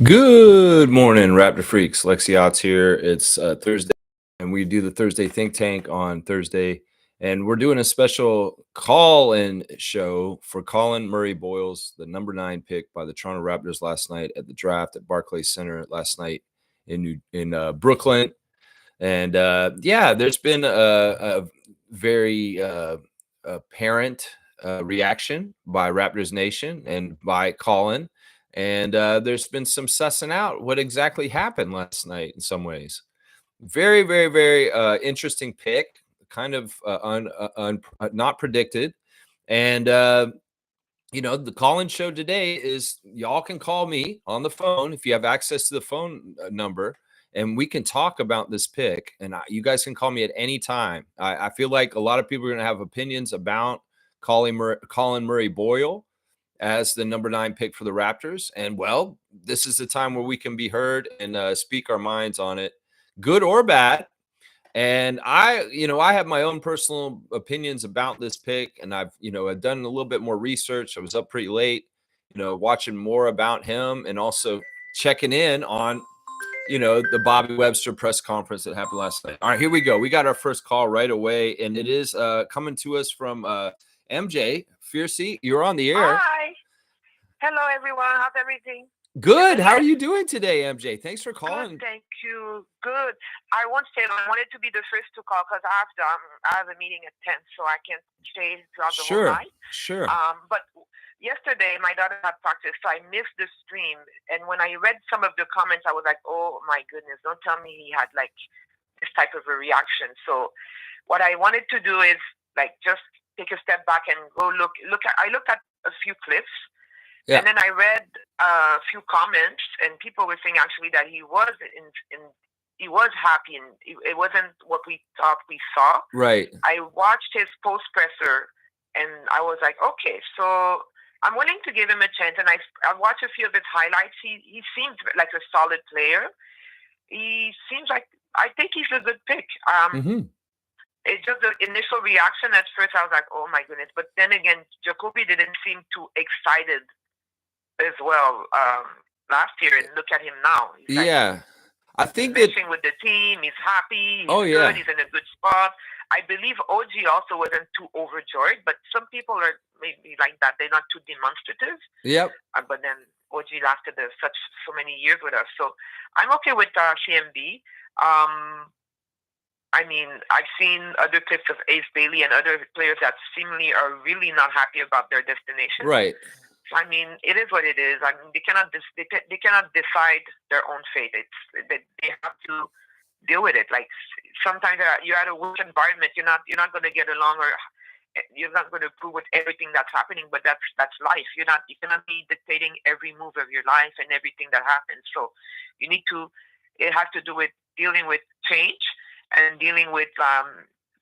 Good morning, Raptor Freaks. Lexi Otts here. It's Thursday, and we do the Thursday Think Tank on Thursday. And we're doing a special call-in show for Collin Murray-Boyles, the number 9 pick by the Toronto Raptors last night at the draft at Barclays Center last night in Brooklyn. And there's been a very apparent reaction by Raptors Nation and by Collin. And there's been some sussing out what exactly happened last night in some ways. Very, very, very interesting pick, kind of not predicted. And, the call-in show today is y'all can call me on the phone if you have access to the phone number, and we can talk about this pick. And you guys can call me at any time. I feel like a lot of people are going to have opinions about Collin Murray-Boyles as the number 9 pick for the Raptors. And well, this is the time where we can be heard and speak our minds on it, good or bad. And I have my own personal opinions about this pick, and I've done a little bit more research. I was up pretty late, watching more about him and also checking in on, the Bobby Webster press conference that happened last night. All right, here we go. We got our first call right away, and it is coming to us from MJ Fiercey. You're on the air. Hi. Hello, everyone. How's everything? Good. How are you doing today, MJ? Thanks for calling. Good, thank you. Good. I won't say I wanted to be the first to call because I have a meeting at 10, so I can't stay throughout the whole night. Sure. But yesterday, my daughter had practice, so I missed the stream. And when I read some of the comments, I was like, oh, my goodness, don't tell me he had, like, this type of a reaction. So what I wanted to do is, like, just take a step back and go I looked at a few clips. Yeah. And then I read a few comments, and people were saying actually that he was he was happy, and it wasn't what we thought we saw. Right. I watched his post presser, and I was like, okay, so I'm willing to give him a chance. And I watched a few of his highlights. He seems like a solid player. He seems like, I think he's a good pick. It's just the initial reaction at first. I was like, oh my goodness. But then again, Jacoby didn't seem too excited as well last year, and look at him now. He's I think finishing with the team. He's happy. He's good. He's in a good spot. I believe OG also wasn't too overjoyed, but some people are maybe like that. They're not too demonstrative. Yep. But then OG lasted so many years with us, so I'm okay with CMB. I mean, I've seen other clips of Ace Bailey and other players that seemingly are really not happy about their destination. Right. I mean, it is what it is. I mean, they cannot decide their own fate. They have to deal with it. Like, sometimes you're at a work environment. You're not going to get along, or you're not going to approve with everything that's happening. But that's life. You cannot be dictating every move of your life and everything that happens. So you need to. It has to do with dealing with change and dealing with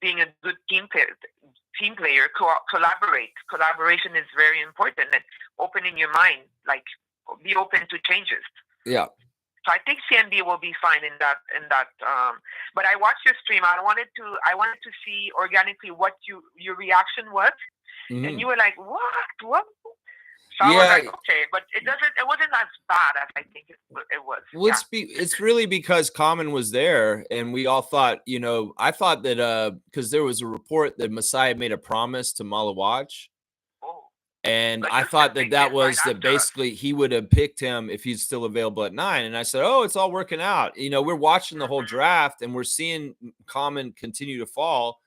being a good team player, collaborate. Collaboration is very important, and opening your mind, like, be open to changes. Yeah. So I think CMB will be fine in that. But I watched your stream. I wanted to see organically what your reaction was, and you were like, what? So I was like, okay, but it wasn't as bad as I think it was. Well, it's really because Common was there, and we all thought, I thought that because there was a report that Masai made a promise to Malawach, and I thought that was that basically he would have picked him if he's still available at 9. And I said, oh, it's all working out. We're watching the whole draft, and we're seeing Common continue to fall.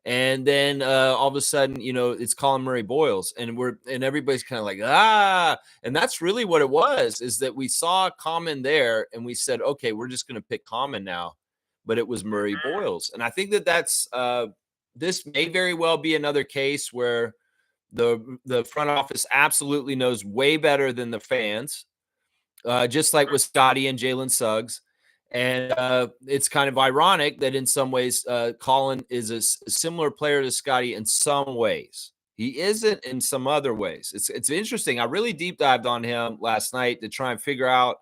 And then all of a sudden, it's Collin Murray-Boyles, and everybody's kind of like, and that's really what it was, is that we saw Common there, and we said, okay, we're just going to pick Common now, but it was Murray-Boyles. And I think that's this may very well be another case where the front office absolutely knows way better than the fans, just like with Scotty and Jalen Suggs. And it's kind of ironic that in some ways, Collin is a similar player to Scotty in some ways. He isn't in some other ways. It's interesting. I really deep dived on him last night to try and figure out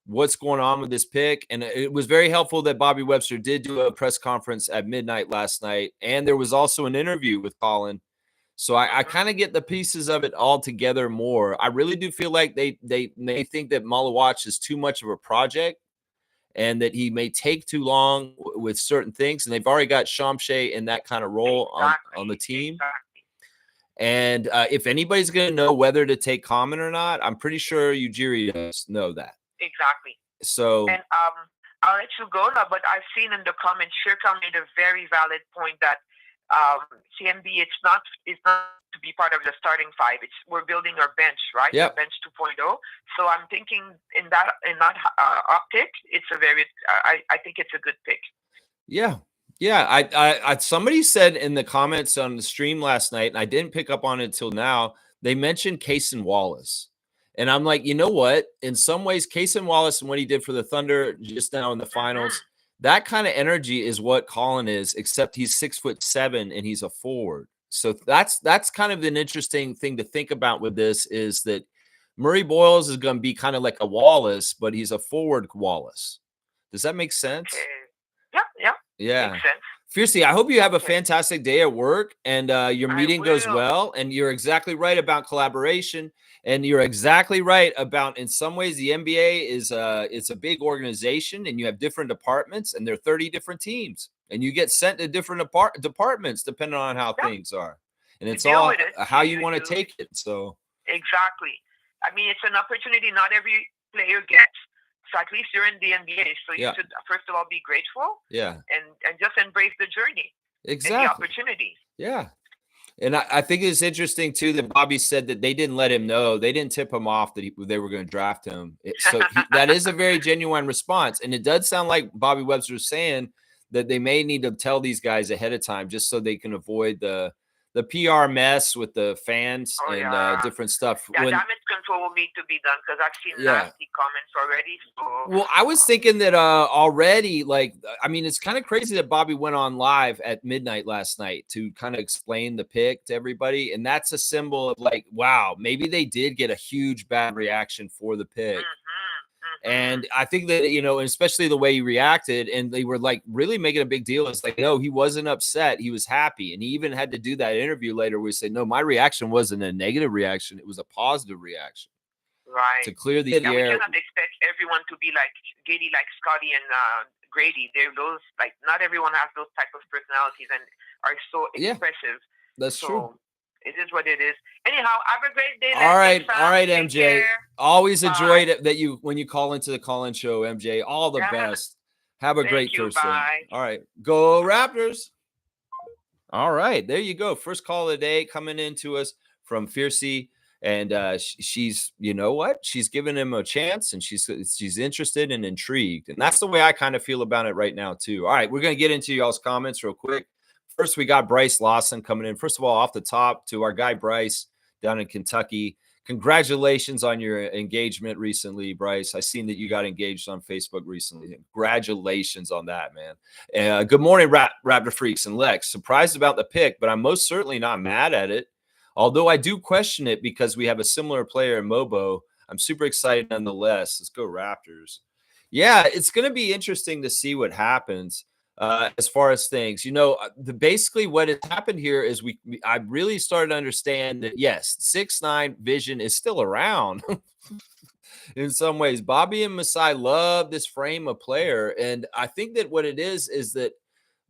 what's going on with this pick. And it was very helpful that Bobby Webster did do a press conference at midnight last night. And there was also an interview with Collin So I kind of get the pieces of it all together more. I really do feel like they may think that Malawach is too much of a project and that he may take too long with certain things. And they've already got Shamshay in that kind of role on the team. Exactly. And if anybody's going to know whether to take Common or not, I'm pretty sure Ujiri does know that. Exactly. So, and I'll let you go now, but I've seen in the comments, Shirka made a very valid point that CMB, it's not to be part of the starting five. We're building our bench, right? Yep. Bench 2.0. So I'm thinking in that optic, it's a very I think it's a good pick. Yeah. Yeah, I somebody said in the comments on the stream last night, and I didn't pick up on it until now. They mentioned Cason Wallace, and I'm like, you know what? In some ways, Cason Wallace and what he did for the Thunder just now in the finals, that kind of energy is what Collin is. Except he's 6'7" and he's a forward. So that's kind of an interesting thing to think about with this is that Murray-Boyles is going to be kind of like a Wallace, but he's a forward Wallace. Does that make sense? Okay. Yeah. Makes sense. Fiercely, I hope you have a fantastic day at work and your meeting goes well. And you're exactly right about collaboration. And you're exactly right about, in some ways, the NBA is it's a big organization and you have different departments and there are 30 different teams. And you get sent to different departments depending on how things are. And it's all how you want to take it. So exactly. I mean, it's an opportunity not every player gets. So at least you're in the NBA. So you should, first of all, be grateful. Yeah. And just embrace the journey. Exactly. And the opportunity. Yeah. And I think it's interesting, too, that Bobby said that they didn't let him know. They didn't tip him off that they were going to draft him. So that is a very genuine response. And it does sound like Bobby Webster was saying that they may need to tell these guys ahead of time just so they can avoid the PR mess with the fans and different stuff. Yeah, damage control will need to be done because I've seen nasty comments already. So. Well, I was thinking that already, like, I mean, it's kind of crazy that Bobby went on live at midnight last night to kind of explain the pick to everybody. And that's a symbol of like, wow, maybe they did get a huge bad reaction for the pick. And I think that, you know, especially the way he reacted and they were like really making a big deal. It's like, no, he wasn't upset. He was happy. And he even had to do that interview later where he said, no, my reaction wasn't a negative reaction. It was a positive reaction. Right. To clear the air. We cannot expect everyone to be like giddy like Scotty and Grady. They're those, like, not everyone has those type of personalities and are so expressive. That's true. It is what it is. Anyhow, have a great day. All right, MJ. Always enjoyed it that when you call into the Call-In Show, MJ. All the best. Have a great Thursday. Bye. All right, go Raptors. All right, there you go. First call of the day coming into us from Fiercey, and she's, you know what? She's giving him a chance, and she's interested and intrigued, and that's the way I kind of feel about it right now too. All right, we're gonna get into y'all's comments real quick. First, we got Bryce Lawson coming in. First of all, off the top to our guy Bryce down in Kentucky. Congratulations on your engagement recently, Bryce. I seen that you got engaged on Facebook recently. Congratulations on that, man. Good morning, Raptor Freaks and Lex. Surprised about the pick, but I'm most certainly not mad at it. Although I do question it because we have a similar player in Mobo. I'm super excited nonetheless. Let's go Raptors. Yeah, it's going to be interesting to see what happens. As far as things, you know, basically what has happened here is I really started to understand that, yes, 6'9" vision is still around in some ways. Bobby and Masai love this frame of player. And I think that what it is that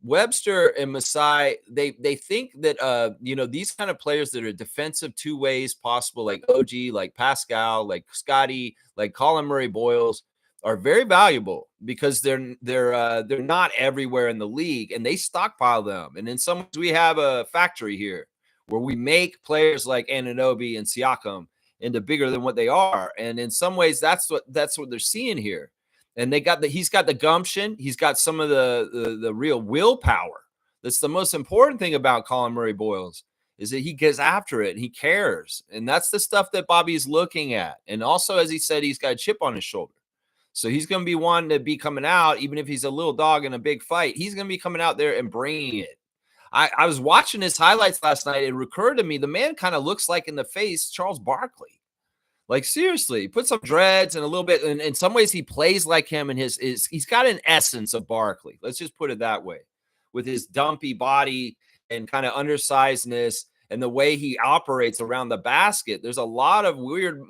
Webster and Masai, they think that, you know, these kind of players that are defensive two ways possible, like OG, like Pascal, like Scotty, like Collin Murray-Boyles, are very valuable because they're not everywhere in the league and they stockpile them. And in some ways we have a factory here where we make players like Anunoby and Siakam into bigger than what they are. And in some ways that's what they're seeing here. And he's got the gumption. He's got some of the real willpower. That's the most important thing about Collin Murray-Boyles is that he gets after it and he cares. And that's the stuff that Bobby's looking at. And also, as he said, he's got a chip on his shoulder. So he's going to be one to be coming out, even if he's a little dog in a big fight. He's going to be coming out there and bringing it. I was watching his highlights last night. It recurred to me, the man kind of looks like in the face Charles Barkley. Like, seriously, put some dreads and a little bit. And in some ways, he plays like him. And he's got an essence of Barkley. Let's just put it that way. With his dumpy body and kind of undersizedness. and the way he operates around the basket, there's a lot of weird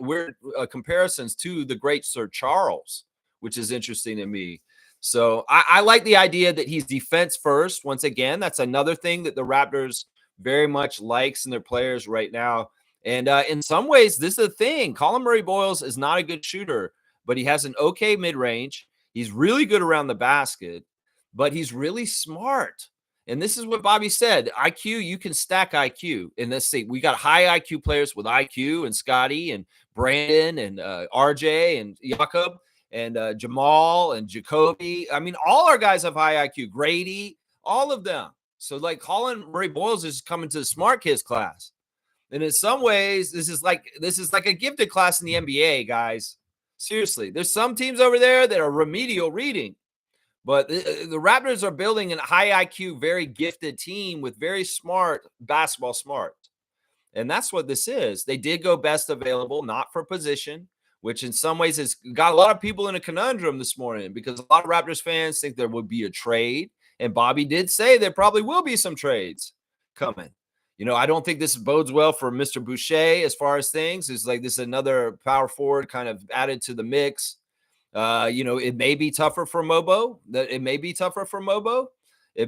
comparisons to the great Sir Charles, which is interesting to me. So I like the idea that he's defense first. Once again, that's another thing that the Raptors very much likes in their players right now. And in some ways, this is the thing. Collin Murray-Boyles is not a good shooter, but he has an okay mid-range. He's really good around the basket, but he's really smart. And this is what Bobby said. IQ, you can stack IQ. And let's see, we got high IQ players with IQ and Scotty and Brandon and RJ and Jakob and Jamal and Jacoby. I mean, all our guys have high IQ. Grady, all of them. So like Collin Murray-Boyles is coming to the smart kids class. And in some ways, this is like a gifted class in the NBA, guys. Seriously, there's some teams over there that are remedial reading. But the Raptors are building a high IQ, very gifted team with very smart basketball smarts. And that's what this is. They did go best available, not for position, which in some ways has got a lot of people in a conundrum this morning because a lot of Raptors fans think there would be a trade. And Bobby did say there probably will be some trades coming. You know, I don't think this bodes well for Mr. Boucher as far as things. It's like this is another power forward kind of added to the mix. You know, it may be tougher for Mobo.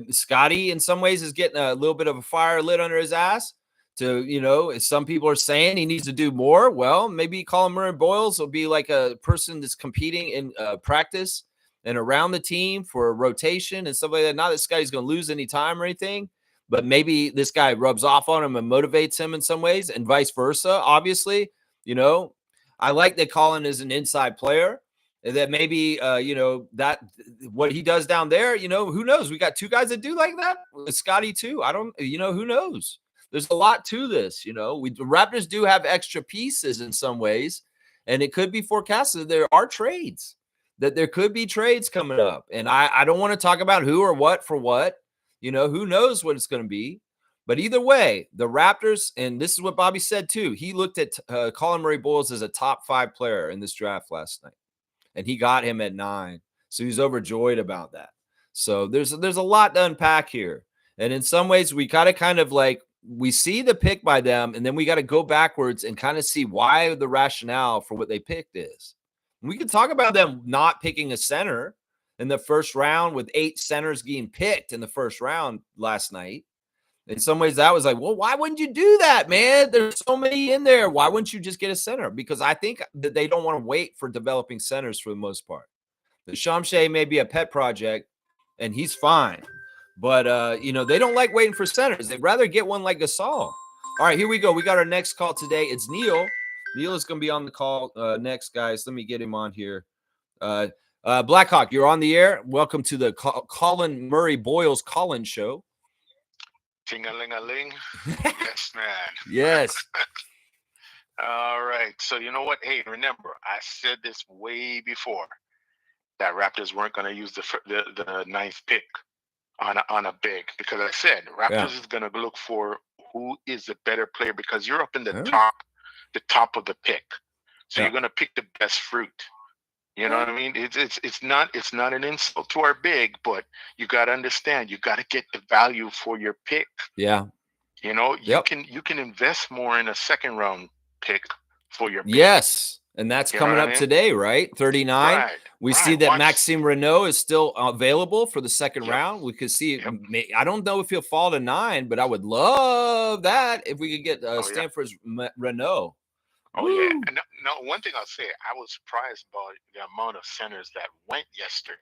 Scotty, in some ways, is getting a little bit of a fire lit under his ass. To, you know, some people are saying he needs to do more. Well, maybe Collin Murray-Boyles will be like a person that's competing in practice and around the team for a rotation and stuff like that. Not that Scotty's going to lose any time or anything, but maybe this guy rubs off on him and motivates him in some ways, and vice versa. Obviously, you know, I like that Collin is an inside player. That maybe, you know, that what he does down there, you know, who knows? We got two guys that do like that. Scotty too. I don't, you know, who knows? There's a lot to this, you know. The Raptors do have extra pieces in some ways, and it could be forecasted there are trades, that there could be trades coming up. And I don't want to talk about who or what for what, you know, who knows what it's going to be. But either way, the Raptors, and this is what Bobby said too, he looked at Collin Murray-Boyles as a top 5 player in this draft last night. And he got him at 9. So he's overjoyed about that. So there's a lot to unpack here. And in some ways, we got to kind of like, we see the pick by them, and then we got to go backwards and kind of see why the rationale for what they picked is. And we can talk about them not picking a center in the first round with 8 centers getting picked in the first round last night. In some ways, that was like, well, why wouldn't you do that, man? There's so many in there. Why wouldn't you just get a center? Because I think that they don't want to wait for developing centers for the most part. The Shamshay may be a pet project, and he's fine. But, you know, they don't like waiting for centers. They'd rather get one like Gasol. All right, here we go. We got our next call today. It's Neil. Neil is going to be on the call next, guys. Let me get him on here. Blackhawk, you're on the air. Welcome to the Collin Murray-Boyles Call-In Show. Ting-a-ling-a-ling. Yes, man. Yes. All right. So you know what? Hey, remember, I said this way before that Raptors weren't going to use the 9th pick on a big, because I said Raptors is going to look for who is the better player, because you're up in the top of the pick. So you're going to pick the best fruit. You know what I mean? It's not an insult to our big, but you got to understand, you got to get the value for your pick. Yeah. You know, you can invest more in a second round pick for your pick. Yes. And that's coming up today, right? 39. Right, we see that Maxime Renault is still available for the second round. We could see, I don't know if he'll fall to 9, but I would love that if we could get Stanford's Renault. Oh, woo. Yeah. And no, one thing I'll say, I was surprised about the amount of centers that went yesterday.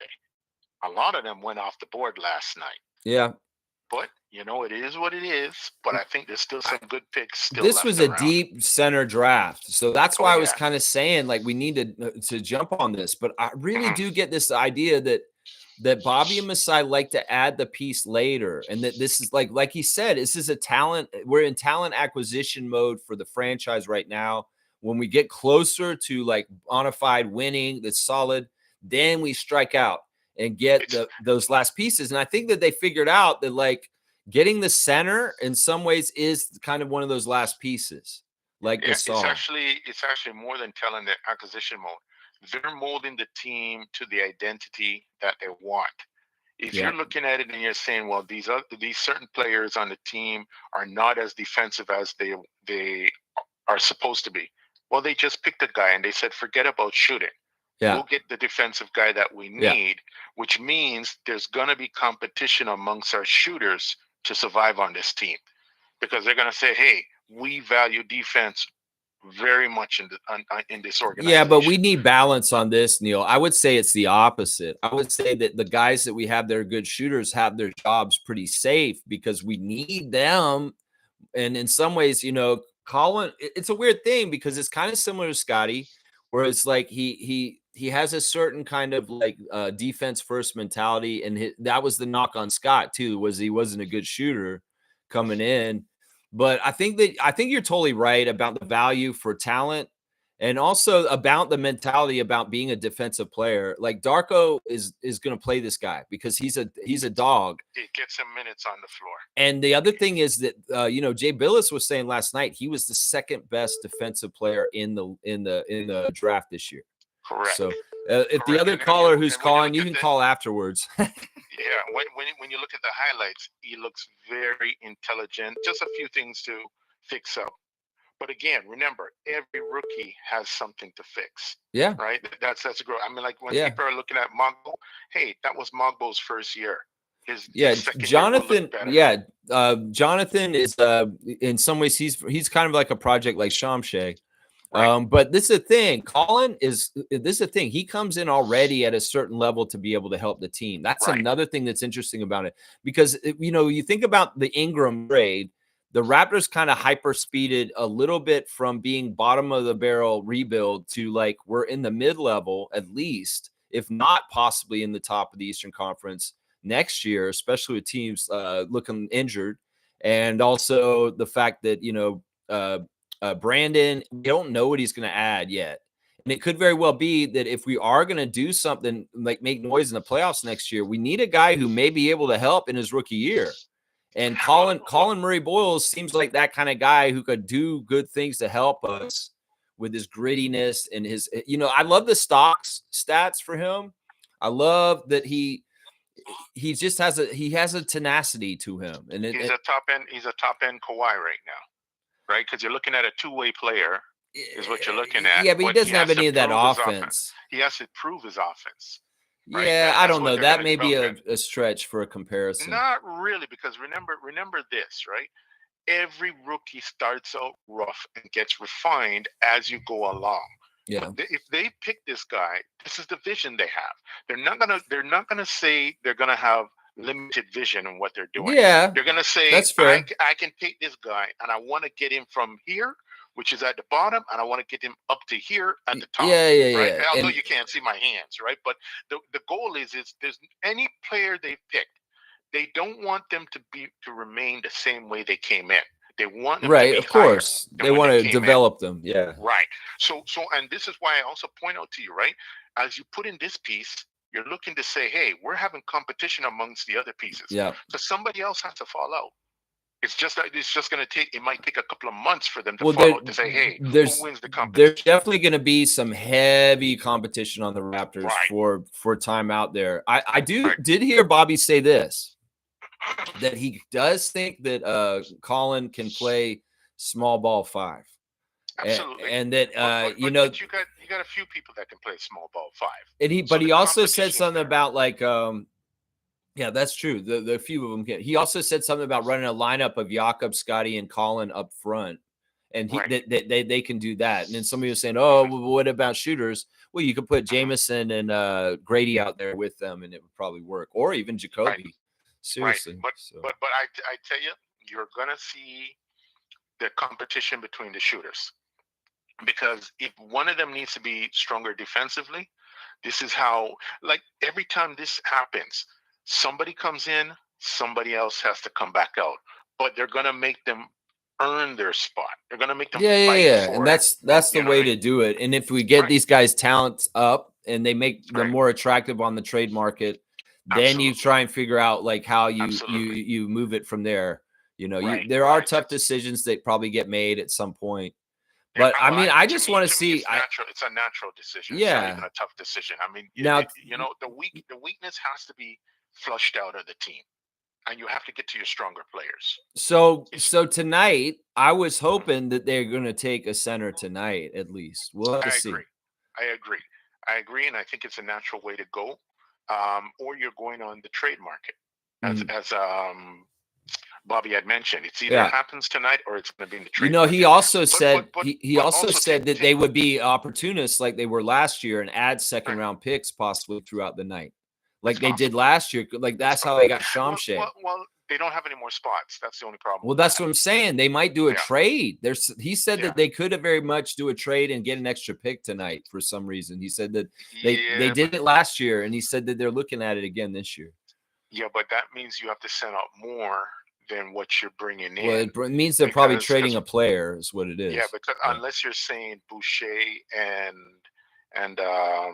A lot of them went off the board last night. Yeah. But, you know, it is what it is. But I think there's still some good picks still This left was around. a deep center draft. So that's why I was kind of saying, like, we need to jump on this. But I really do get this idea that Bobby and Masai like to add the piece later. And that this is like he said, this is a talent. We're in talent acquisition mode for the franchise right now. When we get closer to like bona fide winning that's solid, then we strike out and get those last pieces. And I think that they figured out that like getting the center in some ways is kind of one of those last pieces. Like it's actually more than telling the acquisition mode. They're molding the team to the identity that they want. If Yeah. you're looking at it and you're saying, well, these certain players on the team are not as defensive as they are supposed to be, well, they just picked a guy and they said, forget about shooting. Yeah. We'll get the defensive guy that we need, which means there's going to be competition amongst our shooters to survive on this team, because they're going to say, hey, we value defense very much in this organization. Yeah, but we need balance on this, Neil. I would say it's the opposite. I would say that the guys that we have that are good shooters have their jobs pretty safe because we need them. And in some ways, you know, Collin, it's a weird thing because it's kind of similar to Scotty, where it's like he has a certain kind of like defense first mentality, and that was the knock on Scott too, was he wasn't a good shooter coming in. But I think you're totally right about the value for talent, and also about the mentality about being a defensive player. Like Darko is going to play this guy because he's a dog. It gets him minutes on the floor. And the other thing is that you know, Jay Billis was saying last night he was the second best defensive player in the draft this year. Correct. So if the other caller who's calling, you can call afterwards. Yeah, when you look at the highlights, he looks very intelligent. Just a few things to fix up. But again, remember, every rookie has something to fix. Yeah. Right? That's a growth. I mean, like when people are looking at Mogbo, hey, that was Mogbo's first year. His Jonathan. Jonathan is in some ways he's kind of like a project like Shamshay. Right. But this is the thing. Collin is a thing. He comes in already at a certain level to be able to help the team. That's another thing that's interesting about it, because you know, you think about the Ingram trade, the Raptors kind of hyper speeded a little bit from being bottom of the barrel rebuild to like we're in the mid level at least, if not possibly in the top of the Eastern Conference next year, especially with teams looking injured, and also the fact that you know. Brandon, we don't know what he's going to add yet. And it could very well be that if we are going to do something like make noise in the playoffs next year, we need a guy who may be able to help in his rookie year. And Collin Murray-Boyles seems like that kind of guy who could do good things to help us with his grittiness and his, you know, I love the stats for him. I love that he just has a tenacity to him. And he's a top end Kawhi right now. Right, because you're looking at a two-way player, is what you're looking at. Yeah, but he doesn't have any of that offense. He has to prove his offense. Right? Yeah, I don't know. That may be a stretch for a comparison. Not really, because remember this, right? Every rookie starts out rough and gets refined as you go along. Yeah. But if they pick this guy, this is the vision they have. They're not gonna say they're gonna have limited vision on what they're doing. Yeah, they're gonna say, that's fair. I can take this guy and I want to get him from here, which is at the bottom, and I want to get him up to here at the top. Yeah. Although you can't see my hands, right? But the goal is there's any player they've picked, they don't want them to remain the same way they came in. They want them to be of course. They want to develop them. Yeah. Right. So and this is why I also point out to you, right? As you put in this piece, you're looking to say, hey, we're having competition amongst the other pieces. Yeah. So somebody else has to fall out. It's just going to take, it might take a couple of months for them to fall out to say, hey, who wins the competition? There's definitely going to be some heavy competition on the Raptors for time out there. I did hear Bobby say this, that he does think that Collin can play small ball 5. Absolutely. And that but you know, you got a few people that can play small ball 5. And he also said something about like yeah, that's true. The few of them can. He also said something about running a lineup of Jakob, Scotty, and Collin up front, and they can do that. And then somebody was saying, oh, well, what about shooters? Well, you could put Jameson and Grady out there with them, and it would probably work, or even Jacoby. Seriously, but I tell you, you're gonna see the competition between the shooters. Because if one of them needs to be stronger defensively, this is how, like every time this happens, somebody comes in, somebody else has to come back out. But they're going to make them earn their spot. They're going to make them fight for and it. that's the way to do it. And if we get these guys' talents up and they make them more attractive on the trade market, then you try and figure out like how you move it from there. You know, there are tough decisions that probably get made at some point. But I mean, I just want to see. It's a natural decision. Yeah, it's not even a tough decision. I mean, now you know, the weakness has to be flushed out of the team, and you have to get to your stronger players. So tonight, I was hoping that they're going to take a center tonight at least. We'll have to see. I agree, and I think it's a natural way to go. Or you're going on the trade market, as Bobby had mentioned. It's either happens tonight or it's going to be in the trade. He also said he also said that they would be opportunists like they were last year and add second round picks possibly throughout the night, like they did last year. Like that's how they got Shamshay. Well, they don't have any more spots. That's the only problem. Well, that's what I'm saying. They might do a trade. He said that they could have very much do a trade and get an extra pick tonight for some reason. He said that they did it last year, and he said that they're looking at it again this year. Yeah, but that means you have to send out more than what you're bringing in. Well, it means they're probably trading a player, is what it is. Yeah, because unless you're saying Boucher and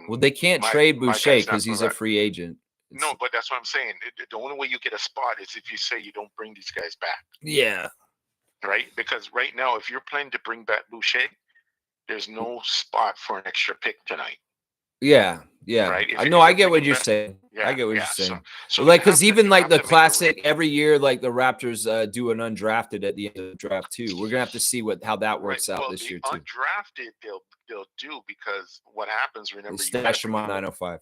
well, they can't trade Boucher because he's a free agent. No, but that's what I'm saying. The only way you get a spot is if you say you don't bring these guys back. Yeah. Right? Because right now, if you're planning to bring back Boucher, there's no spot for an extra pick tonight. Yeah. Right? I know. I get what you're saying. I get what you're saying. So like, because even like the classic every year, like the Raptors do an undrafted at the end of the draft too. We're gonna have to see how that works out this year too. Undrafted, they'll do, because what happens? Remember, they stash them on 905.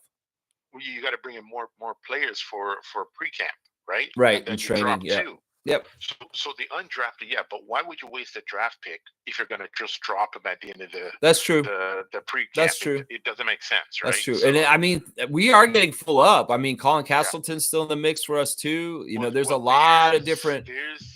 You got to bring in more players for pre-camp, right? Right, and training. Yeah. Yep. So the undrafted, but why would you waste a draft pick if you're going to just drop him at the end of the? That's true. The pre-camp. That's true. It doesn't make sense, right? That's true. So, and I mean, we are getting full up. I mean, Colin Castleton's still in the mix for us too. There's a lot of different.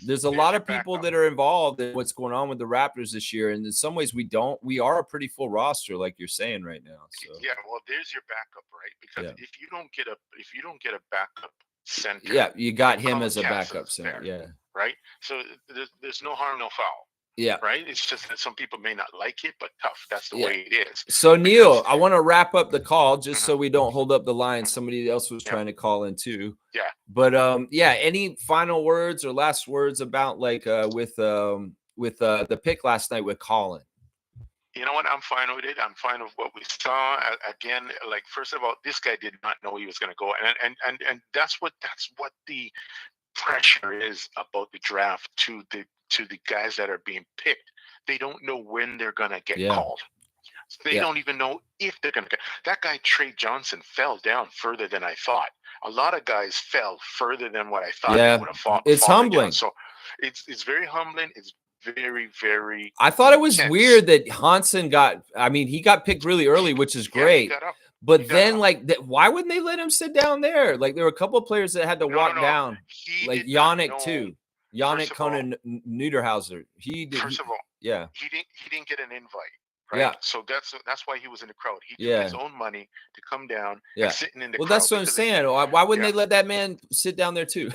There's a lot of people that are involved in what's going on with the Raptors this year, and in some ways we are a pretty full roster, like you're saying right now. So yeah, well, there's your backup, right? Because if you don't get a backup center, you got him as a backup center. There, right? So there's no harm, no foul. Yeah. Right? It's just that some people may not like it, but tough. That's the way it is. So Neil, I want to wrap up the call just so we don't hold up the line. Somebody else was trying to call in too. Yeah. But any final words or last words about like with the pick last night with Collin? You know what? I'm fine with it. I'm fine with what we saw. Again, like, first of all, this guy did not know he was going to go, and that's what the pressure is about the draft to the guys that are being picked. They don't know when they're going to get called. They don't even know if they're going to get. That guy Trey Johnson fell down further than I thought. A lot of guys fell further than what I thought they would have fought. It's humbling. Down. So it's very humbling. It's very, very. I thought it was weird that Hansen he got picked really early, which is great. But then, why wouldn't they let him sit down there? Like, there were a couple of players that had to walk down. Like Yannick too. Yannick Conan Niederhauser. First of all, he didn't get an invite. Right? Yeah. So that's why he was in the crowd. He took his own money to come down and sitting in the crowd. Well, that's what I'm saying. Why wouldn't they let that man sit down there too?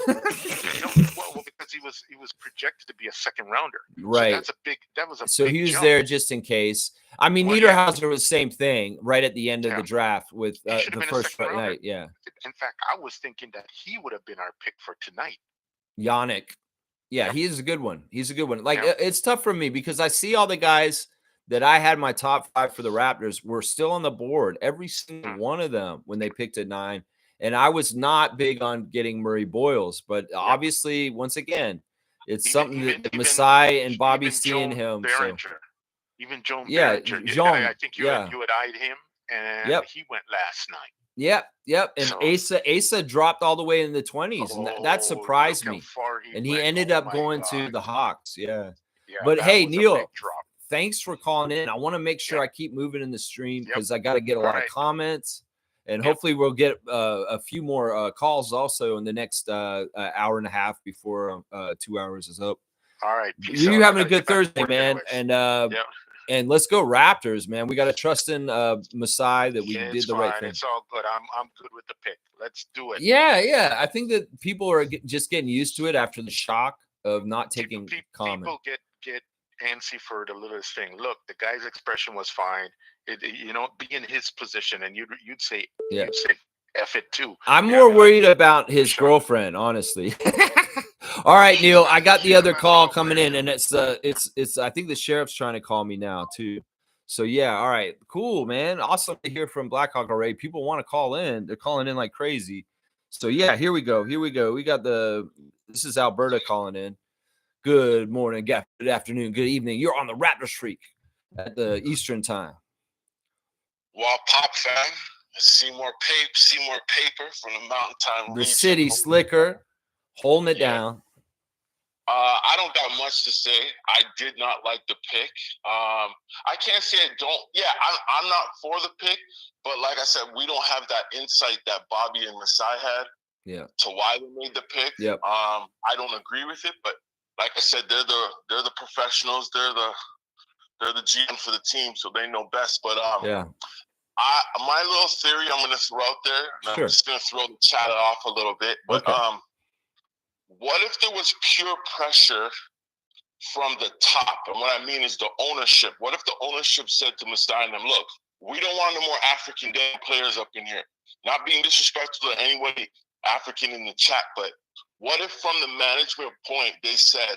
Because he was projected to be a second rounder. Right. So he was jump. There just in case. I mean, Niederhauser was the same thing right at the end of the draft with the first night. Yeah. In fact, I was thinking that he would have been our pick for tonight. Yannick. Yeah, he is a good one. He's a good one. Like, it's tough for me because I see all the guys that I had my top 5 for the Raptors were still on the board. Every single one of them when they picked at 9. And I was not big on getting Murray-Boyles, but obviously, once again, it's something that Masai and Bobby seeing him. Even Joan John. I think you had eyed him, and he went last night. Yep. And Asa dropped all the way in the 20s, and that surprised me. And he ended up going to the Hawks. Yeah. But hey, Neil, thanks for calling in. I want to make sure I keep moving in the stream because I got to get a lot of comments. And hopefully we'll get a few more calls also in the next hour and a half before 2 hours is up. All right. You're having a good Thursday, man. And let's go Raptors, man. We got to trust in Masai that we did the right thing. It's all good. I'm good with the pick. Let's do it. Yeah. I think that people are just getting used to it after the shock of not taking comment. People get antsy for the littlest thing. Look, the guy's expression was fine. Be in his position, and you'd say F it too. I'm more worried about his girlfriend, honestly. All right, Neil, I got the other call coming in, and it's I think the sheriff's trying to call me now too. So yeah, all right, cool, man. Awesome to hear from Blackhawk already. People want to call in. They're calling in like crazy. So yeah, here we go. Here we go. We got this is Alberta calling in. Good morning, good afternoon, good evening. You're on the Raptors Freak at the Eastern time. Well, Pop fan, see more paper from the Mountain Time The region. city slicker, holding it down. I don't got much to say. I did not like the pick. I can't say I don't. Yeah, I'm not for the pick, but like I said, we don't have that insight that Bobby and Masai had. Yeah. To why they made the pick. Yep. I don't agree with it, but like I said, they're the professionals. They're the GM for the team, so they know best. But yeah. My little theory I'm going to throw out there, and sure. I'm just going to throw the chat off a little bit. But okay. What if there was pure pressure from the top? And what I mean is the ownership. What if the ownership said to Masai and them, look, we don't want no more African players up in here. Not being disrespectful to anybody African in the chat, but what if from the management point they said,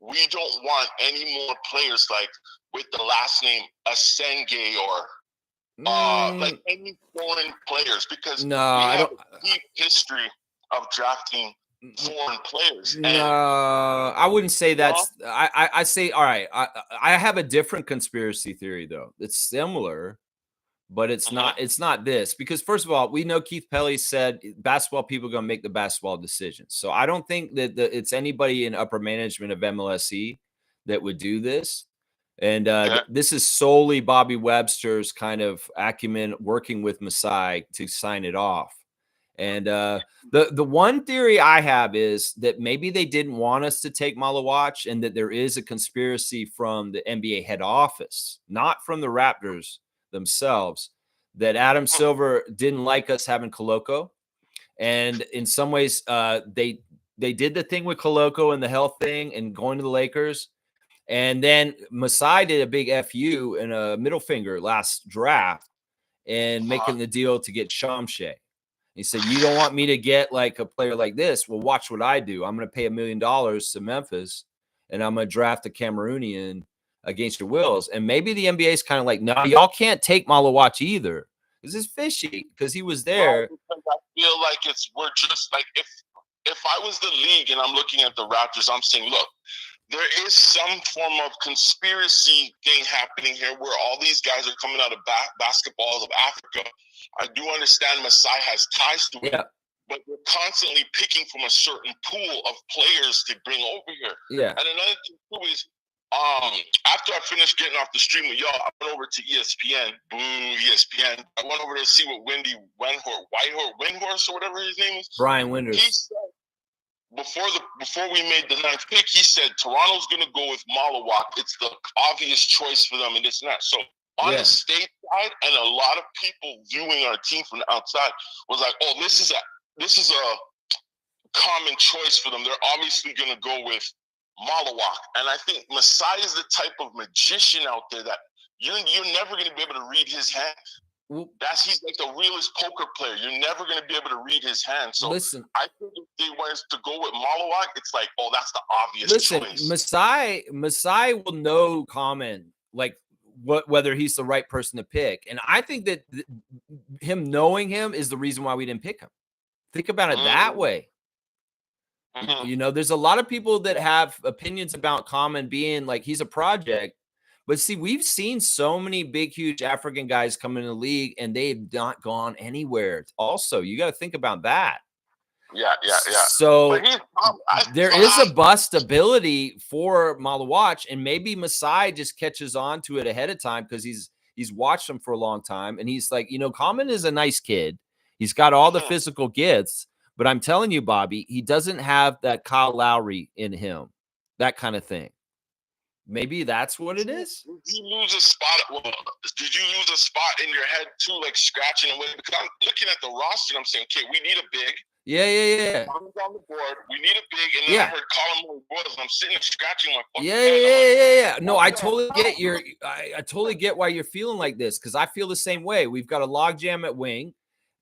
we don't want any more players like with the last name Asenge or like any foreign players, because we have a deep history of drafting foreign players. No, I wouldn't say that's. I say, all right. I have a different conspiracy theory though. It's similar, but it's not. It's not this, because first of all, we know Keith Pelly said basketball people are going to make the basketball decisions. So I don't think that it's anybody in upper management of MLSE that would do this. And this is solely Bobby Webster's kind of acumen working with Masai to sign it off. And the one theory I have is that maybe they didn't want us to take Malawach, and that there is a conspiracy from the NBA head office, not from the Raptors themselves, that Adam Silver didn't like us having Koloko. And in some ways, they did the thing with Koloko and the health thing and going to the Lakers. And then Masai did a big FU and a middle finger last draft and making the deal to get Shamshay. He said, you don't want me to get like a player like this? Well, watch what I do. I'm going to pay $1 million to Memphis, and I'm going to draft a Cameroonian against your wills. And maybe the NBA is kind of like, no, y'all can't take Malawach either. This is fishy because he was there. Well, I feel like we're just like, if I was the league and I'm looking at the Raptors, I'm saying, look, there is some form of conspiracy thing happening here where all these guys are coming out of basketballs of Africa. I do understand Masai has ties to it, but we're constantly picking from a certain pool of players to bring over here. Yeah. And another thing too is, after I finished getting off the stream with y'all, I went over to ESPN. Boo, ESPN. I went over to see what Windhorse or whatever his name is. Brian Windhorse. He said, before we made the 9th pick, he said Toronto's going to go with Malawach. It's the obvious choice for them, and it's not. So on the state side, and a lot of people viewing our team from the outside was like, "Oh, this is a common choice for them. They're obviously going to go with Malawach." And I think Masai is the type of magician out there that you're never going to be able to read his hand. He's like the realest poker player. You're never going to be able to read his hand. So listen, I think if they wanted to go with Malawach, it's like, oh, that's the obvious choice. Masai will know Collin, like whether he's the right person to pick. And I think that him knowing him is the reason why we didn't pick him. Think about it that way. You know, there's a lot of people that have opinions about Collin being like he's a project. But see, we've seen so many big, huge African guys come in the league, and they've not gone anywhere. Also, you got to think about that. Yeah. So there is a bustability for Malawach, and maybe Masai just catches on to it ahead of time because he's watched him for a long time, and he's like, you know, Collin is a nice kid. He's got all the physical gifts, but I'm telling you, Bobby, he doesn't have that Kyle Lowry in him, that kind of thing. Maybe that's what it is. Did you lose a spot? Well, did you lose a spot in your head too, like scratching away? Because I'm looking at the roster and I'm saying, okay, we need a big. Yeah. I'm on the board. We need a big. And then I heard Collin Murray-Boyles, and I'm sitting there scratching my fucking head. Yeah. No, I totally get I totally get why you're feeling like this, because I feel the same way. We've got a logjam at wing.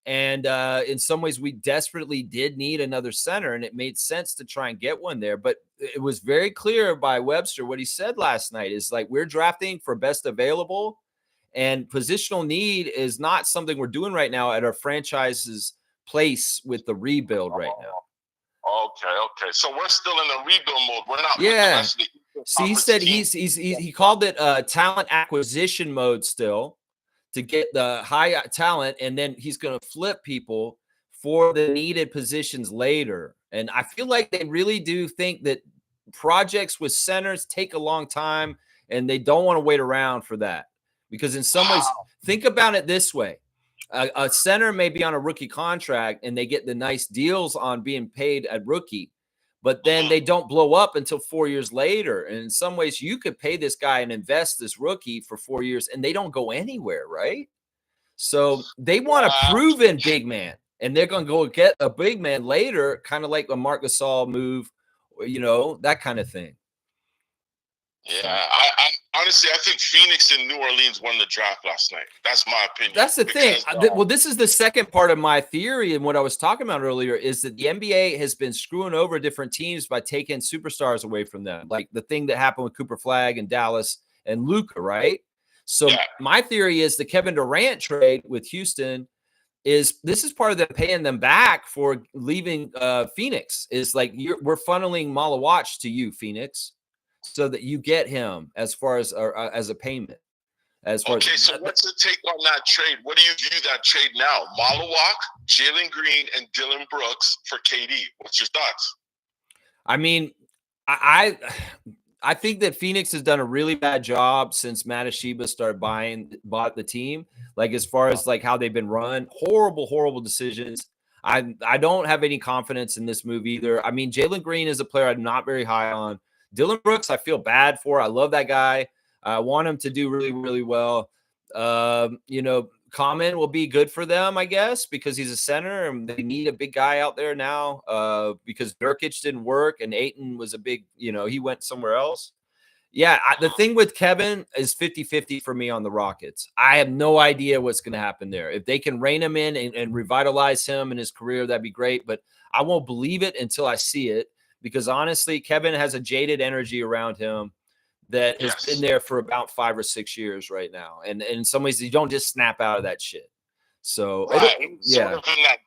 And in some ways, we desperately did need another center, and it made sense to try and get one there. But it was very clear by Webster what he said last night is like, we're drafting for best available, and positional need is not something we're doing right now at our franchise's place with the rebuild right now. Okay. So we're still in the rebuild mode. We're not. Yeah. With the rest of the See, he conference said teams. he called it talent acquisition mode still to get the high talent, and then he's going to flip people for the needed positions later. And I feel like they really do think that projects with centers take a long time, and they don't want to wait around for that. Because in some ways, think about it this way. A center may be on a rookie contract and they get the nice deals on being paid at rookie, but then they don't blow up until 4 years later. And in some ways, you could pay this guy and invest this rookie for 4 years and they don't go anywhere, right? So they want a proven big man, and they're going to go get a big man later, kind of like a Marc Gasol move, that kind of thing. Yeah, I honestly, I think Phoenix and New Orleans won the draft last night. That's my opinion. That's the thing. Well, this is the second part of my theory, and what I was talking about earlier is that the NBA has been screwing over different teams by taking superstars away from them, like the thing that happened with Cooper Flag and Dallas and Luka, right? So my theory is the Kevin Durant trade with Houston this is part of them paying them back for leaving Phoenix. Is like we're funneling Malawach to you, Phoenix, so that you get him as far as a payment. So what's the take on that trade? What do you view that trade now? Malawach, Jalen Green, and Dylan Brooks for KD. What's your thoughts? I mean, I think that Phoenix has done a really bad job since Matasheba bought the team. Like as far as like how they've been run, horrible decisions. I don't have any confidence in this move either. I mean, Jalen Green is a player I'm not very high on. Dylan Brooks, I feel bad for. I love that guy. I want him to do really, really well. Common will be good for them, I guess, because he's a center and they need a big guy out there now because Nurkic didn't work and Ayton was a big, he went somewhere else. Yeah, the thing with Kevin is 50-50 for me on the Rockets. I have no idea what's going to happen there. If they can rein him in and revitalize him in his career, that'd be great. But I won't believe it until I see it because, honestly, Kevin has a jaded energy around him that has been there for about 5 or 6 years right now. And in some ways, you don't just snap out of that shit. So, sort of in that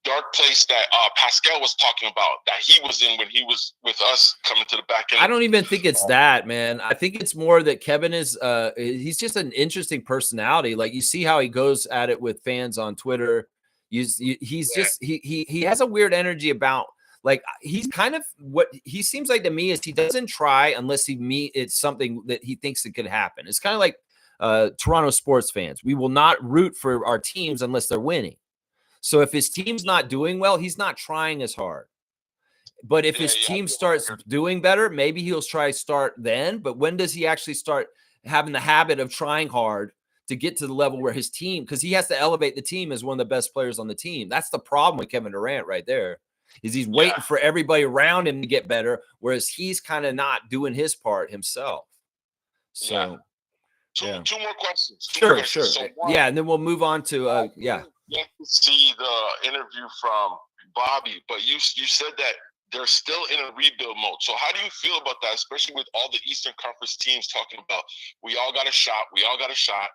dark place that Pascal was talking about that he was in when he was with us coming to the back end. I don't even think it's that, man. I think it's more that Kevin is he's just an interesting personality. Like you see how he goes at it with fans on Twitter. He's just he has a weird energy about. Like he's kind of what he seems like to me is he doesn't try unless it's something that he thinks that could happen. It's kind of like Toronto sports fans. We will not root for our teams unless they're winning. So if his team's not doing well, he's not trying as hard. But if his team starts doing better, maybe he'll start then. But when does he actually start having the habit of trying hard to get to the level where his team, because he has to elevate the team as one of the best players on the team. That's the problem with Kevin Durant right there. Is he's waiting for everybody around him to get better, whereas he's kind of not doing his part himself. So, two more questions. Sure. So and then we'll move on to You have to see the interview from Bobby, but you said that they're still in a rebuild mode. So how do you feel about that, especially with all the Eastern Conference teams talking about we all got a shot,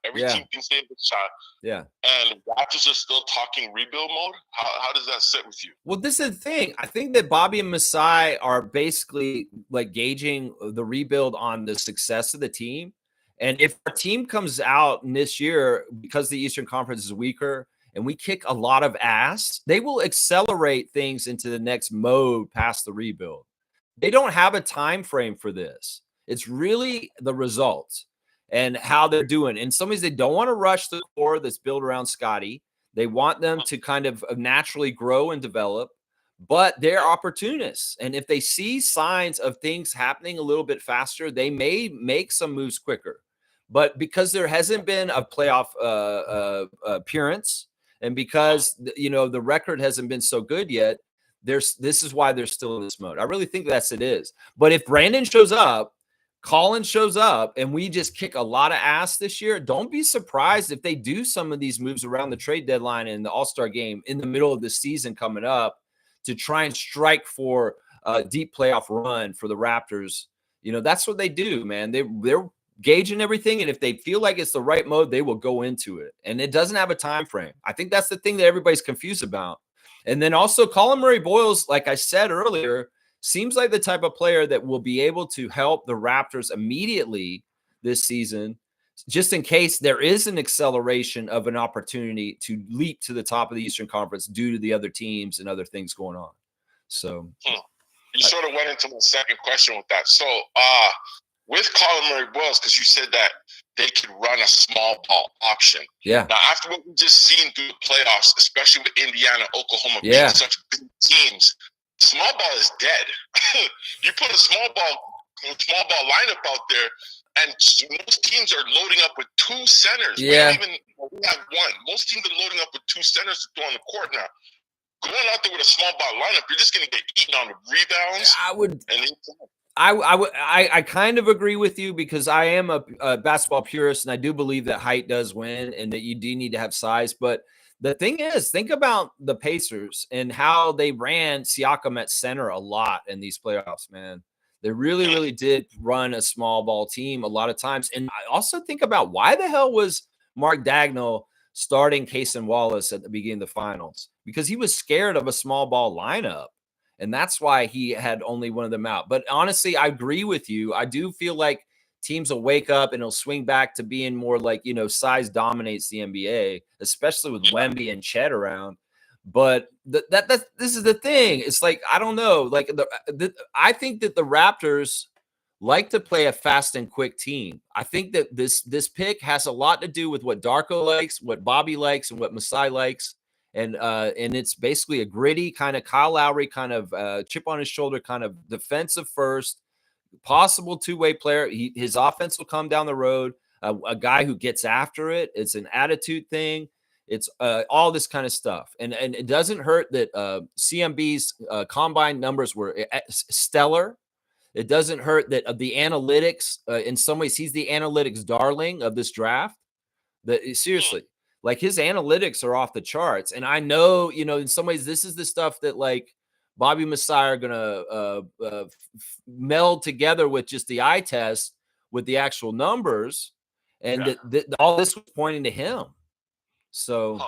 every team can say a shot. Yeah. And Raptors are still talking rebuild mode? How does that sit with you? Well, this is the thing. I think that Bobby and Masai are basically like gauging the rebuild on the success of the team. And if our team comes out this year because the Eastern Conference is weaker and we kick a lot of ass, they will accelerate things into the next mode past the rebuild. They don't have a time frame for this. It's really the results and how they're doing. In some ways, they don't want to rush the core that's built around Scotty. They want them to kind of naturally grow and develop, but they're opportunists. And if they see signs of things happening a little bit faster, they may make some moves quicker. But because there hasn't been a playoff appearance, and because the record hasn't been so good yet, this is why they're still in this mode. I really think it is. But if Brandon shows up, Collin shows up, and we just kick a lot of ass this year, don't be surprised if they do some of these moves around the trade deadline and the All-Star game in the middle of the season coming up to try and strike for a deep playoff run for the Raptors. That's what they do, man. They're gauging everything, and if they feel like it's the right mode, they will go into it, and it doesn't have a time frame. I think that's the thing that everybody's confused about. And then also Collin Murray-Boyles, like I said earlier, seems like the type of player that will be able to help the Raptors immediately this season, just in case there is an acceleration of an opportunity to leap to the top of the Eastern Conference due to the other teams and other things going on. So you sort of went into my second question with that. So with Collin Murray-Boyles, because you said that they could run a small ball option. Yeah. Now, after what we just seen through the playoffs, especially with Indiana, Oklahoma being such big teams, small ball is dead. You put a small ball lineup out there, and most teams are loading up with two centers. Yeah. We have one. Most teams are loading up with two centers to throw on the court now. Going out there with a small ball lineup, you're just going to get eaten on the rebounds. I kind of agree with you because I am a basketball purist, and I do believe that height does win and that you do need to have size. But the thing is, think about the Pacers and how they ran Siakam at center a lot in these playoffs, man. They really, really did run a small ball team a lot of times. And I also think about why the hell was Mark Dagnall starting Cason Wallace at the beginning of the finals? Because he was scared of a small ball lineup. And that's why he had only one of them out. But honestly, I agree with you. I do feel like teams will wake up and it'll swing back to being more like, size dominates the NBA, especially with Wemby and Chet around. But this is the thing. It's like, I don't know. Like I think that the Raptors like to play a fast and quick team. I think that this pick has a lot to do with what Darko likes, what Bobby likes, and what Masai likes. And it's basically a gritty kind of Kyle Lowry kind of chip on his shoulder, kind of defensive first, possible two-way player. His offense will come down the road. A guy who gets after it. It's an attitude thing. It's all this kind of stuff. And it doesn't hurt that CMB's combine numbers were stellar. It doesn't hurt that the analytics, in some ways, he's the analytics darling of this draft. Seriously. Like his analytics are off the charts. And I know, in some ways, this is the stuff that like Bobby Masai are going to meld together with just the eye test with the actual numbers. And all this was pointing to him. So,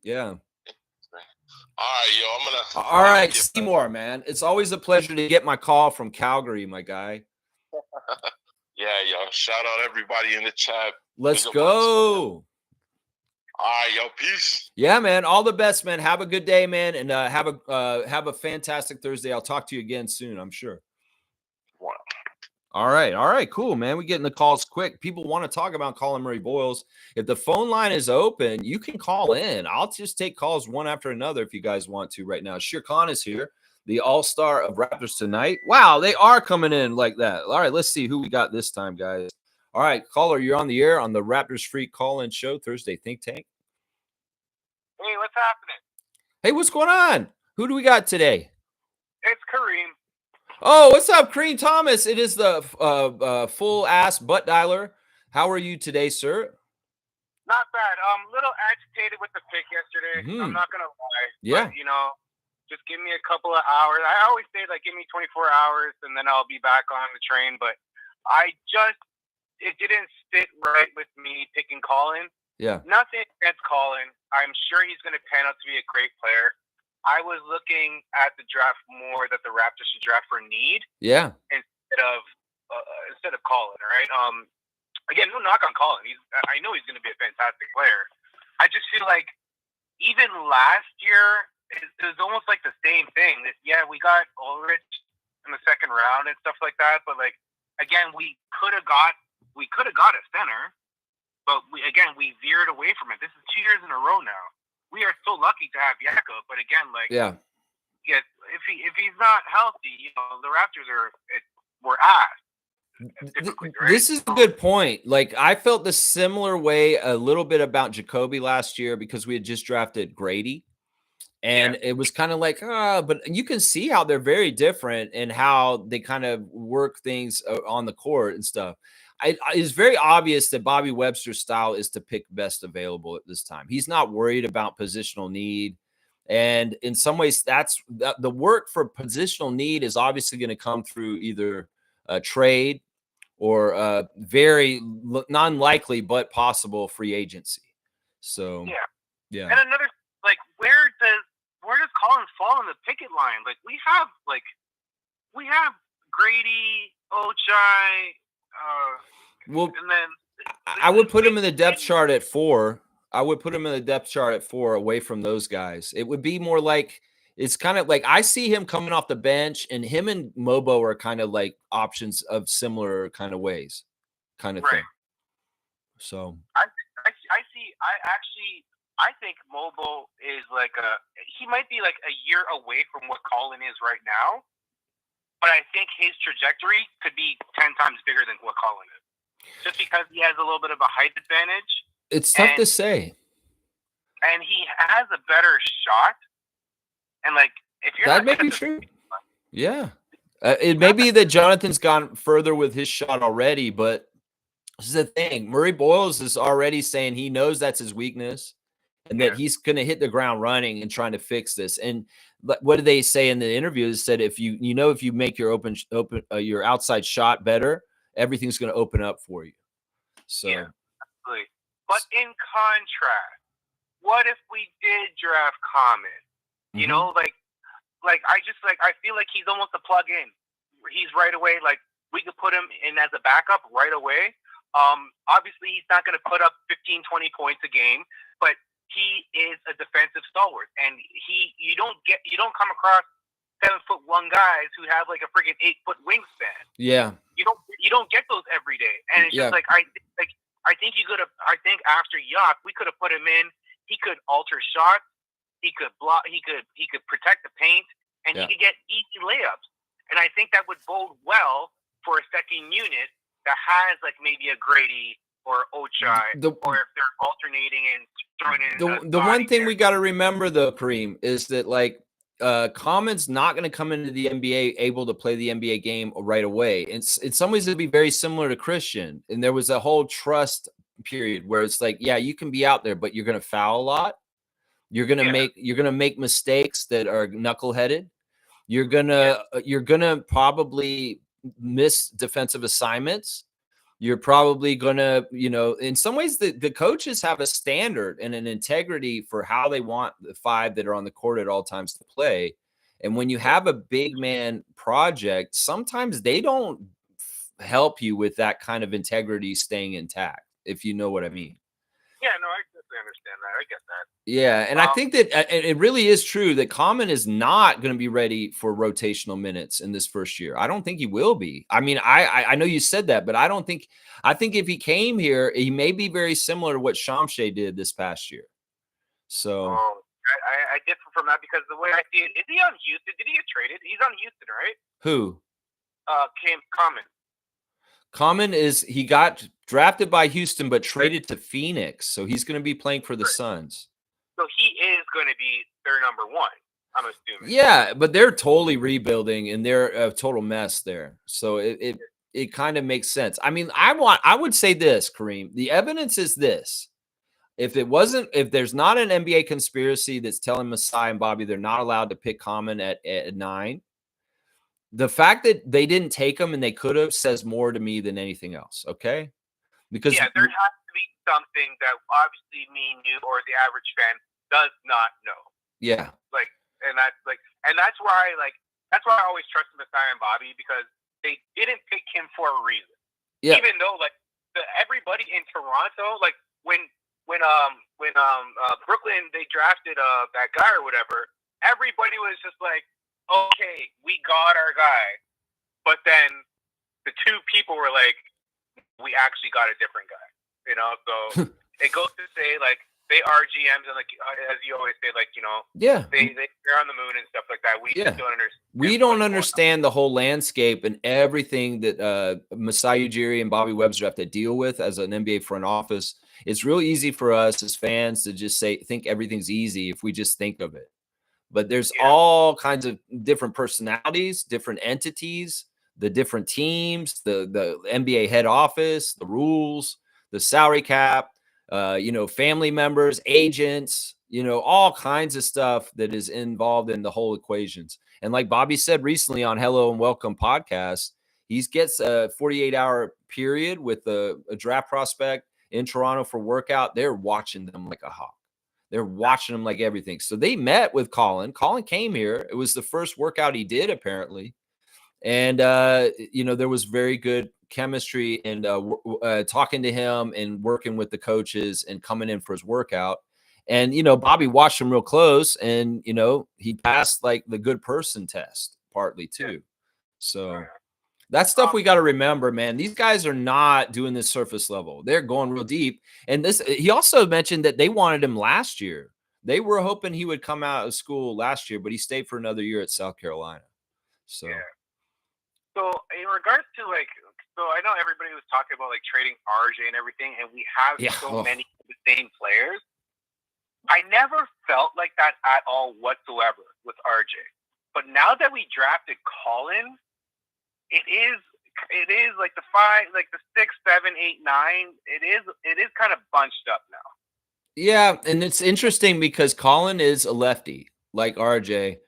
yeah. All right, yo, All right, Seymour, man. It's always a pleasure to get my call from Calgary, my guy. Yeah, yo. Shout out everybody in the chat. Let's go. All right, yo, peace. Yeah, man. All the best, man. Have a good day, man, and have a fantastic Thursday. I'll talk to you again soon, I'm sure. Wow. All right, cool, man. We're getting the calls quick. People want to talk about Collin Murray-Boyles. If the phone line is open, you can call in. I'll just take calls one after another if you guys want to right now. Shir Khan is here, the all-star of Raptors tonight. Wow, they are coming in like that. All right, let's see who we got this time, guys. All right, caller, you're on the air on the Raptors Free Call-In Show, Thursday Think Tank. Hey, what's happening? Hey, what's going on? Who do we got today? It's Kareem. Oh, what's up, Kareem Thomas? It is the full-ass butt dialer. How are you today, sir? Not bad. A little agitated with the pick yesterday. I'm not going to lie. Yeah. But, just give me a couple of hours. I always say, like, give me 24 hours, and then I'll be back on the train. But it didn't sit right with me picking Collin. Yeah. Nothing against Collin. I'm sure he's going to pan out to be a great player. I was looking at the draft more that the Raptors should draft for need. Yeah. Instead of Collin, right? Again, no knock on Collin. I know he's going to be a fantastic player. I just feel like even last year it was almost like the same thing. That we got Ulrich in the second round and stuff like that, but like again, we could have got a center. But we veered away from it. This is 2 years in a row now. We are so lucky to have Jakob, but again, if he's not healthy, the Raptors we're ass. Right? This is a good point. Like I felt the similar way a little bit about Jacoby last year because we had just drafted Grady, and it was kind of like, but you can see how they're very different and how they kind of work things on the court and stuff. It's very obvious that Bobby Webster's style is to pick best available at this time. He's not worried about positional need. And in some ways, the work for positional need is obviously going to come through either a trade or very non-likely but possible free agency. So, yeah. And another, like, where does on the picket line. Like we have Grady, Ochai, Well, and then I would put him in the depth chart at 4. I would put him in the depth chart at 4 away from those guys. It would be more like, it's kind of like I see him coming off the bench, and him and Mobo are kind of like options of similar kind of ways, kind of thing. So I think Mobo is like he might be like a year away from what Collin is right now, but I think his trajectory could be 10 times bigger than what Collin is, just because he has a little bit of a height advantage. It's tough to say. And he has a better shot. And like, if you're that may be true. Yeah. It may be that Jonathan's gone further with his shot already, but this is the thing. Murray-Boyles is already saying he knows that's his weakness and that he's going to hit the ground running and trying to fix this. And what did they say in the interview? They said if you make your your outside shot better, everything's going to open up for you. So, yeah, absolutely. But in contrast, what if we did draft Common? You know, like I feel like he's almost a plug-in. He's right away. Like we could put him in as a backup right away. Obviously, he's not going to put up 15, 20 points a game, but he is a defensive stalwart, and you don't come across 7'1" guys who have like a friggin' 8-foot wingspan. Yeah, you don't get those every day, and it's just like I think after Yacht, we could have put him in. He could alter shots. He could block. He could protect the paint, and he could get easy layups. And I think that would bode well for a second unit that has like maybe a Grady or Ochai, or if they're alternating and throwing in the one thing we got to remember though, Kareem, is that like Common's not going to come into the NBA able to play the NBA game right away. In some ways, it'd be very similar to Christian. And there was a whole trust period where it's like, yeah, you can be out there, but you're going to foul a lot. You're going to make mistakes that are knuckleheaded. You're going to probably miss defensive assignments. You're probably going to, in some ways the coaches have a standard and an integrity for how they want the 5 that are on the court at all times to play. And when you have a big man project, sometimes they don't help you with that kind of integrity staying intact, if you know what I mean. Yeah, no, I definitely understand that. I get that. Yeah, and I think that it really is true that Common is not going to be ready for rotational minutes in this first year. I don't think he will be. I mean, I know you said that, but I don't think. I think if he came here, he may be very similar to what Shamshay did this past year. So I differ from that because the way I see it, is he on Houston? Did he get traded? He's on Houston, right? Who? Common. Common he got drafted by Houston, but traded to Phoenix. So he's going to be playing for the Suns. So he is going to be their number 1, I'm assuming. Yeah, but they're totally rebuilding and they're a total mess there. So it kind of makes sense. I mean, I would say this, Kareem. The evidence is this. If there's not an NBA conspiracy that's telling Masai and Bobby they're not allowed to pick Common at 9, the fact that they didn't take him and they could have says more to me than anything else. Okay, because there has to be something that obviously me and you or the average fan does not know. Yeah, that's why I always trust Masai and Bobby, because they didn't pick him for a reason. Yeah, even though everybody in Toronto, like when Brooklyn they drafted that guy or whatever, everybody was just like, okay, we got our guy. But then the 2 people were like, we actually got a different guy. So it goes to say, like, they are GMs, and like as you always say, like, they're on the moon and stuff like that. We just don't understand. We don't understand the whole landscape and everything that Masai Ujiri and Bobby Webster have to deal with as an NBA front office. It's real easy for us as fans to just think everything's easy if we just think of it. But there's all kinds of different personalities, different entities, the different teams, the NBA head office, the rules, the salary cap, family members, agents, all kinds of stuff that is involved in the whole equations. And like Bobby said recently on Hello and Welcome podcast, he gets a 48-hour period with a draft prospect in Toronto for workout. They're watching them like a hawk. They're watching him like everything. So they met with Collin. Collin came here. It was the first workout he did, apparently. And, there was very good chemistry and talking to him and working with the coaches and coming in for his workout. And, Bobby watched him real close and, he passed like the good person test partly too. So that's stuff we got to remember, man. These guys are not doing this surface level. They're going real deep. And he also mentioned that they wanted him last year. They were hoping he would come out of school last year, but he stayed for another year at South Carolina. So. Yeah. So in regards to so I know everybody was talking about trading RJ and everything, and we have so many of the same players. I never felt like that at all whatsoever with RJ. But now that we drafted Collin, it is like the 5, like the 6, 7, 8, 9. It is kind of bunched up now. Yeah, and it's interesting because Collin is a lefty like RJ.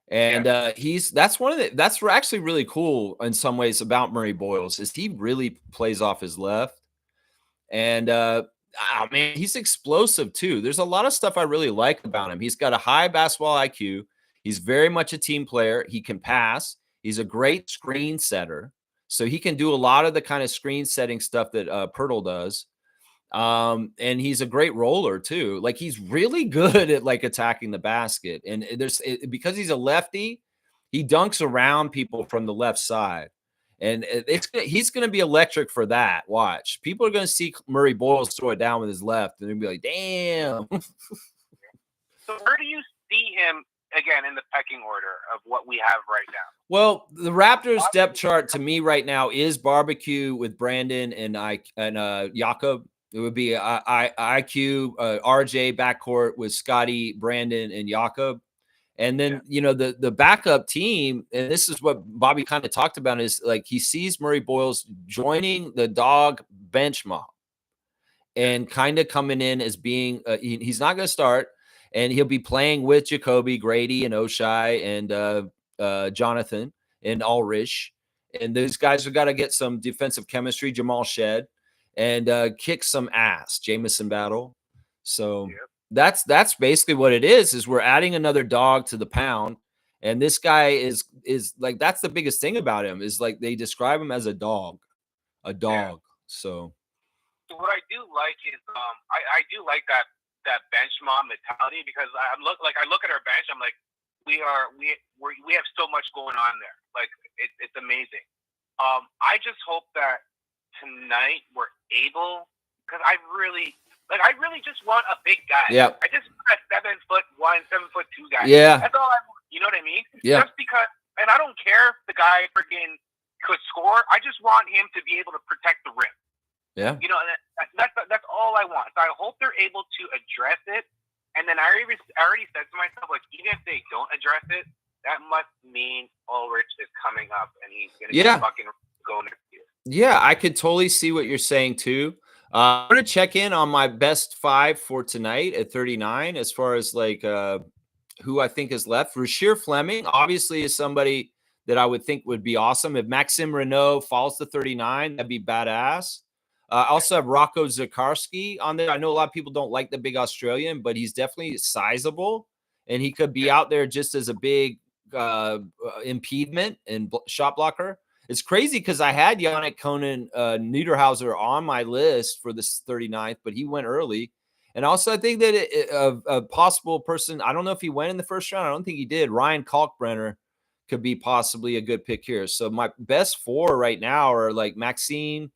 And that's actually really cool in some ways about Murray-Boyles is he really plays off his left. And man, he's explosive too. There's a lot of stuff I really like about him. He's got a high basketball IQ. He's very much a team player. He can pass. He's a great screen setter. So he can do a lot of the kind of screen setting stuff that Pirtle does. And he's a great roller too. Like he's really good at attacking the basket. And because he's a lefty, he dunks around people from the left side. And he's going to be electric for that. Watch. People are going to see Murray-Boyles throw it down with his left and they'll be like, damn. So where do you see him again in the pecking order of what we have right now? Well, the Raptors depth chart to me right now is barbecue with Brandon and Jakob. It would be IQ, RJ backcourt with Scotty, Brandon, and Jakob. And then, the backup team, and this is what Bobby kind of talked about, is he sees Murray-Boyles joining the dog bench mob and kind of coming in as being, he's not going to start, and he'll be playing with Jacoby, Grady, and Oshai, and Jonathan, and Ulrich. And those guys have got to get some defensive chemistry, Jamal Shed. And kick some ass, Jameson Battle. So that's basically what it is we're adding another dog to the pound. And this guy is that's the biggest thing about him is they describe him as a dog. Yeah. So what I do like is I do like that bench mob mentality because I look at our bench, I'm like, we have so much going on there. Like it's amazing. I just hope that tonight we're able, because I really just want a big guy. Yeah. I just want a 7'1", 7'2" guy. Yeah. That's all I want. You know what I mean? Yeah. Just because, and I don't care if the guy freaking could score. I just want him to be able to protect the rim. Yeah. That's all I want. So I hope they're able to address it. And then I already said to myself, even if they don't address it, that must mean Ulrich is coming up and he's going to be fucking go next year. Yeah, I could totally see what you're saying too. I'm going to check in on my best 5 for tonight at 39 as far as who I think is left. Rasheer Fleming obviously is somebody that I would think would be awesome. If Maxim Renault falls to 39, that'd be badass. I also have Rocco Zakarski on there. I know a lot of people don't like the big Australian, but he's definitely sizable, and he could be out there just as a big impediment and shot blocker. It's crazy because I had Yannick Conan Niederhauser on my list for this 39th, but he went early. And also, I think that a possible person, I don't know if he went in the first round. I don't think he did. Ryan Kalkbrenner could be possibly a good pick here. So my best 4 right now are Maxine,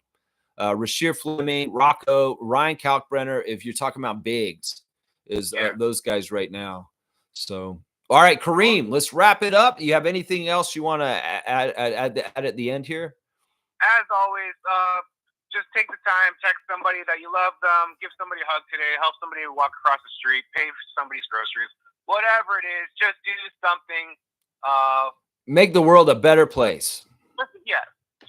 Rasheer Fleming, Rocco, Ryan Kalkbrenner. If you're talking about bigs, is those guys right now. So. All right, Kareem, let's wrap it up. You have anything else you want to add at the end here? As always, just take the time, text somebody that you love them, give somebody a hug today, help somebody walk across the street, pay for somebody's groceries, whatever it is, just do something. Make the world a better place.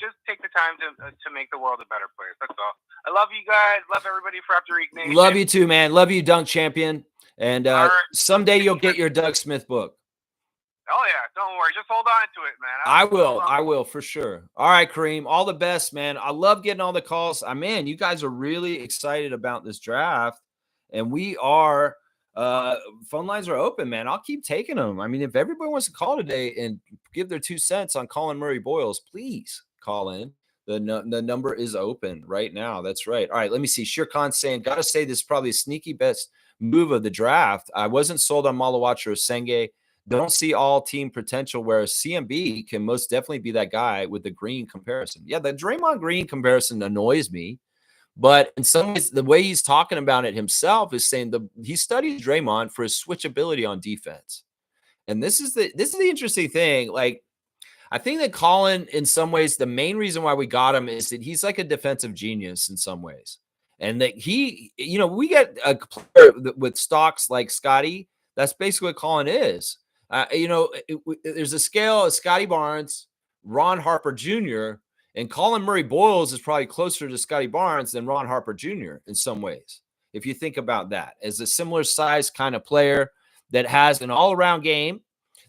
Just take the time to make the world a better place. That's all. I love you guys. Love everybody for After Week Nation. Love you too, man. Love you, Dunk Champion. And someday you'll get your Doug Smith book. Oh, yeah. Don't worry. Just hold on to it, man. I will for sure. All right, Kareem. All the best, man. I love getting all the calls. Man, you guys are really excited about this draft. And we are Phone lines are open, man. I'll keep taking them. I mean, if everybody wants to call today and give their 2 cents on Collin Murray-Boyles, please call in. The number is open right now. That's right. All right, let me see. Shir Khan saying, got to say this is probably a sneaky best move of the draft. I wasn't sold on Malawacha or Senge. Don't see all team potential, whereas CMB can most definitely be that guy with the Green comparison. Yeah, the Draymond Green comparison annoys me. But in some ways, the way he's talking about it himself is saying he studies Draymond for his switchability on defense. And this is the interesting thing. Like, I think that Collin, in some ways, the main reason why we got him is that he's like a defensive genius in some ways. And that he, we get a player with stocks like Scotty. That's basically what Collin is. There's a scale of Scotty Barnes, Ron Harper Jr., and Collin Murray-Boyles is probably closer to Scotty Barnes than Ron Harper Jr. in some ways. If you think about that as a similar size kind of player that has an all-around game,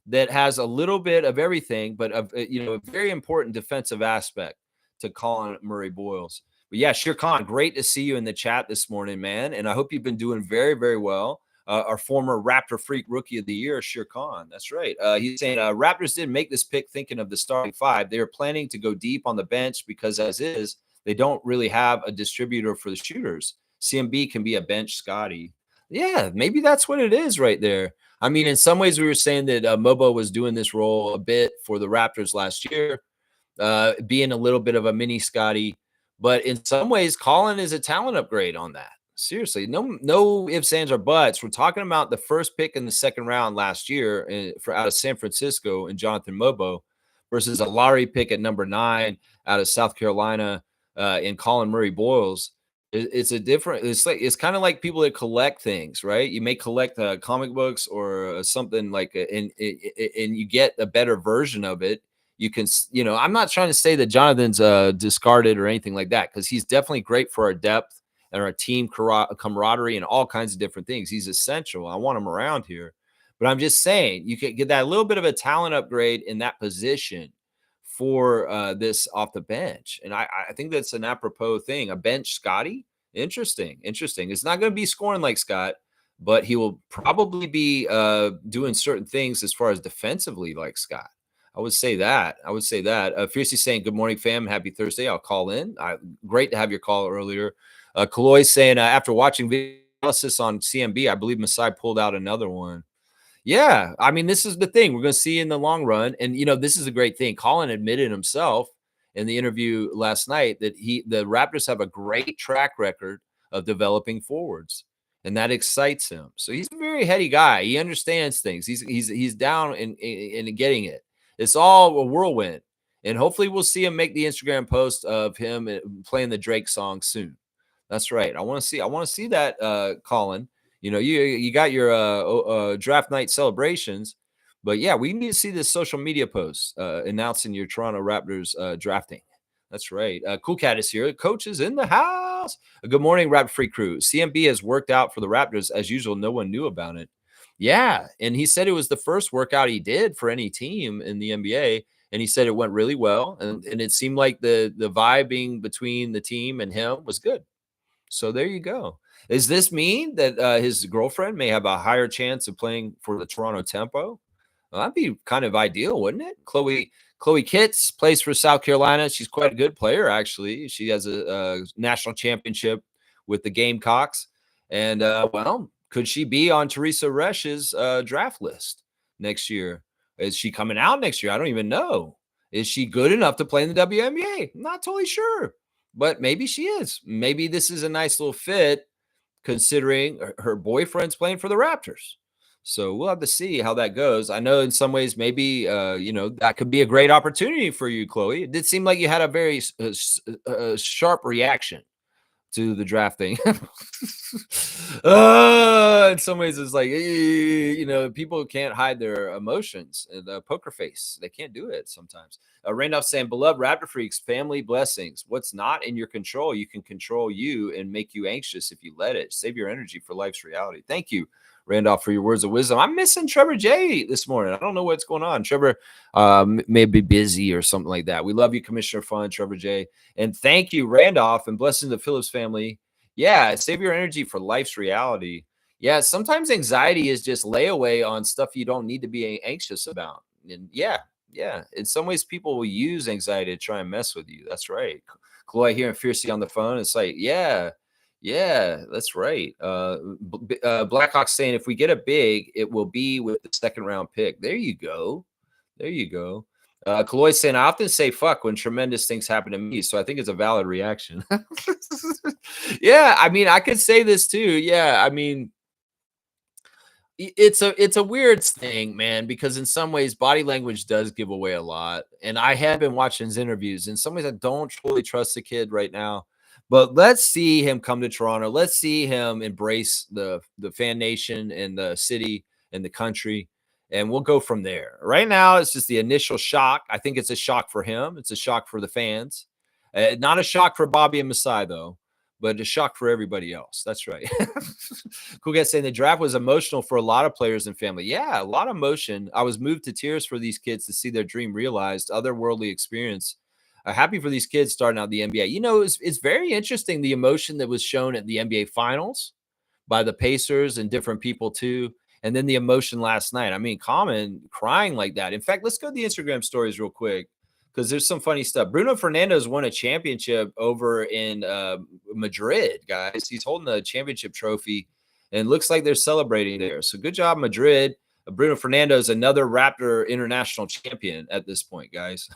that has a little bit of everything, but a very important defensive aspect to Collin Murray-Boyles. But yeah, Shir Khan, great to see you in the chat this morning, man. And I hope you've been doing very, very well. Our former Raptor Freak Rookie of the Year, Shir Khan. That's right. He's saying Raptors didn't make this pick thinking of the starting 5. They are planning to go deep on the bench because as is, they don't really have a distributor for the shooters. CMB can be a bench Scotty. Yeah, maybe that's what it is right there. I mean, in some ways, we were saying that Mobo was doing this role a bit for the Raptors last year, being a little bit of a mini Scotty. But in some ways, Collin is a talent upgrade on that. Seriously, no ifs, ands, or buts. We're talking about the first pick in the second round last year out of San Francisco and Jonathan Mobo versus a lottery pick at number 9 out of South Carolina in Collin Murray-Boyles. It's kind of like people that collect things, right? You may collect comic books or something like, and you get a better version of it. You can, I'm not trying to say that Jonathan's discarded or anything like that, because he's definitely great for our depth and our team camaraderie and all kinds of different things. He's essential. I want him around here. But I'm just saying, you can get that little bit of a talent upgrade in that position for this off the bench. And I think that's an apropos thing. A bench Scotty? Interesting. It's not going to be scoring like Scott, but he will probably be doing certain things as far as defensively like Scott. I would say that. Fiercely saying, good morning, fam. Happy Thursday. I'll call in. Great to have your call earlier. Kaloy saying, after watching video analysis on CMB, I believe Masai pulled out another one. Yeah, I mean, this is the thing we're going to see in the long run. And, this is a great thing. Collin admitted himself in the interview last night that the Raptors have a great track record of developing forwards, and that excites him. So he's a very heady guy. He understands things. He's down in getting it. It's all a whirlwind, and hopefully we'll see him make the Instagram post of him playing the Drake song soon. That's right. I want to see that, Collin. You got your draft night celebrations, but yeah, we need to see this social media post announcing your Toronto Raptors drafting. That's right. Cool Cat is here. Coach is in the house. Good morning, Raptor Free crew. CMB has worked out for the Raptors as usual. No one knew about it. Yeah, and he said it was the first workout he did for any team in the NBA, and he said it went really well, and it seemed like the vibing between the team and him was good. So there you go. Does this mean that his girlfriend may have a higher chance of playing for the Toronto Tempo? Well, that'd be kind of ideal, wouldn't it? Chloe Kitts plays for South Carolina. She's quite a good player, actually. She has a national championship with the Gamecocks. And, could she be on Teresa Resch's draft list next year? Is she coming out next year? I don't even know. Is she good enough to play in the WNBA? I'm not totally sure. But maybe she is. Maybe this is a nice little fit considering her boyfriend's playing for the Raptors. So we'll have to see how that goes. I know in some ways maybe, that could be a great opportunity for you, Chloe. It did seem like you had a very sharp reaction to the draft thing. In some ways it's like, people can't hide their emotions. The poker face, they can't do it sometimes. Randolph saying, beloved Raptor Freaks, family blessings. What's not in your control, you can control you and make you anxious if you let it. Save your energy for life's reality. Thank you, Randolph, for your words of wisdom. I'm missing Trevor J this morning. I don't know what's going on. Trevor may be busy or something like that. We love you, Commissioner Fun, Trevor J. And thank you, Randolph, and blessings to Phillips family. Yeah, save your energy for life's reality. Yeah, sometimes anxiety is just layaway on stuff you don't need to be anxious about. And yeah, in some ways, people will use anxiety to try and mess with you. That's right. Chloe here and Fiercey on the phone. It's like, yeah, that's right. Blackhawks saying if we get a big, it will be with the second round pick. There you go. There you go. Kaloy saying, I often say fuck when tremendous things happen to me. So I think it's a valid reaction. Yeah, I mean, I could say this too. Yeah, I mean, it's a weird thing, man, because in some ways body language does give away a lot. And I have been watching his interviews. In some ways, I don't truly trust the kid right now. But let's see him come to Toronto. Let's see him embrace the fan nation and the city and the country. And we'll go from there. Right now, it's just the initial shock. I think it's a shock for him. It's a shock for the fans. Not a shock for Bobby and Masai, though, but a shock for everybody else. That's right. Cool guy saying the draft was emotional for a lot of players and family. Yeah, a lot of emotion. I was moved to tears for these kids to see their dream realized, otherworldly experience. Happy for these kids starting out the NBA. You know, it's very interesting the emotion that was shown at the NBA Finals by the Pacers and different people too. And then the emotion last night. I mean, Common crying like that. In fact, let's go to the Instagram stories real quick because there's some funny stuff. Bruno Fernando's won a championship over in Madrid, guys. He's holding a championship trophy and looks like they're celebrating there. So good job, Madrid. Bruno Fernando is another Raptor international champion at this point, guys.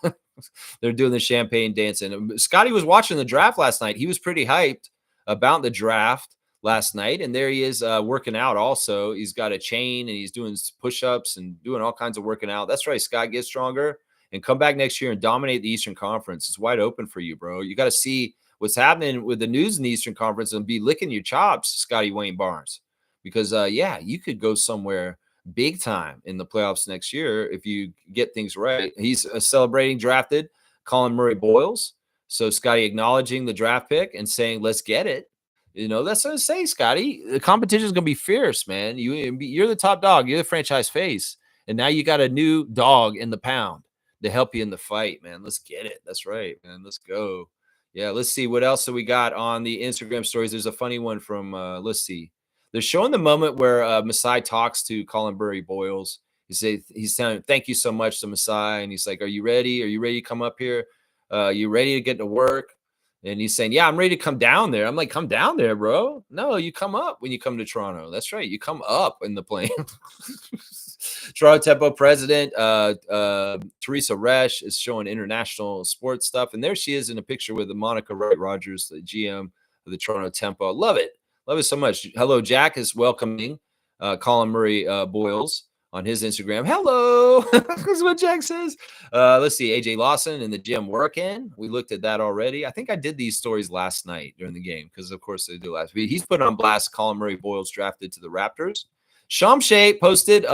They're doing the champagne dancing. Scotty was watching the draft last night. He was pretty hyped about the draft last night, and there he is working out also. He's got a chain, and he's doing push-ups and doing all kinds of working out. That's right, Scott. Get stronger and come back next year and dominate the Eastern Conference. It's wide open for you, bro. You got to see what's happening with the news in the Eastern Conference and be licking your chops, Scotty Wayne Barnes, because, yeah, you could go somewhere big time in the playoffs next year if you get things right. He's celebrating drafted Collin Murray-Boyles. So Scotty acknowledging the draft pick and saying, let's get it. You know, that's what I say, Scotty. The competition is going to be fierce, man. You're the top dog. You're the franchise face. And now you got a new dog in the pound to help you in the fight, man. Let's get it. That's right, man. Let's go. Yeah, let's see. What else do we got on the Instagram stories? There's a funny one from, let's see. They're showing the moment where Masai talks to Collin Murray-Boyles. He's saying, thank you so much to Masai. And he's like, are you ready? Are you ready to come up here? You ready to get to work? And he's saying, yeah, I'm ready to come down there. I'm like, come down there, bro. No, you come up when you come to Toronto. That's right. You come up in the plane. Toronto Tempo president, Teresa Resch is showing international sports stuff. And there she is in a picture with Monica Wright Rogers, the GM of the Toronto Tempo. Love it. Love it so much. Hello, Jack is welcoming Collin Murray-Boyles on his Instagram. Hello. That's what Jack says. Let's see. AJ Lawson in the gym working. We looked at that already. I think I did these stories last night during the game because, of course, they do last week. He's put on blast Collin Murray-Boyles drafted to the Raptors. Shamshay posted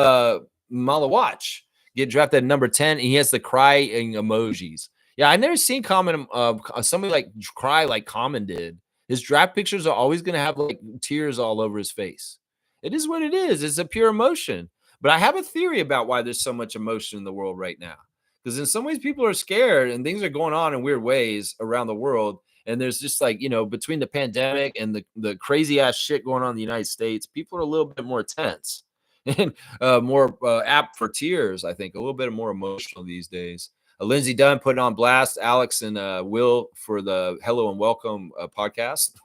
Malawatch get drafted at number 10. And he has the crying emojis. Yeah, I've never seen somebody like cry like Common did. His draft pictures are always going to have like tears all over his face. It is what it is. It's a pure emotion. But I have a theory about why there's so much emotion in the world right now. Because in some ways, people are scared and things are going on in weird ways around the world. And there's just like, you know, between the pandemic and the crazy ass shit going on in the United States, people are a little bit more tense and more apt for tears, I think, a little bit more emotional these days. Lindsey Dunn putting on blast Alex and Will for the Hello and Welcome podcast.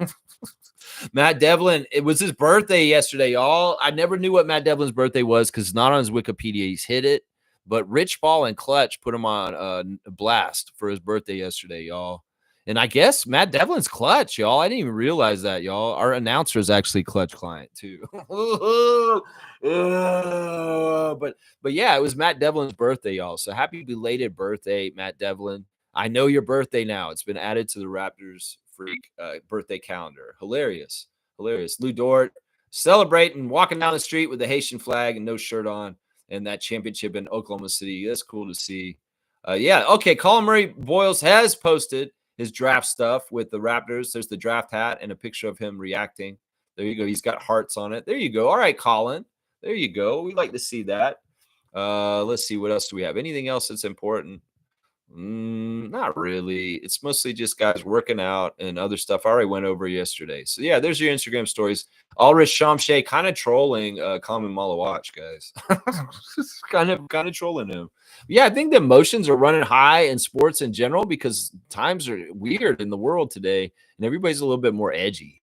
Matt Devlin, it was his birthday yesterday, y'all. I never knew what Matt Devlin's birthday was because it's not on his Wikipedia. He's hit it. But Rich Paul and Clutch put him on blast for his birthday yesterday, y'all. And I guess Matt Devlin's Clutch, y'all. I didn't even realize that, y'all. Our announcer is actually Clutch client, too. But yeah, it was Matt Devlin's birthday, y'all. So happy belated birthday, Matt Devlin. I know your birthday now. It's been added to the Raptors freak birthday calendar. Hilarious. Lou Dort celebrating, walking down the street with the Haitian flag and no shirt on, and that championship in Oklahoma City. That's cool to see. Yeah, okay. Collin Murray-Boyles has posted his draft stuff with the Raptors. There's the draft hat and a picture of him reacting. There you go. He's got hearts on it. There you go. All right, Collin. There you go. We like to see that. Let's see. What else do we have? Anything else that's important? Not really. It's mostly just guys working out and other stuff I already went over yesterday. So yeah, there's your Instagram stories. Ulrich Shamshay kind of trolling Collin Murray-Boyles, guys. kind of trolling him. Yeah, I think the emotions are running high in sports in general because times are weird in the world today and everybody's a little bit more edgy.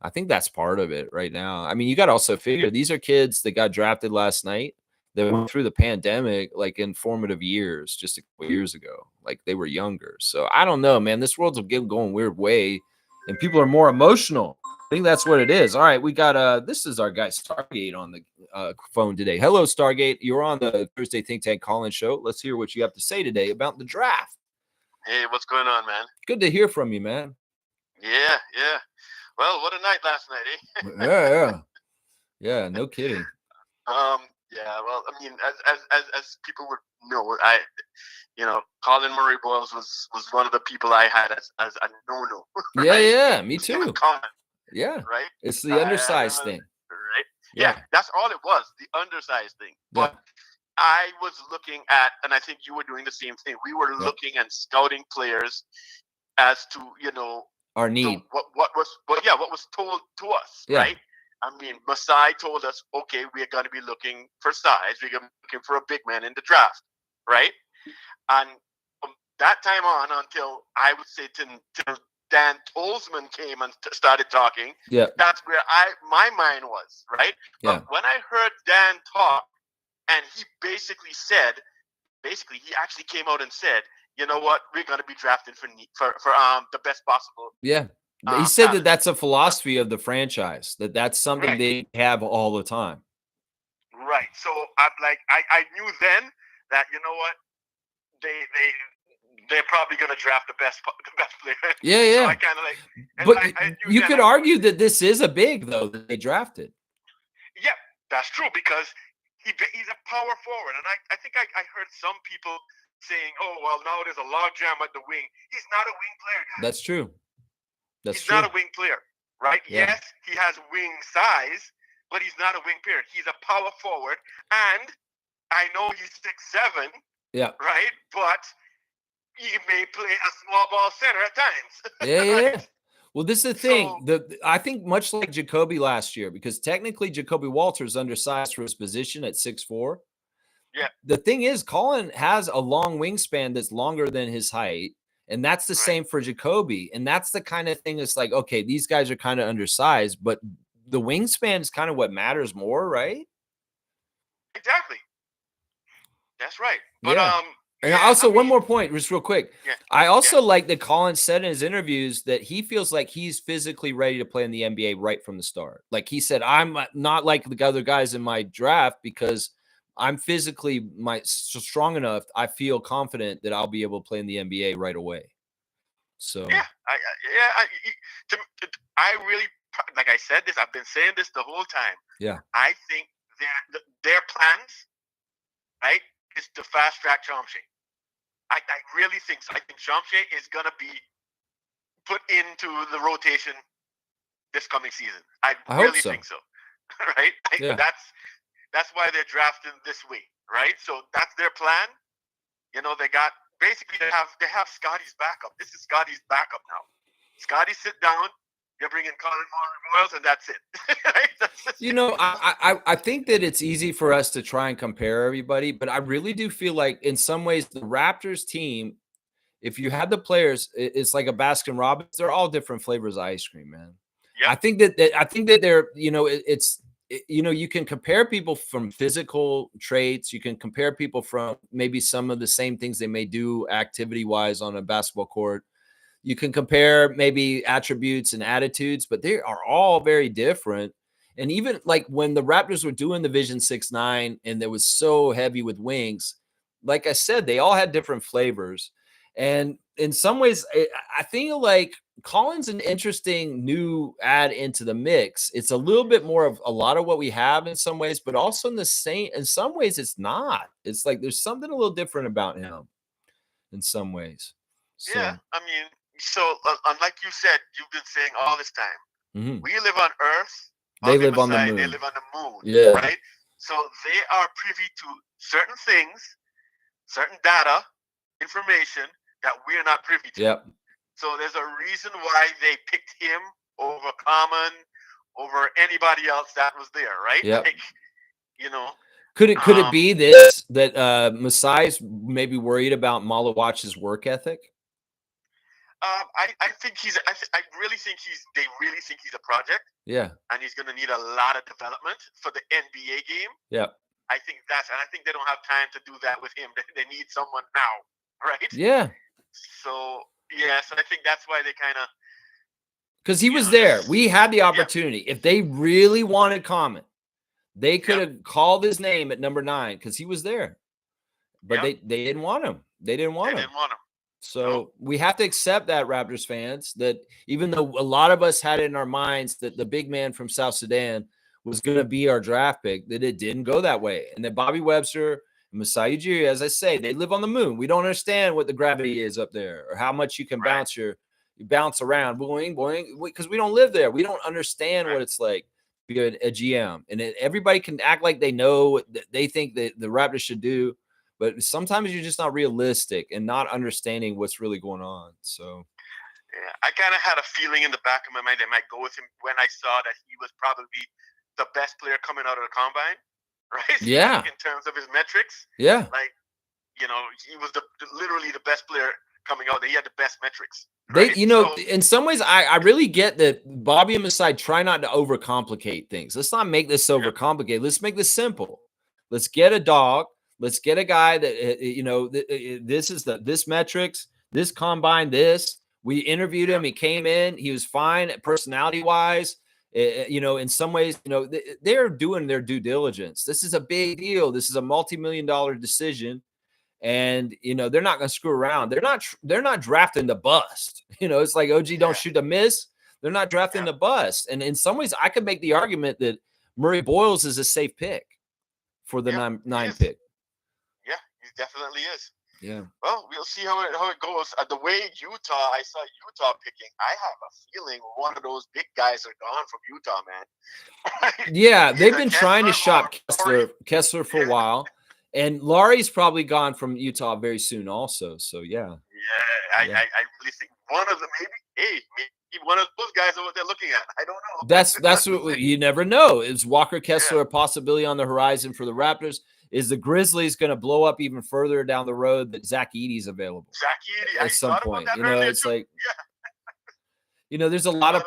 I think that's part of it right now. I mean, you got to also figure these are kids that got drafted last night. They went through the pandemic like in formative years just a couple years ago. Like they were younger. So I don't know, man. This world's going weird way and people are more emotional. I think that's what it is. All right, we got this is our guy Stargate on the phone today. Hello, Stargate. You're on the Thursday Think Tank Call-In Show. Let's hear what you have to say today about the draft. Hey, what's going on, man? Good to hear from you, man. Yeah. Well, what a night last night, Yeah. Yeah, no kidding. Yeah. Well, I mean, as people would know, Collin Murray-Boyles was one of the people I had as a no. Yeah, me too. Yeah, right. It's the undersized thing, right? Yeah, that's all it was, the undersized thing. But I was looking at, and I think you were doing the same thing. We were looking and scouting players as to our need. What was told to us, right? I mean, Masai told us, okay, we're going to be looking for size. We're going to be looking for a big man in the draft, right? And from that time on until I would say till Dan Tolzman came and started talking, that's where my mind was, right? But when I heard Dan talk, and he basically he actually came out and said, you know what, we're going to be drafting for the best possible. Yeah. He said that that's a philosophy of the franchise, that's something they have all the time. Right. So I'm like, I knew then that, you know what, they're probably going to draft the best player. Yeah. So I kind of like, but you could argue that this is a big though that they drafted. Yeah, that's true because he's a power forward, and I think I heard some people saying, oh well, now there's a logjam at the wing. He's not a wing player, guys. That's true. He's not a wing player, right? Yeah. Yes, he has wing size, but he's not a wing player. He's a power forward, and I know he's 6'7", right? But he may play a small ball center at times. Yeah. Well, this is the thing. I think much like Jacoby last year, because technically Jacoby Walter's undersized for his position at 6'4". Yeah. The thing is, Collin has a long wingspan that's longer than his height. And that's the same for Jacoby. And that's the kind of thing that's like, okay, these guys are kind of undersized, but the wingspan is kind of what matters more, right? Exactly. That's right. But and also one more point, just real quick. Yeah. I also like that Collin said in his interviews that he feels like he's physically ready to play in the NBA right from the start. Like he said, I'm not like the other guys in my draft because I'm physically strong enough. I feel confident that I'll be able to play in the NBA right away. So I really, like I said this. I've been saying this the whole time. Yeah, I think their plans, right, is to fast track Shamshay. I really think so. I think Shamshay is gonna be put into the rotation this coming season. I really think so. Right? That's why they're drafting this way, right? So that's their plan. They have Scotty's backup. This is Scotty's backup now. Scotty, sit down. You're bringing Collin Murray-Boyles, and that's it. I think that it's easy for us to try and compare everybody, but I really do feel like in some ways the Raptors team, if you had the players, it's like a Baskin Robbins. They're all different flavors of ice cream, man. Yeah. I think that they're, you can compare people from physical traits. You can compare people from maybe some of the same things they may do activity-wise on a basketball court. You can compare maybe attributes and attitudes, but they are all very different. And even like when the Raptors were doing the Vision 6'9" and it was so heavy with wings, like I said, they all had different flavors. And in some ways, I feel like Collin's an interesting new add into the mix. It's a little bit more of a lot of what we have in some ways, but also in some ways it's not. It's like there's something a little different about him in some ways. So. Yeah, I mean, so like you said, you've been saying all this time, we live on Earth. They live on the moon. They live on the moon. Yeah. Right? So they are privy to certain things, certain data information that we're not privy to. Yep. So there's a reason why they picked him over Common, over anybody else that was there, right? Yep. Like, you know. Could it be this that Masai's maybe worried about Malawach's work ethic? I think I really think they really think he's a project. Yeah. And he's going to need a lot of development for the NBA game. Yeah. I think they don't have time to do that with him. They need someone now, right? Yeah. So yes, I think that's why they kind of. Because he was there. We had the opportunity. If they really wanted Common, they could have called his name at number 9 because he was there. But they didn't want him. They didn't want him. So we have to accept that, Raptors fans, that even though a lot of us had it in our minds that the big man from South Sudan was going to be our draft pick, that it didn't go that way. And that Bobby Webster and Masai Ujiri, as I say, they live on the moon. We don't understand what the gravity is up there or how much you can you bounce around, boing, boing, because we don't live there. We don't understand what it's like to be a GM. And everybody can act like they know what they think that the Raptors should do. But sometimes you're just not realistic and not understanding what's really going on. So, yeah, I kind of had a feeling in the back of my mind they might go with him when I saw that he was probably the best player coming out of the combine, right? Yeah. In terms of his metrics. Yeah. Like, you know, he was literally the best player coming out. He had the best metrics. Right? In some ways, I really get that Bobby and Masai try not to overcomplicate things. Let's not make this overcomplicated. Let's make this simple. Let's get a dog. Let's get a guy that, this is this metrics, this combine, this. We interviewed him. He came in. He was fine personality-wise. In some ways, they're doing their due diligence. This is a big deal. This is a multi-million-dollar decision. And, they're not going to screw around. They're not drafting the bust. It's like OG don't shoot a miss. They're not drafting the bust. And in some ways, I could make the argument that Murray-Boyles is a safe pick for the 9 pick. Yeah, he definitely is. Yeah. Well, we'll see how it goes. The way I saw Utah picking, I have a feeling one of those big guys are gone from Utah, man. Yeah, they've been trying to shop Kessler for a while. And Laurie's probably gone from Utah very soon also. So, yeah. Yeah, I really think one of them, maybe one of those guys are what they're looking at. I don't know. That's what you never know. Is Walker Kessler a possibility on the horizon for the Raptors? Is the Grizzlies going to blow up even further down the road that Zach Edey's available? Zach Edey, at some point. It's like, there's a lot of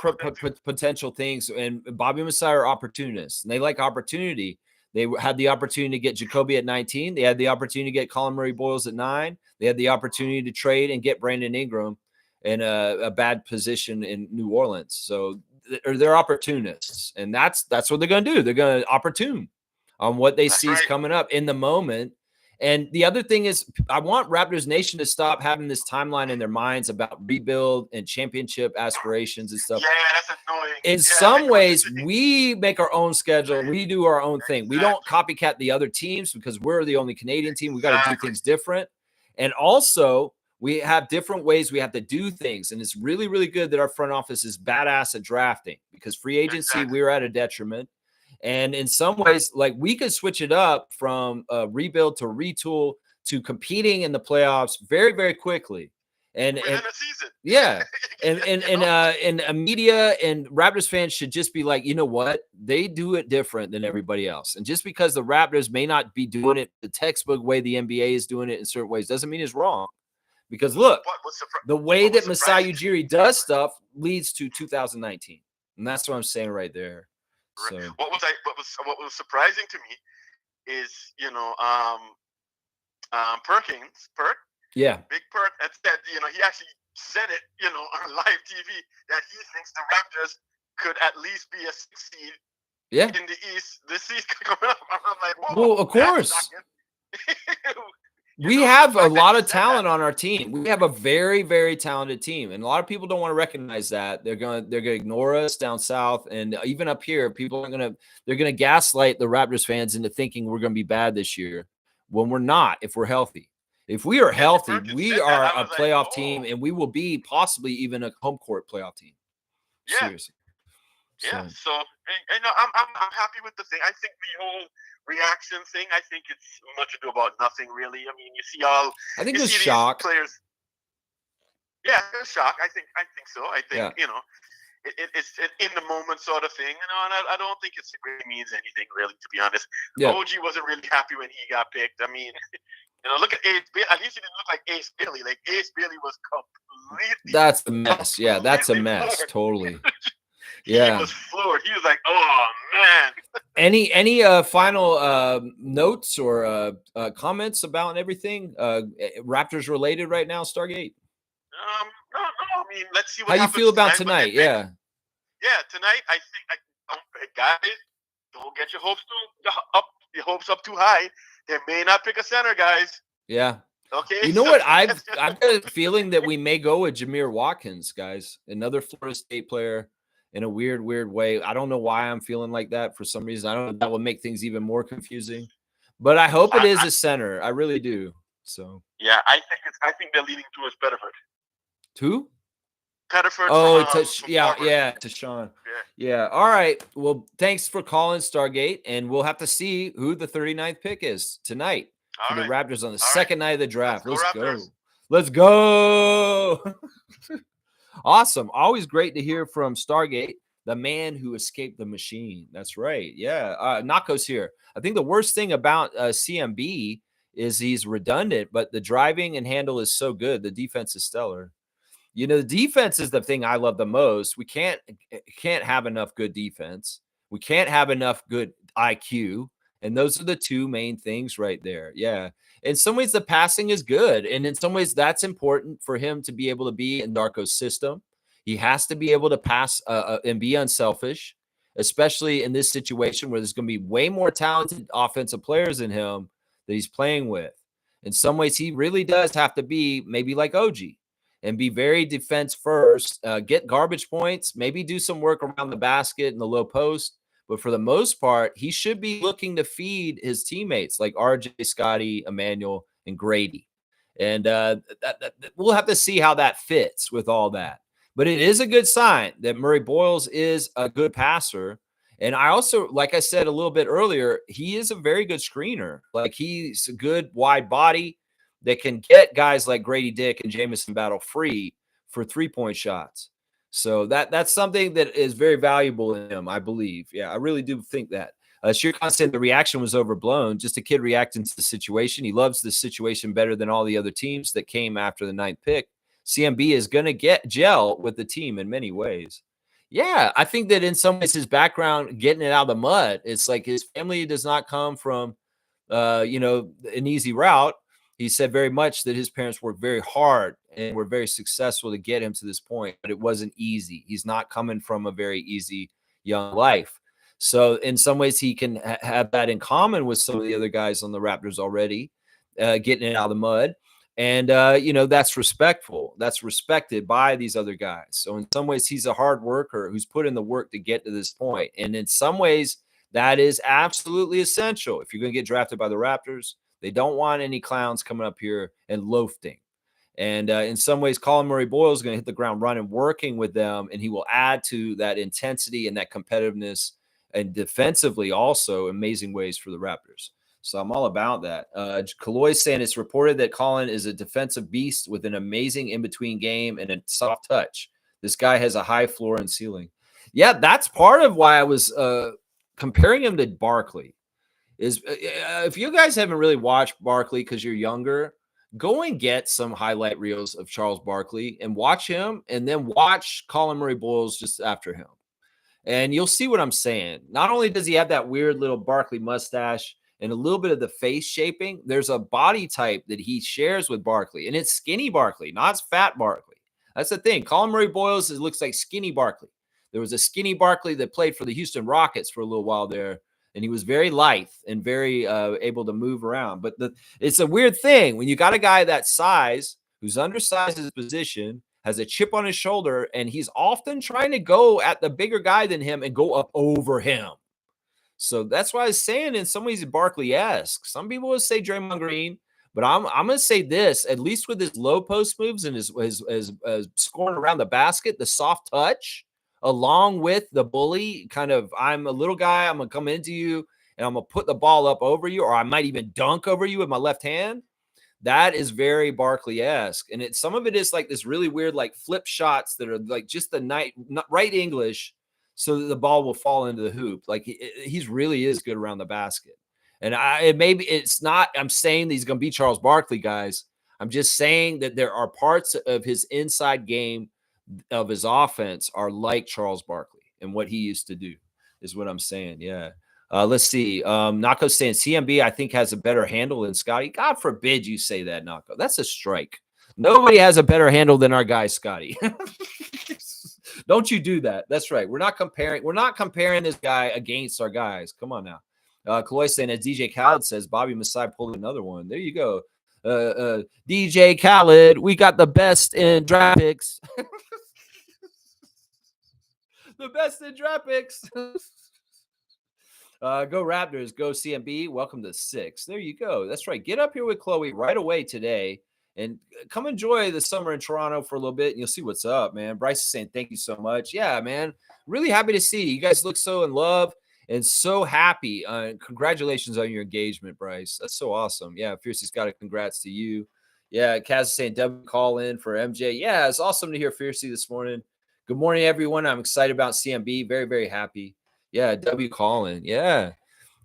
potential things. And Bobby and Masai are opportunists. And they like opportunity. They had the opportunity to get Jacoby at 19. They had the opportunity to get Collin Murray-Boyles at 9. They had the opportunity to trade and get Brandon Ingram in a bad position in New Orleans. So they're opportunists. And that's what they're going to do. They're going to opportune on what they see is coming up in the moment. And the other thing is, I want Raptors Nation to stop having this timeline in their minds about rebuild and championship aspirations and stuff. Yeah, that's annoying. In some ways, we make our own schedule. We do our own thing. We don't copycat the other teams because we're the only Canadian team. We got to do things different. And also, we have different ways we have to do things. And it's really, really good that our front office is badass at drafting because free agency, we're at a detriment. And in some ways, like we could switch it up from rebuild to retool to competing in the playoffs very, very quickly. And within a season. Yeah. And media and Raptors fans should just be like, you know what? They do it different than everybody else. And just because the Raptors may not be doing it the textbook way the NBA is doing it in certain ways doesn't mean it's wrong. Because look, the way that Masai Ujiri does stuff leads to 2019. And that's what I'm saying right there. So what was surprising to me is Perk. Yeah. Big Perk had said, he actually said it, on live TV that he thinks the Raptors could at least be a 6 seed in the East this season coming up. I'm like, whoa. Well, of course. We have a lot of talent on our team. We have a very, very talented team. And a lot of people don't want to recognize that. They're going to ignore us down south. And even up here, they're going to gaslight the Raptors fans into thinking we're going to be bad this year when we're not, if we're healthy. If we are healthy, we are a playoff team, and we will be possibly even a home court playoff team. Yeah. Seriously. Yeah. So I'm happy with the thing. I think reaction thing, I think it's much ado about nothing, really. I mean, you see all. I think you it was see shock. These players. Yeah, it was shock. I think so. I think it's an in the moment sort of thing, and I don't think it really means anything, really, to be honest. Yeah. OG wasn't really happy when he got picked. I mean, look at Ace. At least he didn't look like Ace Bailey. Like Ace Bailey was completely. That's a mess. Yeah, that's a mess. Floored. Totally. Yeah. He was floored. He was like, "Oh man." Any final notes or comments about everything Raptors related right now, Stargate? No. I mean, let's see what How you happens feel about tonight? Yeah. Yeah, tonight I think guys, don't get your hopes up too high. They may not pick a center, guys. Yeah. Okay. You know what? I've got a feeling that we may go with Jameer Watkins, guys. Another Florida State player in a weird way. I don't know why I'm feeling like that for some reason. I don't know if that will make things even more confusing. But I hope it is a center. I really do. So yeah, I think they're leading towards Pettiford. Who? Pettiford. Oh, to Sean. Yeah. All right. Well, thanks for calling, Stargate, and we'll have to see who the 39th pick is tonight for the Raptors on the second night of the draft. Let's go. Let's go. Awesome. Always great to hear from Stargate, the man who escaped the machine. That's right. Yeah. Nako's here. I think the worst thing about CMB is he's redundant, but the driving and handle is so good. The defense is stellar. You know, the defense is the thing I love the most. We can't have enough good defense. We can't have enough good IQ. And those are the two main things right there. Yeah. In some ways, the passing is good. And in some ways, that's important for him to be able to be in Darko's system. He has to be able to pass and be unselfish, especially in this situation where there's going to be way more talented offensive players than him that he's playing with. In some ways, he really does have to be maybe like OG and be very defense first, get garbage points, maybe do some work around the basket and the low post. But for the most part, he should be looking to feed his teammates like RJ, Scotty, Emmanuel, and Grady. And we'll have to see how that fits with all that. But it is a good sign that Murray-Boyles is a good passer. And I also, like I said a little bit earlier, he is a very good screener. Like he's a good wide body that can get guys like Grady Dick and Jamison Battle free for 3-point shots. So that's something that is very valuable in him, I believe. Yeah, I really do think that. Shirkan said the reaction was overblown. Just a kid reacting to the situation. He loves the situation better than all the other teams that came after the 9th pick. CMB is going to get gel with the team in many ways. Yeah, I think that in some ways his background, getting it out of the mud, it's like his family does not come from, an easy route. He said very much that his parents worked very hard and were very successful to get him to this point, but it wasn't easy. He's not coming from a very easy young life. So in some ways, he can have that in common with some of the other guys on the Raptors already, getting it out of the mud. And, that's respectful. That's respected by these other guys. So in some ways, he's a hard worker who's put in the work to get to this point. And in some ways, that is absolutely essential. If you're going to get drafted by the Raptors, they don't want any clowns coming up here and loafing. And in some ways, Collin Murray-Boyles is going to hit the ground running, working with them, and he will add to that intensity and that competitiveness and defensively also amazing ways for the Raptors. So I'm all about that. Kaloy saying it's reported that Collin is a defensive beast with an amazing in-between game and a soft touch. This guy has a high floor and ceiling. Yeah, that's part of why I was comparing him to Barkley. Is if you guys haven't really watched Barkley because you're younger, go and get some highlight reels of Charles Barkley and watch him, and then watch Collin Murray-Boyles just after him. And you'll see what I'm saying. Not only does he have that weird little Barkley mustache and a little bit of the face shaping, there's a body type that he shares with Barkley, and it's skinny Barkley, not fat Barkley. That's the thing. Collin Murray-Boyles looks like skinny Barkley. There was a skinny Barkley that played for the Houston Rockets for a little while there, and he was very lithe and very able to move around. But it's a weird thing when you got a guy that size who's undersized his position, has a chip on his shoulder, and he's often trying to go at the bigger guy than him and go up over him. So that's why I was saying in some ways Barkley-esque. Some people would say Draymond Green, but I'm going to say this, at least with his low post moves and his scoring around the basket, the soft touch, along with the bully kind of, I'm a little guy, I'm going to come into you and I'm going to put the ball up over you, or I might even dunk over you with my left hand. That is very Barkley-esque. And some of it is like this really weird, like flip shots that are like just the right English so that the ball will fall into the hoop. Like he's really is good around the basket. And it's not, I'm saying that he's going to be Charles Barkley, guys. I'm just saying that there are parts of his inside game of his offense are like Charles Barkley and what he used to do is what I'm saying. Yeah. Let's see. Nako saying CMB, I think, has a better handle than Scotty. God forbid you say that, Nako. That's a strike. Nobody has a better handle than our guy, Scotty. Don't you do that. That's right. We're not comparing this guy against our guys. Come on now. Kaloy saying, as DJ Khaled says, Bobby Masai pulled another one. There you go. DJ Khaled, we got the best in draft picks. The best in draft picks. Go Raptors, go CMB. Welcome to 6. There you go. That's right. Get up here with Chloe right away today and come enjoy the summer in Toronto for a little bit and you'll see what's up, man. Bryce is saying thank you so much. Yeah, man. Really happy to see you. You guys look so in love and so happy. Congratulations on your engagement, Bryce. That's so awesome. Yeah, Fiercey's got a congrats to you. Yeah, Kaz is saying W call in for MJ. Yeah, it's awesome to hear Fiercey this morning. Good morning, everyone. I'm excited about CMB. Very, very happy. Yeah, W Collin. Yeah.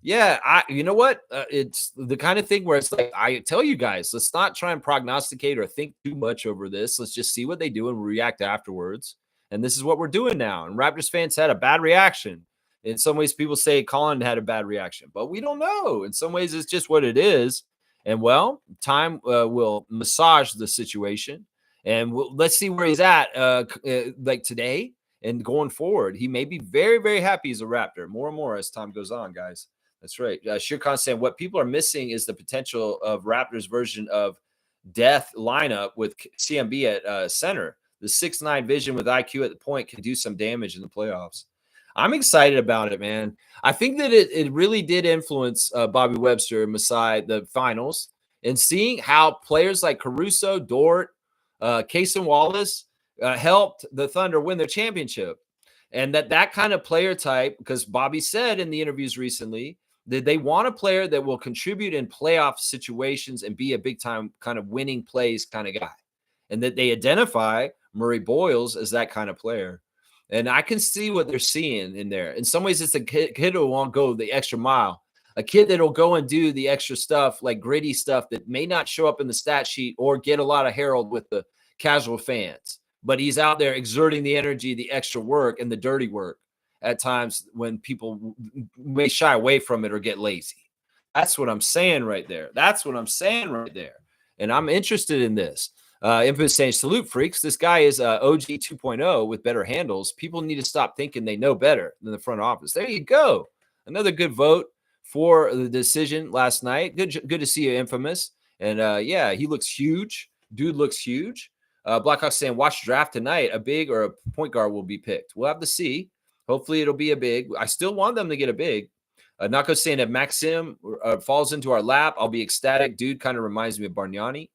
You know what? It's the kind of thing where it's like, I tell you guys, let's not try and prognosticate or think too much over this. Let's just see what they do and react afterwards. And this is what we're doing now. And Raptors fans had a bad reaction. In some ways, people say Collin had a bad reaction, but we don't know. In some ways, it's just what it is. And well, time will massage the situation. And let's see where he's at like today. And going forward, he may be very, very happy as a Raptor more and more as time goes on, guys. That's right. Shirkan saying what people are missing is the potential of Raptors' version of death lineup with CMB at center. The 6'9" vision with IQ at the point can do some damage in the playoffs. I'm excited about it, man. I think that it really did influence Bobby Webster, Masai, the finals, and seeing how players like Caruso, Dort, Cason Wallace, helped the Thunder win their championship. And that kind of player type, because Bobby said in the interviews recently that they want a player that will contribute in playoff situations and be a big time kind of winning plays kind of guy. And that they identify Murray-Boyles as that kind of player. And I can see what they're seeing in there. In some ways, it's a kid who won't go the extra mile. A kid that'll go and do the extra stuff, like gritty stuff that may not show up in the stat sheet or get a lot of herald with the casual fans. But he's out there exerting the energy, the extra work, and the dirty work at times when people may shy away from it or get lazy. That's what I'm saying right there. And I'm interested in this. Infamous saying, salute freaks. This guy is OG 2.0 with better handles. People need to stop thinking they know better than the front office. There you go. Another good vote for the decision last night. Good to see you, Infamous. And yeah, he looks huge. Dude looks huge. Blackhawk saying, watch draft tonight. A big or a point guard will be picked. We'll have to see. Hopefully it'll be a big. I still want them to get a big. Nako saying, if Maxim falls into our lap, I'll be ecstatic. Dude kind of reminds me of Bargnani.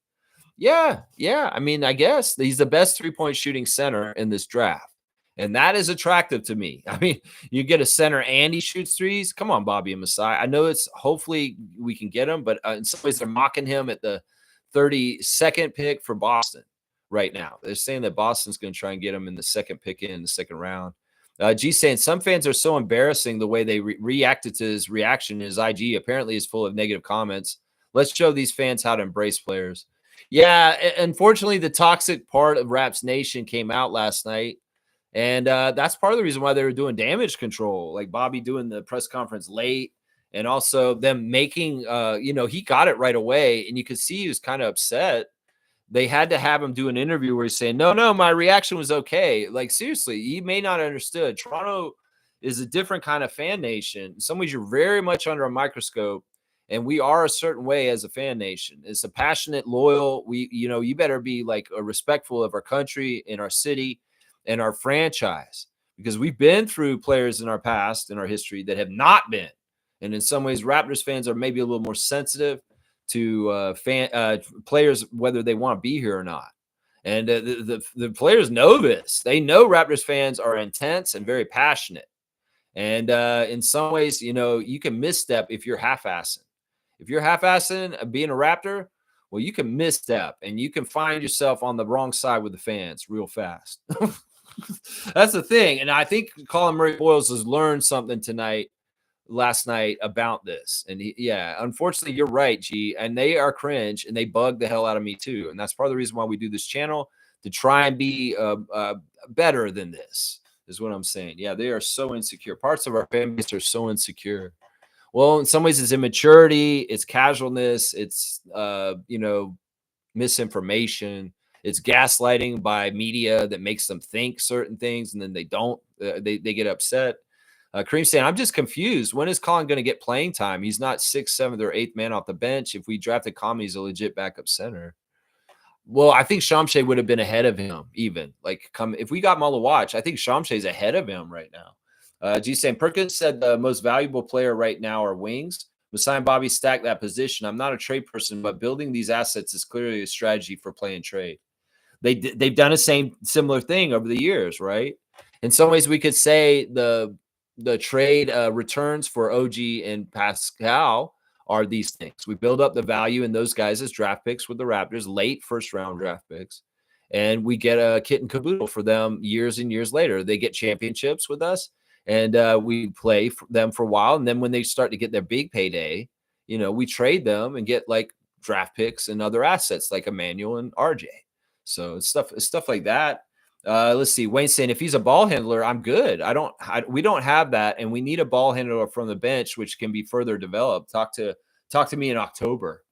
Yeah. I mean, I guess he's the best 3-point shooting center in this draft. And that is attractive to me. I mean, you get a center and he shoots threes. Come on, Bobby and Masai. I know it's hopefully we can get him, but in some ways they're mocking him at the 32nd pick for Boston right now. They're saying that Boston's going to try and get him in the second pick in the second round. G saying some fans are so embarrassing the way they reacted to his reaction. His IG apparently is full of negative comments. Let's show these fans how to embrace players. Yeah, unfortunately, the toxic part of Raps Nation came out last night. And that's part of the reason why they were doing damage control, like Bobby doing the press conference late and also them making, he got it right away. And you could see he was kind of upset. They had to have him do an interview where he's saying, no, my reaction was okay. Like, seriously, he may not have understood. Toronto is a different kind of fan nation. In some ways, you're very much under a microscope. And we are a certain way as a fan nation. It's a passionate, loyal. You better be like respectful of our country and our city and our franchise, because we've been through players in our past, in our history, that have not been. And in some ways, Raptors fans are maybe a little more sensitive to players, whether they want to be here or not. And the players know this. They know Raptors fans are intense and very passionate. And in some ways, you know, you can misstep if you're half-assing. If you're half-assing being a Raptor, well, you can misstep and you can find yourself on the wrong side with the fans real fast. That's the thing. And I think Collin Murray-Boyles has learned something last night about this. And unfortunately, you're right, G. And they are cringe and they bug the hell out of me too. And that's part of the reason why we do this channel, to try and be better than this, is what I'm saying. Yeah, they are so insecure. Parts of our fan base are so insecure. Well, in some ways, it's immaturity, it's casualness, it's misinformation, it's gaslighting by media that makes them think certain things, and then they don't. They get upset. Kareem saying, I'm just confused. When is Collin going to get playing time? He's not 6th, 7th, or 8th man off the bench. If we drafted Collin, he's a legit backup center. Well, I think Shamshay would have been ahead of him, even. If we got him all to watch, I think Shamshay's ahead of him right now. G saying, Perkins said the most valuable player right now are wings. Masai and Bobby stack that position. I'm not a trade person, but building these assets is clearly a strategy for play and trade. They've done a similar thing over the years, right? In some ways, we could say the trade returns for OG and Pascal are these things. We build up the value in those guys as draft picks with the Raptors, late first-round draft picks, and we get a kit and caboodle for them years and years later. They get championships with us, and we play for them for a while. And then when they start to get their big payday, you know, we trade them and get like draft picks and other assets like Emmanuel and RJ. So it's stuff like that. Let's see. Wayne saying, if he's a ball handler, I'm good. We don't have that, and we need a ball handler from the bench, which can be further developed. Talk to me in October.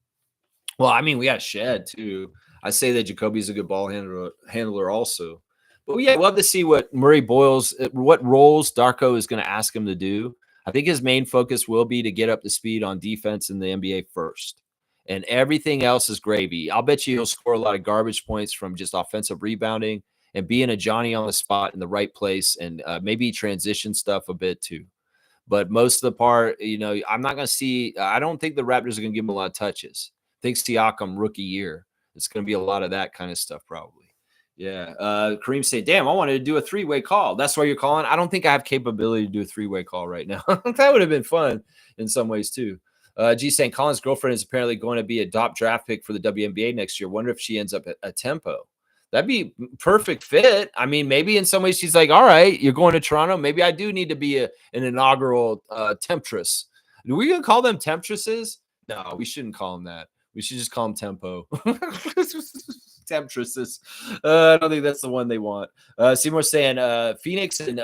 Well, I mean, we got Shed too. I say that Jacoby's a good ball handler also. But yeah, we'll have to see what Murray-Boyles, what roles Darko is going to ask him to do. I think his main focus will be to get up to speed on defense in the NBA first. And everything else is gravy. I'll bet you he'll score a lot of garbage points from just offensive rebounding and being a Johnny on the spot in the right place, and maybe transition stuff a bit too. But most of the part, you know, I'm not going to see – I don't think the Raptors are going to give him a lot of touches. I think Siakam rookie year. It's going to be a lot of that kind of stuff probably. Yeah. Kareem saying, damn, I wanted to do a 3-way call. That's why you're calling? I don't think I have capability to do a 3-way call right now. That would have been fun in some ways too. G saying, Collin's girlfriend is apparently going to be a top draft pick for the WNBA next year. Wonder if she ends up at a Tempo. That'd be perfect fit. I mean, maybe in some ways she's like, all right, you're going to Toronto. Maybe I do need to be an inaugural temptress. Are we going to call them temptresses? No, we shouldn't call them that. We should just call them Tempo. Temptresses. I don't think that's the one they want. Seymour saying, Phoenix and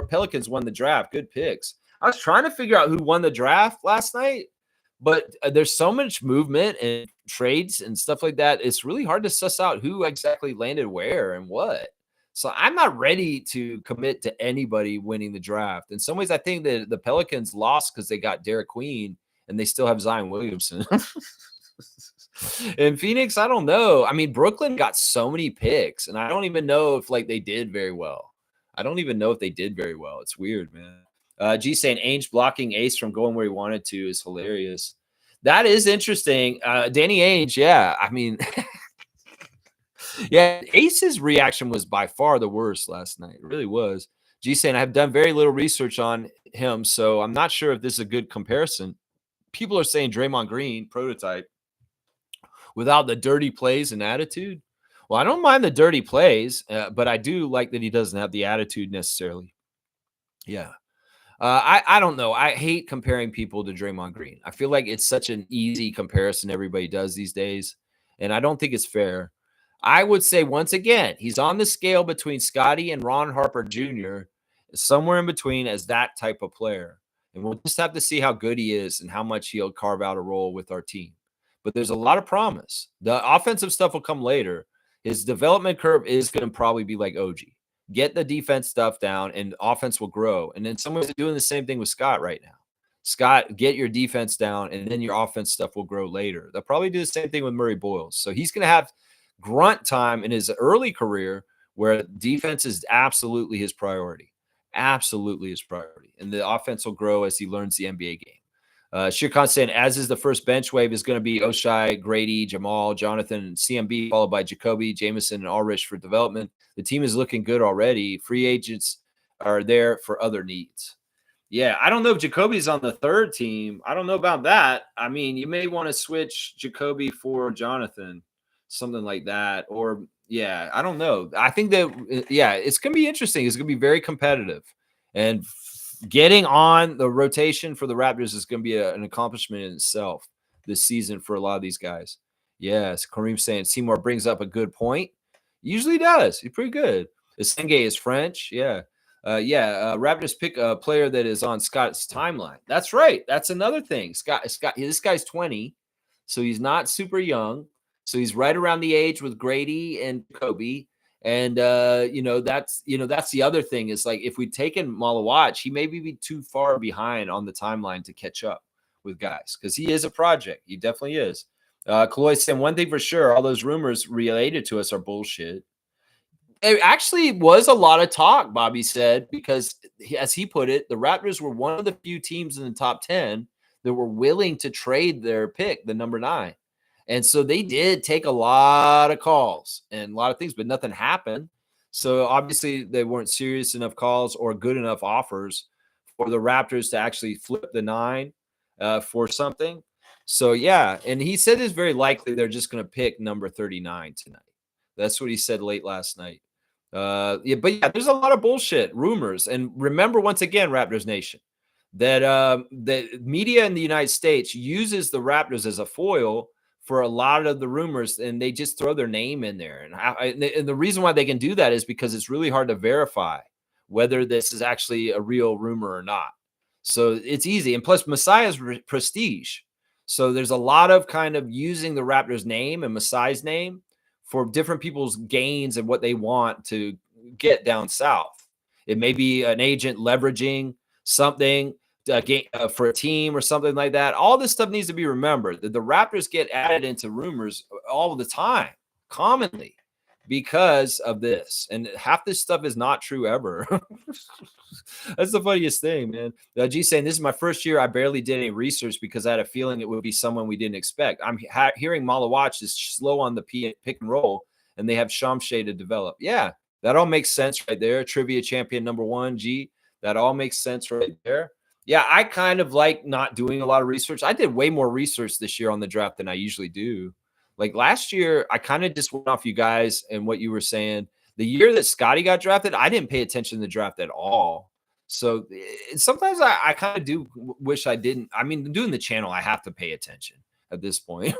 Pelicans won the draft. Good picks. I was trying to figure out who won the draft last night, but there's so much movement and trades and stuff like that. It's really hard to suss out who exactly landed where and what. So I'm not ready to commit to anybody winning the draft. In some ways, I think that the Pelicans lost because they got Derek Queen and they still have Zion Williamson. In Phoenix, I don't know. I mean, Brooklyn got so many picks, and I don't even know if they did very well. It's weird, man. G saying Ainge blocking Ace from going where he wanted to is hilarious. That is interesting. Danny Ainge, yeah. I mean, yeah, Ace's reaction was by far the worst last night. It really was. G saying, I have done very little research on him, so I'm not sure if this is a good comparison. People are saying Draymond Green, prototype, without the dirty plays and attitude. Well, I don't mind the dirty plays, but I do like that he doesn't have the attitude necessarily. Yeah. I don't know. I hate comparing people to Draymond Green. I feel like it's such an easy comparison everybody does these days, and I don't think it's fair. I would say, once again, he's on the scale between Scotty and Ron Harper Jr., somewhere in between as that type of player. And we'll just have to see how good he is and how much he'll carve out a role with our team. But there's a lot of promise. The offensive stuff will come later. His development curve is going to probably be like OG. Get the defense stuff down, and offense will grow. And then someone's doing the same thing with Scott right now. Scott, get your defense down, and then your offense stuff will grow later. They'll probably do the same thing with Murray-Boyles. So he's going to have grunt time in his early career where defense is absolutely his priority. Absolutely his priority. And the offense will grow as he learns the NBA game. Shirkan saying, as is the first bench wave, is going to be Oshai, Grady, Jamal, Jonathan, and CMB, followed by Jacoby, Jameson, and Ulrich for development. The team is looking good already. Free agents are there for other needs. Yeah, I don't know if Jacoby's on the third team. I don't know about that. I mean, you may want to switch Jacoby for Jonathan, something like that. Or, yeah, I don't know. I think that, yeah, it's going to be interesting. It's going to be very competitive. And getting on the rotation for the Raptors is going to be an accomplishment in itself this season for a lot of these guys. Yes, Kareem's saying Seymour brings up a good point. Usually does. He's pretty good. Senge is French. Yeah. Raptors pick a player that is on Scott's timeline. That's right. That's another thing. Scott, this guy's 20, so he's not super young. So he's right around the age with Grady and Kobe. And that's the other thing is like if we'd taken Malawach, he may be too far behind on the timeline to catch up with guys because he is a project. He definitely is. Kaloy saying one thing for sure: all those rumors related to us are bullshit. It actually was a lot of talk, Bobby said, because as he put it, the Raptors were one of the few teams in the top 10 that were willing to trade their pick, the number 9. And so they did take a lot of calls and a lot of things, but nothing happened. So obviously they weren't serious enough calls or good enough offers for the Raptors to actually flip the 9 for something. So, yeah. And he said it's very likely they're just going to pick number 39 tonight. That's what he said late last night. But there's a lot of bullshit rumors. And remember, once again, Raptors Nation, that the media in the United States uses the Raptors as a foil for a lot of the rumors, and they just throw their name in there. And the reason why they can do that is because it's really hard to verify whether this is actually a real rumor or not. So it's easy. And plus, Masai's prestige. So there's a lot of kind of using the Raptors name and Masai's name for different people's gains and what they want to get down south. It may be an agent leveraging something for a team or something like that. All this stuff needs to be remembered. The Raptors get added into rumors all the time, commonly, because of this. And half this stuff is not true ever. That's the funniest thing, man. G saying, this is my first year. I barely did any research because I had a feeling it would be someone we didn't expect. I'm hearing Malawach is slow on the pick and roll, and they have Shamshay to develop. Yeah, that all makes sense right there. Trivia champion number 1, G. That all makes sense right there. Yeah, I kind of like not doing a lot of research. I did way more research this year on the draft than I usually do. Like last year, I kind of just went off you guys and what you were saying. The year that Scotty got drafted, I didn't pay attention to the draft at all. So sometimes I kind of do wish I didn't. I mean, doing the channel, I have to pay attention at this point.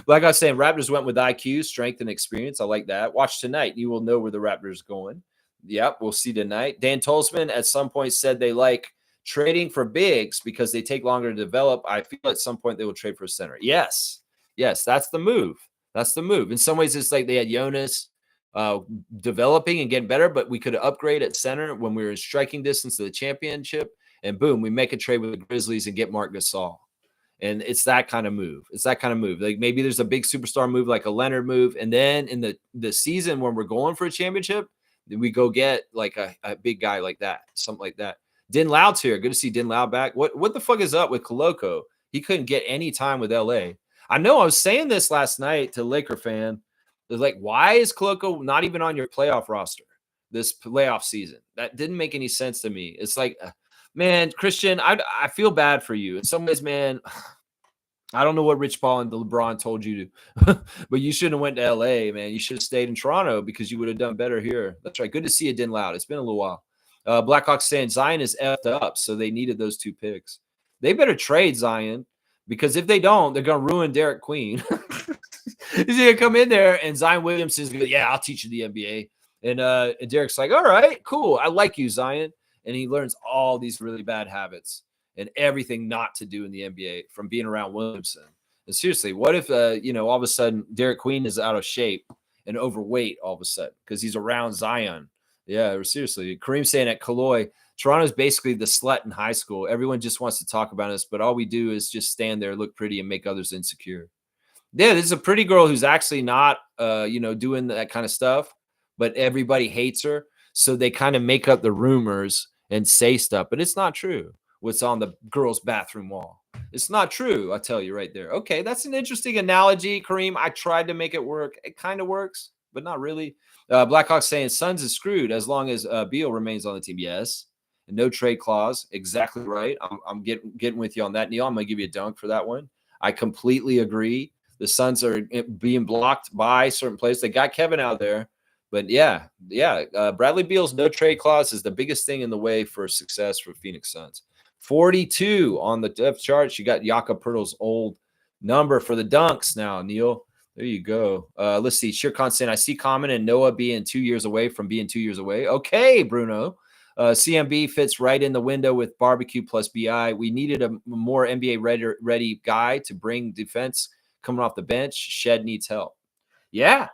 Like I was saying, Raptors went with IQ, strength, and experience. I like that. Watch tonight. You will know where the Raptors are going. Yep, we'll see tonight. Dan Tolzman at some point said they like trading for bigs because they take longer to develop. I feel at some point they will trade for a center. Yes, that's the move. That's the move. In some ways, it's like they had Jonas developing and getting better, but we could upgrade at center when we were in striking distance to the championship, and boom, we make a trade with the Grizzlies and get Marc Gasol. And it's that kind of move. Like maybe there's a big superstar move, like a Leonard move, and then in the season when we're going for a championship, then we go get like a big guy like that, something like that. Din Loud's here. Good to see Din Loud back. What the fuck is up with Koloko? He couldn't get any time with LA. I know I was saying this last night to Laker fan. They're like, why is Koloko not even on your playoff roster this playoff season? That didn't make any sense to me. It's like, man, Christian, I feel bad for you. In some ways, man, I don't know what Rich Paul and LeBron told you to, but you shouldn't have went to LA, man. You should have stayed in Toronto because you would have done better here. That's right. Good to see you, Din Loud. It's been a little while. Blackhawks saying Zion is effed up, so they needed those 2 picks. They better trade Zion because if they don't, they're going to ruin Derek Queen. He's going to come in there and Zion Williamson's going to go, yeah, I'll teach you the NBA. And Derek's like, all right, cool. I like you, Zion. And he learns all these really bad habits and everything not to do in the NBA from being around Williamson. And seriously, what if, all of a sudden Derek Queen is out of shape and overweight all of a sudden because he's around Zion? Yeah, seriously. Kareem saying at Kaloy, Toronto's basically the slut in high school. Everyone just wants to talk about us, but all we do is just stand there, look pretty, and make others insecure. Yeah, this is a pretty girl who's actually not, doing that kind of stuff, but everybody hates her. So they kind of make up the rumors and say stuff, but it's not true. What's on the girl's bathroom wall? It's not true. I tell you right there. Okay, that's an interesting analogy, Kareem. I tried to make it work. It kind of works, but not really. Blackhawks saying Suns is screwed as long as Beal remains on the team. Yes. and no trade clause. Exactly right. I'm getting with you on that, Neil. I'm going to give you a dunk for that one. I completely agree. The Suns are being blocked by certain players. They got Kevin out there. But yeah. Bradley Beal's no trade clause is the biggest thing in the way for success for Phoenix Suns. 42 on the depth chart. You got Jakob Poeltl's old number for the dunks now, Neil. There you go. Let's see. Shirkan saying, I see Common and Noah being 2 years away from being 2 years away. Okay, Bruno. CMB fits right in the window with barbecue plus BI. We needed a more NBA ready guy to bring defense coming off the bench. Shed needs help. Yeah.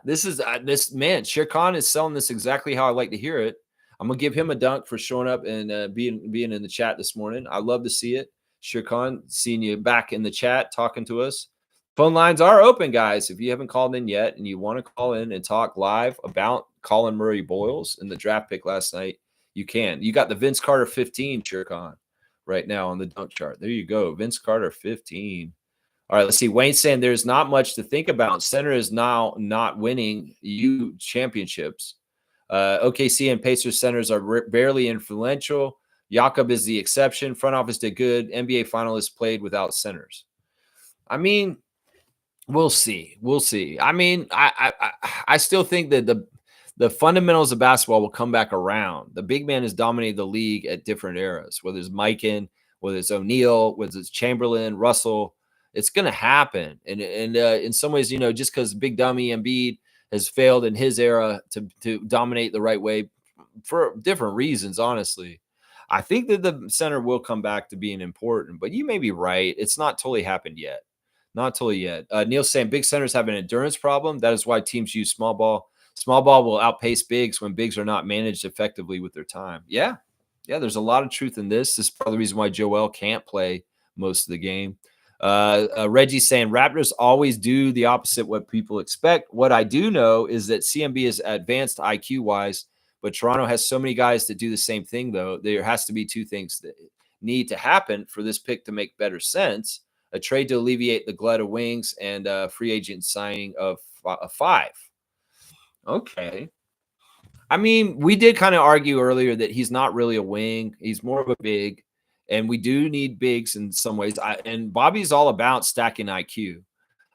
This is this man. Shirkan is selling this exactly how I like to hear it. I'm gonna give him a dunk for showing up and being in the chat this morning. I love to see it. Shirkan, seeing you back in the chat talking to us. Phone lines are open, guys. If you haven't called in yet and you want to call in and talk live about Collin Murray-Boyles in the draft pick last night, you can. You got the Vince Carter 15 Shirkan right now on the dunk chart. There you go. Vince Carter 15. All right, let's see. Wayne saying there's not much to think about. Center is now not winning U championships. OKC and Pacers centers are barely influential. Jakob is the exception. Front office did good. NBA finalists played without centers. I mean, we'll see. I mean, I still think that the fundamentals of basketball will come back around. The big man has dominated the league at different eras, whether it's Mikan, whether it's O'Neal, whether it's Chamberlain, Russell. It's going to happen. And in some ways, just because Big Dummy Embiid has failed in his era to dominate the right way for different reasons, honestly, I think that the center will come back to being important. But you may be right. It's not totally happened yet. Not totally yet. Neil's saying big centers have an endurance problem. That is why teams use small ball. Small ball will outpace bigs when bigs are not managed effectively with their time. Yeah, there's a lot of truth in this. This is part of the reason why Joel can't play most of the game. Reggie saying Raptors always do the opposite what people expect. What I do know is that CMB is advanced IQ wise, but Toronto has so many guys that do the same thing, though. There has to be two things that need to happen for this pick to make better sense. A trade to alleviate the glut of wings and a free agent signing of a 5. Okay. I mean, we did kind of argue earlier that he's not really a wing. He's more of a big. And we do need bigs in some ways. And Bobby's all about stacking IQ.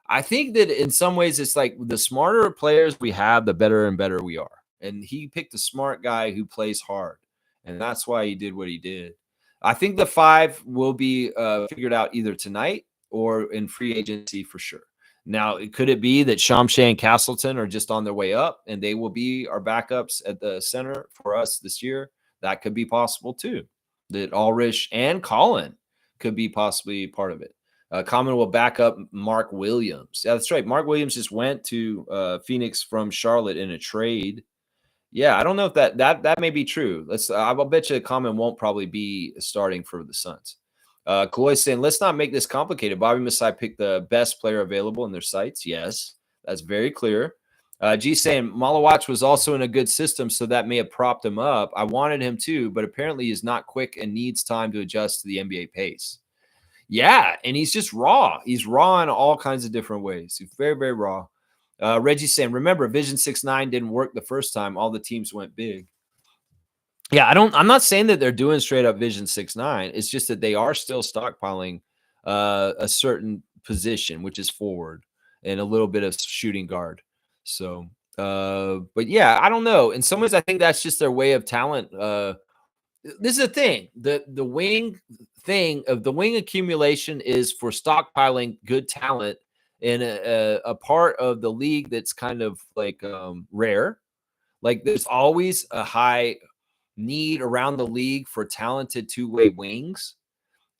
I think that in some ways it's like the smarter players we have, the better and better we are. And he picked a smart guy who plays hard. And that's why he did what he did. I think the 5 will be figured out either tonight or in free agency for sure. Now, could it be that Shamshay and Castleton are just on their way up and they will be our backups at the center for us this year? That could be possible too. That Ulrich and Collin could be possibly part of it. Common will back up Mark Williams. Yeah, that's right. Mark Williams just went to Phoenix from Charlotte in a trade. Yeah, I don't know if that may be true. I'll bet you Common won't probably be starting for the Suns. Kaloy saying, let's not make this complicated. Bobby Masai picked the best player available in their sites. Yes, that's very clear. G saying Malawach was also in a good system, so that may have propped him up. I wanted him too, but apparently he's not quick and needs time to adjust to the NBA pace. Yeah, and he's just raw. He's raw in all kinds of different ways. He's very, very raw. Reggie saying, remember, Vision 6-9 didn't work the first time. All the teams went big. Yeah, I'm not saying that they're doing straight up Vision 6-9. It's just that they are still stockpiling a certain position, which is forward, and a little bit of shooting guard. So, but yeah, I don't know. In some ways, I think that's just their way of talent. This is the thing. The wing thing of the wing accumulation is for stockpiling good talent in a part of the league that's kind of like rare. Like there's always a high need around the league for talented two-way wings.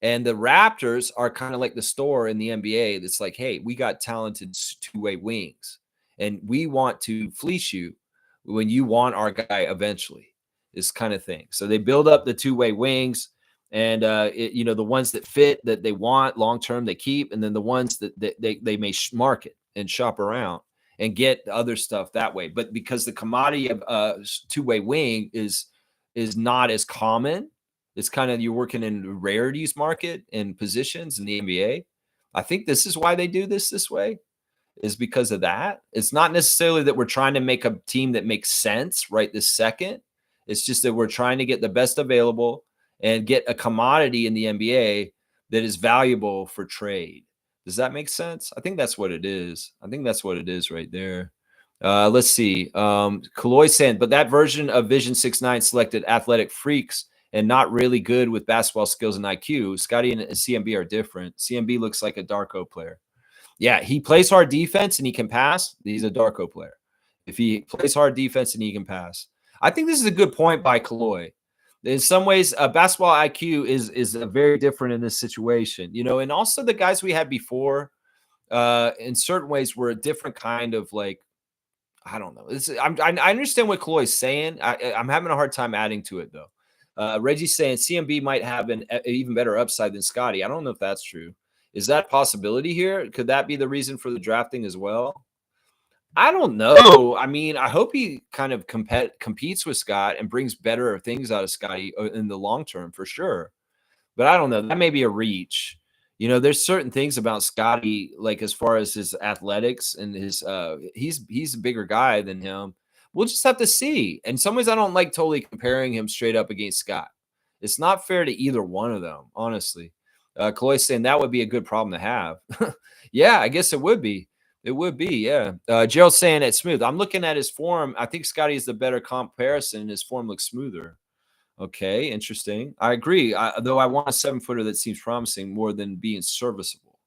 And the Raptors are kind of like the store in the NBA that's like, hey, we got talented two-way wings. And we want to fleece you when you want our guy eventually, this kind of thing. So they build up the two-way wings and, the ones that fit that they want long-term, they keep. And then the ones that they may market and shop around and get other stuff that way. But because the commodity of two-way wing is not as common, it's kind of you're working in the rarities market and positions in the NBA. I think this is why they do this way. Is because of that. It's not necessarily that we're trying to make a team that makes sense right this second. It's just that we're trying to get the best available and get a commodity in the NBA that is valuable for trade. Does that make sense? I think that's what it is. I think that's what it is right there. Let's see. Kaloy saying, but that version of Vision 6'9" selected athletic freaks and not really good with basketball skills and IQ. Scotty and CMB are different. CMB looks like a Darko player. Yeah, he plays hard defense and he can pass. He's a Darko player. If he plays hard defense and he can pass. I think this is a good point by Kaloy. In some ways, basketball IQ is very different in this situation, you know, and also the guys we had before, in certain ways, were a different kind of like, I don't know. I understand what Kaloy's saying. I'm having a hard time adding to it though. Reggie's saying CMB might have an even better upside than Scotty. I don't know if that's true. Is that a possibility here? Could that be the reason for the drafting as well? I don't know. I mean, I hope he kind of competes with Scott and brings better things out of Scotty in the long term for sure. But I don't know. That may be a reach. You know, there's certain things about Scotty, like as far as his athletics and his he's a bigger guy than him. We'll just have to see. In some ways, I don't like totally comparing him straight up against Scott. It's not fair to either one of them, honestly. Kaloy's saying that would be a good problem to have. Yeah, I guess it would be. It would be, yeah. Gerald's saying it's smooth. I'm looking at his form. I think Scotty is the better comparison. His form looks smoother. Okay, interesting. I agree. Though I want a 7-footer that seems promising more than being serviceable.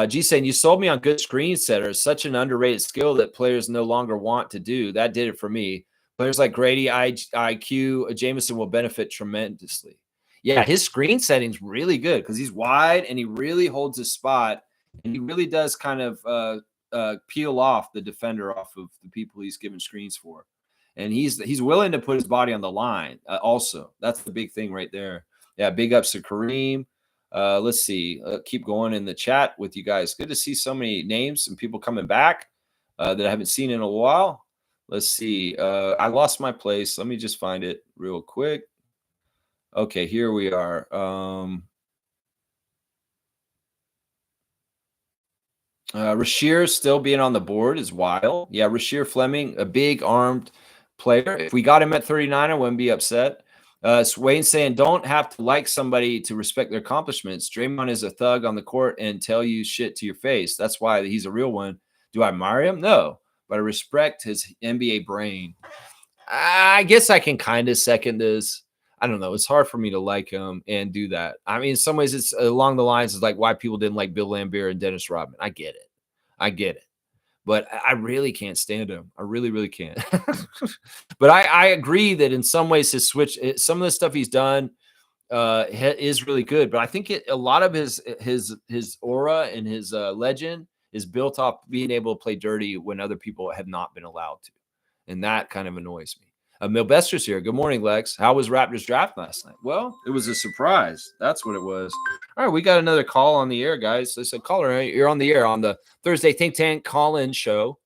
G saying, you sold me on good screen setters. Such an underrated skill that players no longer want to do. That did it for me. Players like Grady, IQ, Jameson will benefit tremendously. Yeah, his screen setting's really good because he's wide and he really holds his spot. And he really does kind of peel off the defender off of the people he's given screens for. And he's willing to put his body on the line also. That's the big thing right there. Yeah, big ups to Kareem. Let's see. Keep going in the chat with you guys. Good to see so many names and people coming back that I haven't seen in a while. Let's see. I lost my place. Let me just find it real quick. Okay, here we are. Rasheer still being on the board is wild. Yeah, Rasheer Fleming, a big armed player. If we got him at 39, I wouldn't be upset. Wayne saying, don't have to like somebody to respect their accomplishments. Draymond is a thug on the court and tell you shit to your face. That's why he's a real one. Do I admire him? No, but I respect his NBA brain. I guess I can kind of second this. I don't know. It's hard for me to like him and do that. I mean, in some ways, it's along the lines of like why people didn't like Bill Laimbeer and Dennis Rodman. I get it. But I really can't stand him. I really, really can't. But I agree that in some ways his switch, some of the stuff he's done is really good. But I think a lot of his aura and his legend is built off being able to play dirty when other people have not been allowed to. And that kind of annoys me. Milbester's here. Good morning, Lex. How was Raptors draft last night? Well, it was a surprise. That's what it was. All right, we got another call on the air, guys. I said, caller, you're on the air on the Thursday Think Tank Call-In Show.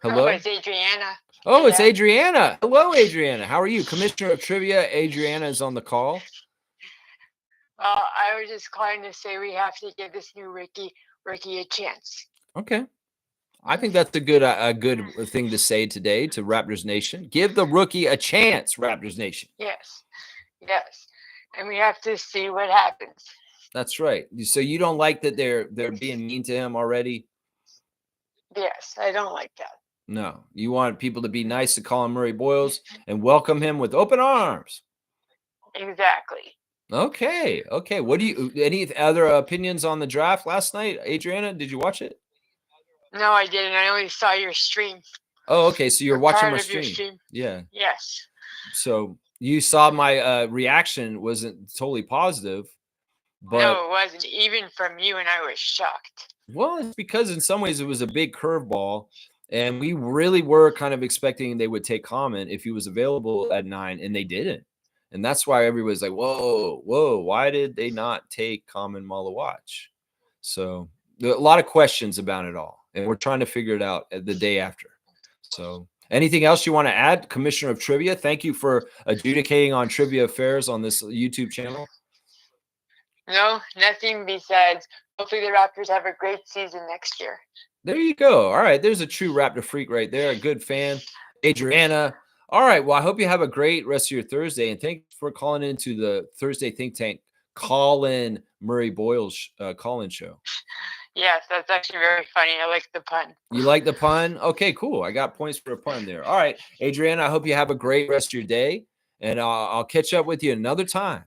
Hello? Oh, it's Adriana. Oh, it's Adriana. Hello, Adriana. How are you? Commissioner of Trivia, Adriana is on the call. I was just calling to say we have to give this new rookie a chance. Okay. I think that's a good thing to say today to Raptors Nation. Give the rookie a chance, Raptors Nation. Yes. And we have to see what happens. That's right. So you don't like that they're being mean to him already? Yes, I don't like that. No. You want people to be nice to Collin Murray-Boyles and welcome him with open arms. Exactly. Okay. What do you any other opinions on the draft last night? Adriana, did you watch it? No, I didn't. I only saw your stream. Oh, okay. So you're watching my stream. Yeah. Yes. So you saw my reaction wasn't totally positive. But no, it wasn't. Even from you, and I was shocked. Well, it's because in some ways it was a big curveball. And we really were kind of expecting they would take Common if he was available at 9, and they didn't. And that's why everybody's like, whoa, why did they not take Common Malawach? So there are a lot of questions about it all. And we're trying to figure it out the day after. So anything else you want to add, Commissioner of Trivia? Thank you for adjudicating on trivia affairs on this YouTube channel. No, nothing besides hopefully the Raptors have a great season next year. There you go. All right. There's a true Raptor freak right there. A good fan. Adriana, All right. Well, I hope you have a great rest of your Thursday, and thanks for calling into the Thursday Think Tank Collin Murray-Boyles call-in show. Yes, that's actually very funny. I like the pun. You like the pun? Okay, cool. I got points for a pun there. All right, Adriana, I hope you have a great rest of your day, and I'll catch up with you another time.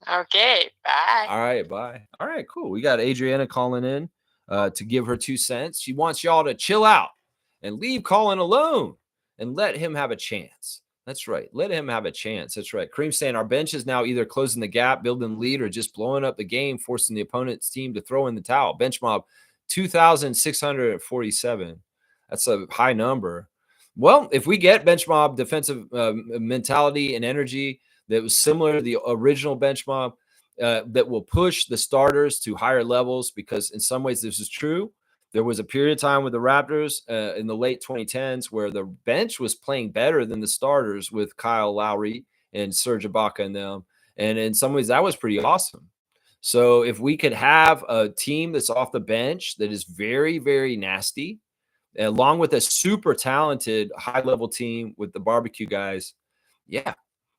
Okay, bye. All right, bye. All right, cool. We got Adriana calling in to give her 2 cents. She wants y'all to chill out and leave Collin alone and let him have a chance. That's right. Let him have a chance. That's right. Cream saying our bench is now either closing the gap, building lead, or just blowing up the game, forcing the opponent's team to throw in the towel. Bench mob 2,647. That's a high number. Well, if we get bench mob defensive mentality and energy that was similar to the original bench mob, that will push the starters to higher levels, because in some ways this is true. There was a period of time with the Raptors in the late 2010s where the bench was playing better than the starters with Kyle Lowry and Serge Ibaka and them. And in some ways that was pretty awesome. So if we could have a team that's off the bench that is very, very nasty, along with a super talented high-level team with the barbecue guys, yeah,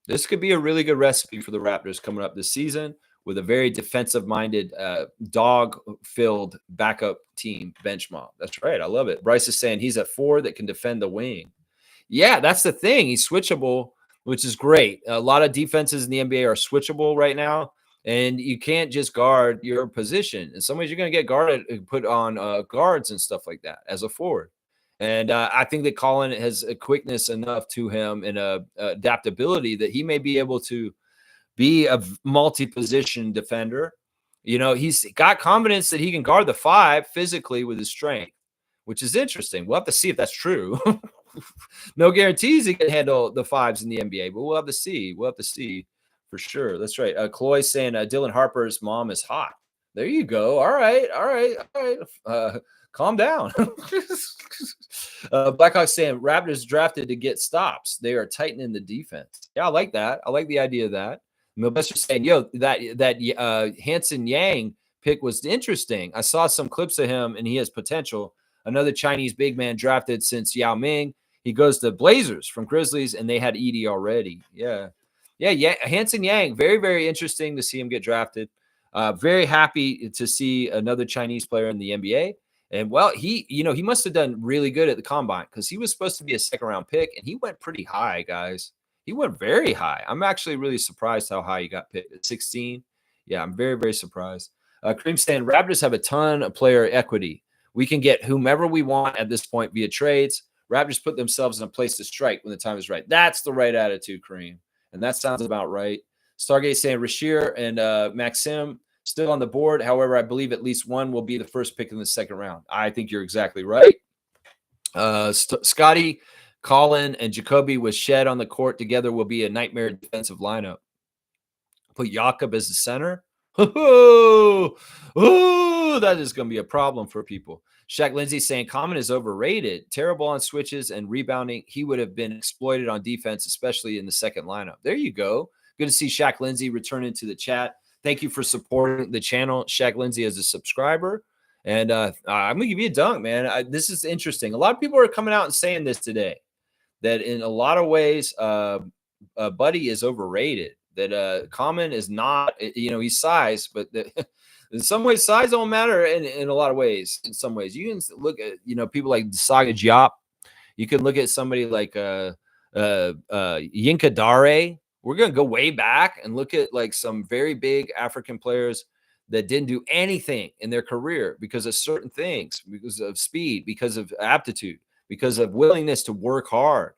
this could be a really good recipe for the Raptors coming up this season with a very defensive-minded, dog-filled backup team bench mob. That's right. I love it. Bryce is saying he's at 4 that can defend the wing. Yeah, that's the thing. He's switchable, which is great. A lot of defenses in the NBA are switchable right now, and you can't just guard your position. In some ways, you're going to get guarded, put on guards and stuff like that as a forward. And I think that Collin has a quickness enough to him and adaptability that he may be able to be a multi-position defender. You know, he's got confidence that he can guard the 5 physically with his strength, which is interesting. We'll have to see if that's true. No guarantees he can handle the 5s in the NBA, but we'll have to see. We'll have to see for sure. That's right. Chloe saying Dylan Harper's mom is hot. There you go. All right. Calm down. Blackhawk saying Raptors drafted to get stops. They are tightening the defense. Yeah, I like that. I like the idea of that. Milbester saying, yo, that Hanson Yang pick was interesting. I saw some clips of him, and he has potential. Another Chinese big man drafted since Yao Ming. He goes to Blazers from Grizzlies, and they had Edie already. Yeah. Hanson Yang, very, very interesting to see him get drafted. Very happy to see another Chinese player in the NBA. And, well, he must have done really good at the combine because he was supposed to be a second-round pick, and he went pretty high, guys. He went very high. I'm actually really surprised how high he got picked at 16. Yeah, I'm very, very surprised. Cream saying Raptors have a ton of player equity. We can get whomever we want at this point via trades. Raptors put themselves in a place to strike when the time is right. That's the right attitude, Cream. And that sounds about right. Stargate saying Rashir and Maxim still on the board. However, I believe at least one will be the first pick in the second round. I think you're exactly right. Scotty, Collin, and Jacoby with Shed on the court together will be a nightmare defensive lineup. Put Jakob as the center. Oh, that is going to be a problem for people. Shaq Lindsay saying Common is overrated. Terrible on switches and rebounding. He would have been exploited on defense, especially in the second lineup. There you go. Good to see Shaq Lindsay returning to the chat. Thank you for supporting the channel, Shaq Lindsay, as a subscriber. And I'm going to give you a dunk, man. This is interesting. A lot of people are coming out and saying this today, that in a lot of ways, Buddy is overrated. That Common is not, he's size, but in some ways, size don't matter in a lot of ways. In some ways, you can look at, people like Saga Diop. You can look at somebody like Yinka Dare. We're going to go way back and look at like some very big African players that didn't do anything in their career because of certain things, because of speed, because of aptitude, because of willingness to work hard.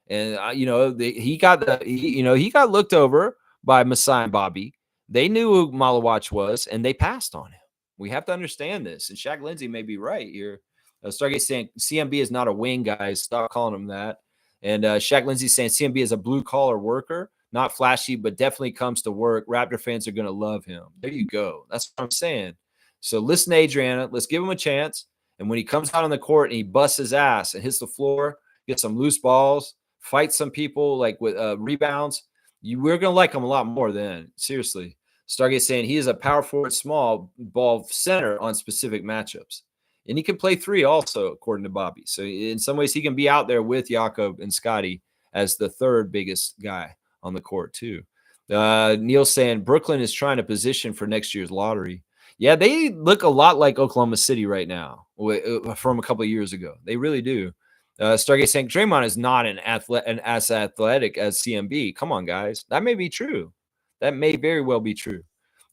And, he got looked over by Masai and Bobby. They knew who Malawach was, and they passed on him. We have to understand this. And Shaq Lindsay may be right here. Stargate saying CMB is not a wing, guys. Stop calling him that. And Shaq Lindsay saying CMB is a blue-collar worker. Not flashy, but definitely comes to work. Raptor fans are going to love him. There you go. That's what I'm saying. So listen to Adriana. Let's give him a chance. And when he comes out on the court and he busts his ass and hits the floor, gets some loose balls, fights some people like with rebounds, we're going to like him a lot more then. Seriously. Stargate saying he is a power forward, small ball center on specific matchups. And he can play 3 also, according to Bobby. So in some ways, he can be out there with Jakob and Scotty as the third biggest guy on the court too. Neil saying Brooklyn is trying to position for next year's lottery. Yeah, they look a lot like Oklahoma City right now from a couple of years ago. They really do. Stargate saying Draymond is not as athletic as CMB. Come on, guys. That may be true. That may very well be true.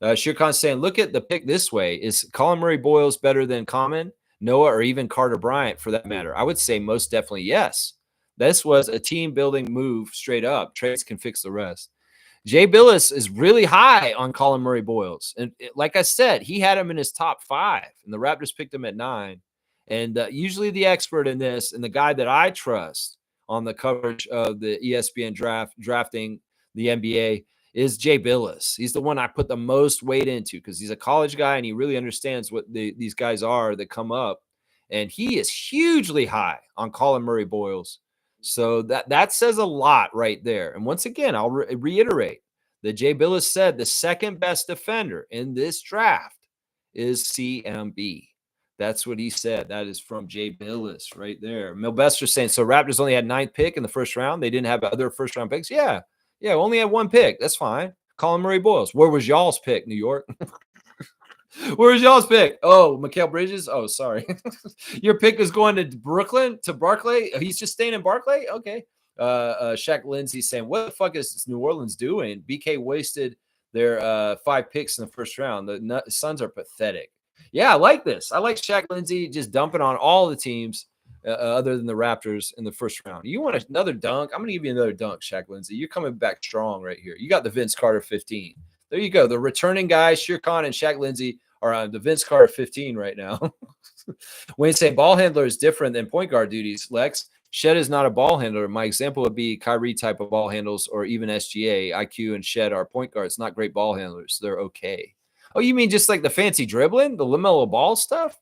Shirkan saying, look at the pick this way. Is Collin Murray-Boyles better than Common, Noah, or even Carter Bryant for that matter? I would say most definitely yes. This was a team-building move straight up. Trades can fix the rest. Jay Billis is really high on Collin Murray-Boyles. And like I said, he had him in his top 5, and the Raptors picked him at 9. And usually the expert in this and the guy that I trust on the coverage of the ESPN drafting the NBA is Jay Billis. He's the one I put the most weight into because he's a college guy and he really understands what these guys are that come up. And he is hugely high on Collin Murray-Boyles. So that says a lot right there. And once again, I'll reiterate that Jay Billis said the second best defender in this draft is CMB. That's what he said. That is from Jay Billis right there. Milbester saying, so Raptors only had 9th pick in the first round. They didn't have other first-round picks. Yeah, only had 1 pick. That's fine. Collin Murray-Boyles. Where was y'all's pick, New York? Where was y'all's pick? Oh, Mikal Bridges? Oh, sorry. Your pick is going to Brooklyn, to Barclay? He's just staying in Barclay? Okay. Shaq Lindsay saying, what the fuck is New Orleans doing? BK wasted their 5 picks in the first round. The Suns are pathetic. Yeah, I like this. I like Shaq Lindsay just dumping on all the teams other than the Raptors in the first round. You want another dunk? I'm going to give you another dunk, Shaq Lindsay. You're coming back strong right here. You got the Vince Carter 15. There you go. The returning guys, Shir Khan and Shaq Lindsay, are on the Vince Carter 15 right now. Wayne saying ball handler is different than point guard duties, Lex. Shed is not a ball handler. My example would be Kyrie type of ball handles or even SGA. IQ and Shed are point guards, not great ball handlers. They're okay. Oh, you mean just like the fancy dribbling, the LaMelo Ball stuff?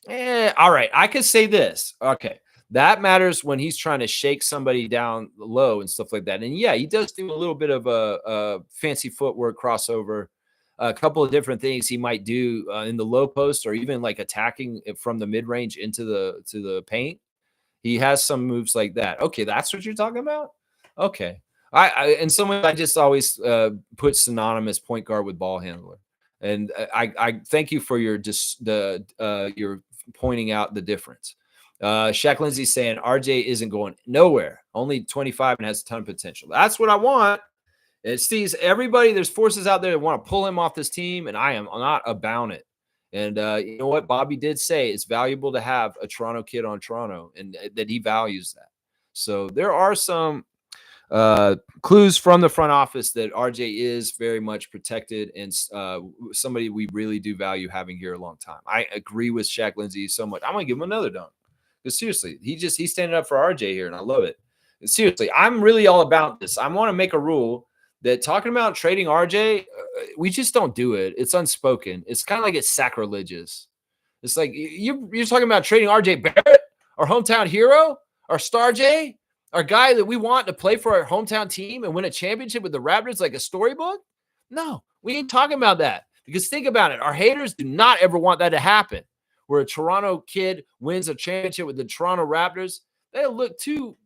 All right. I could say this. Okay. That matters when he's trying to shake somebody down low and stuff like that. And yeah, he does do a little bit of a fancy footwork crossover, a couple of different things he might do in the low post or even like attacking from the mid range into the paint. He has some moves like that. Okay. That's what you're talking about. Okay. In some ways, I just always put synonymous point guard with ball handler, and I thank you for your pointing out the difference. Shaq Lindsay saying RJ isn't going nowhere, only 25 and has a ton of potential. That's what I want. It sees everybody. There's forces out there that want to pull him off this team, and I am not about it. And you know what? Bobby did say it's valuable to have a Toronto kid on Toronto, and that he values that. So there are some clues from the front office that RJ is very much protected and somebody we really do value having here a long time. I agree with Shaq Lindsay so much. I'm going to give him another dunk. Because seriously, he's standing up for RJ here, and I love it. And seriously, I'm really all about this. I want to make a rule that talking about trading RJ, we just don't do it. It's unspoken. It's kind of like it's sacrilegious. It's like you're talking about trading RJ Barrett, our hometown hero, our star J, our guy that we want to play for our hometown team and win a championship with the Raptors like a storybook? No, we ain't talking about that. Because think about it. Our haters do not ever want that to happen. Where a Toronto kid wins a championship with the Toronto Raptors, they'll look too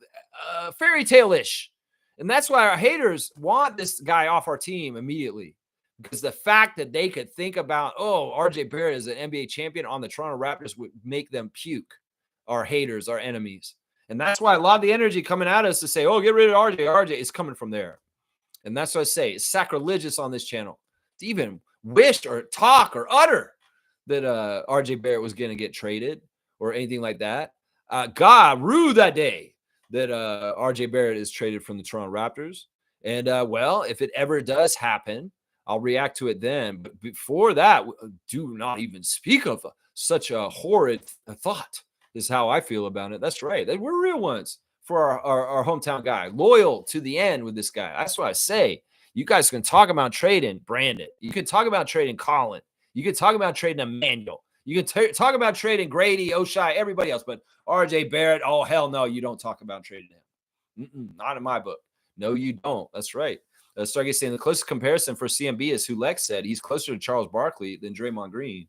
fairy tale-ish. And that's why our haters want this guy off our team immediately. Because the fact that they could think about, RJ Barrett is an NBA champion on the Toronto Raptors would make them puke. Our haters, our enemies. And that's why a lot of the energy coming at us to say, get rid of RJ is coming from there. And that's what I say. It's sacrilegious on this channel to even wish or talk or utter that RJ Barrett was going to get traded or anything like that. God, rue that day that RJ Barrett is traded from the Toronto Raptors. And, if it ever does happen, I'll react to it then. But before that, do not even speak of such a horrid thought. Is how I feel about it. That's right. We're real ones for our hometown guy. Loyal to the end with this guy. That's what I say. You guys can talk about trading Brandon. You can talk about trading Colin. You can talk about trading Emmanuel. You can talk about trading Grady, Oshai, everybody else. But RJ Barrett, oh, hell no, you don't talk about trading him. Not in my book. No, you don't. That's right. Stargate saying the closest comparison for CMB is who Lex said. He's closer to Charles Barkley than Draymond Green.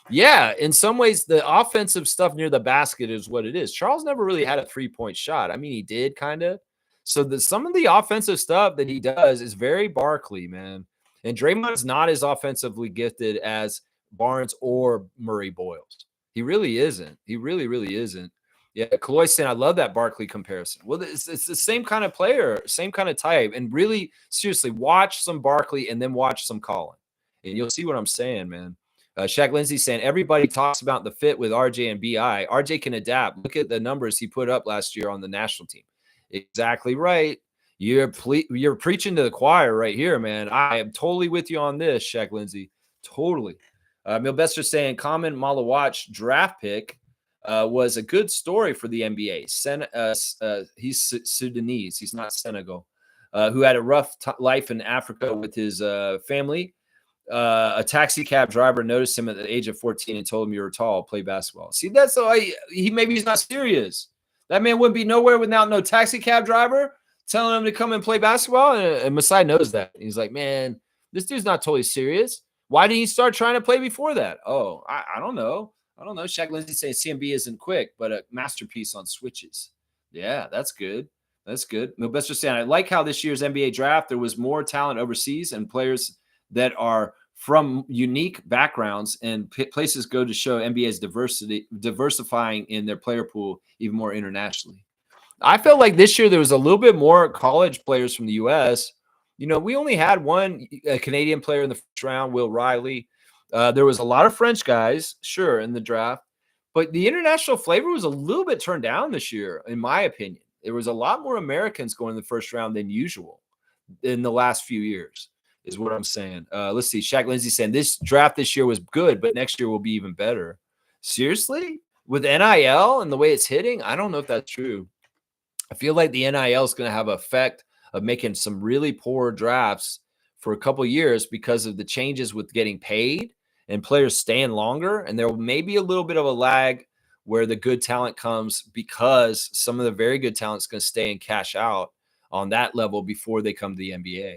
Yeah, in some ways, the offensive stuff near the basket is what it is. Charles never really had a three-point shot. I mean, he did kind of. So some of the offensive stuff that he does is very Barkley, man. And Draymond's not as offensively gifted as Barnes or Murray-Boyles. He really isn't. He really, really isn't. Yeah, Kaloy saying, I love that Barkley comparison. Well, it's the same kind of player, same kind of type. And really, seriously, watch some Barkley and then watch some Collin. And you'll see what I'm saying, man. Shaq Lindsay saying, everybody talks about the fit with RJ and BI. RJ can adapt. Look at the numbers he put up last year on the national team. Exactly right. You're preaching to the choir right here, man. I am totally with you on this, Shaq Lindsay. Totally. Milbester saying, Common Malawatch draft pick was a good story for the NBA. He's Sudanese. He's not Senegal. Who had a rough life in Africa with his family. A taxi cab driver noticed him at the age of 14 and told him, you're tall, play basketball. See, that's maybe he's not serious. That man wouldn't be nowhere without no taxi cab driver telling him to come and play basketball. And Masai knows that. He's like, man, this dude's not totally serious. Why didn't he start trying to play before that? Oh, I don't know. I don't know. Shaq Lindsay saying CMB isn't quick, but a masterpiece on switches. Yeah, that's good. That's good. Milbester saying, I like how this year's NBA draft, there was more talent overseas and players that are from unique backgrounds, and places go to show NBA's diversifying in their player pool even more internationally. I felt like this year there was a little bit more college players from the U.S. You know, we only had one Canadian player in the first round, Will Riley. There was a lot of French guys, sure, in the draft, but the international flavor was a little bit turned down this year, in my opinion. There was a lot more Americans going in the first round than usual in the last few years, is what I'm saying. Let's see. Shaq Lindsay saying this draft this year was good, but next year will be even better. Seriously? With NIL and the way it's hitting? I don't know if that's true. I feel like the NIL is going to have an effect of making some really poor drafts for a couple of years because of the changes with getting paid and players staying longer. And there may be a little bit of a lag where the good talent comes because some of the very good talent is going to stay and cash out on that level before they come to the NBA.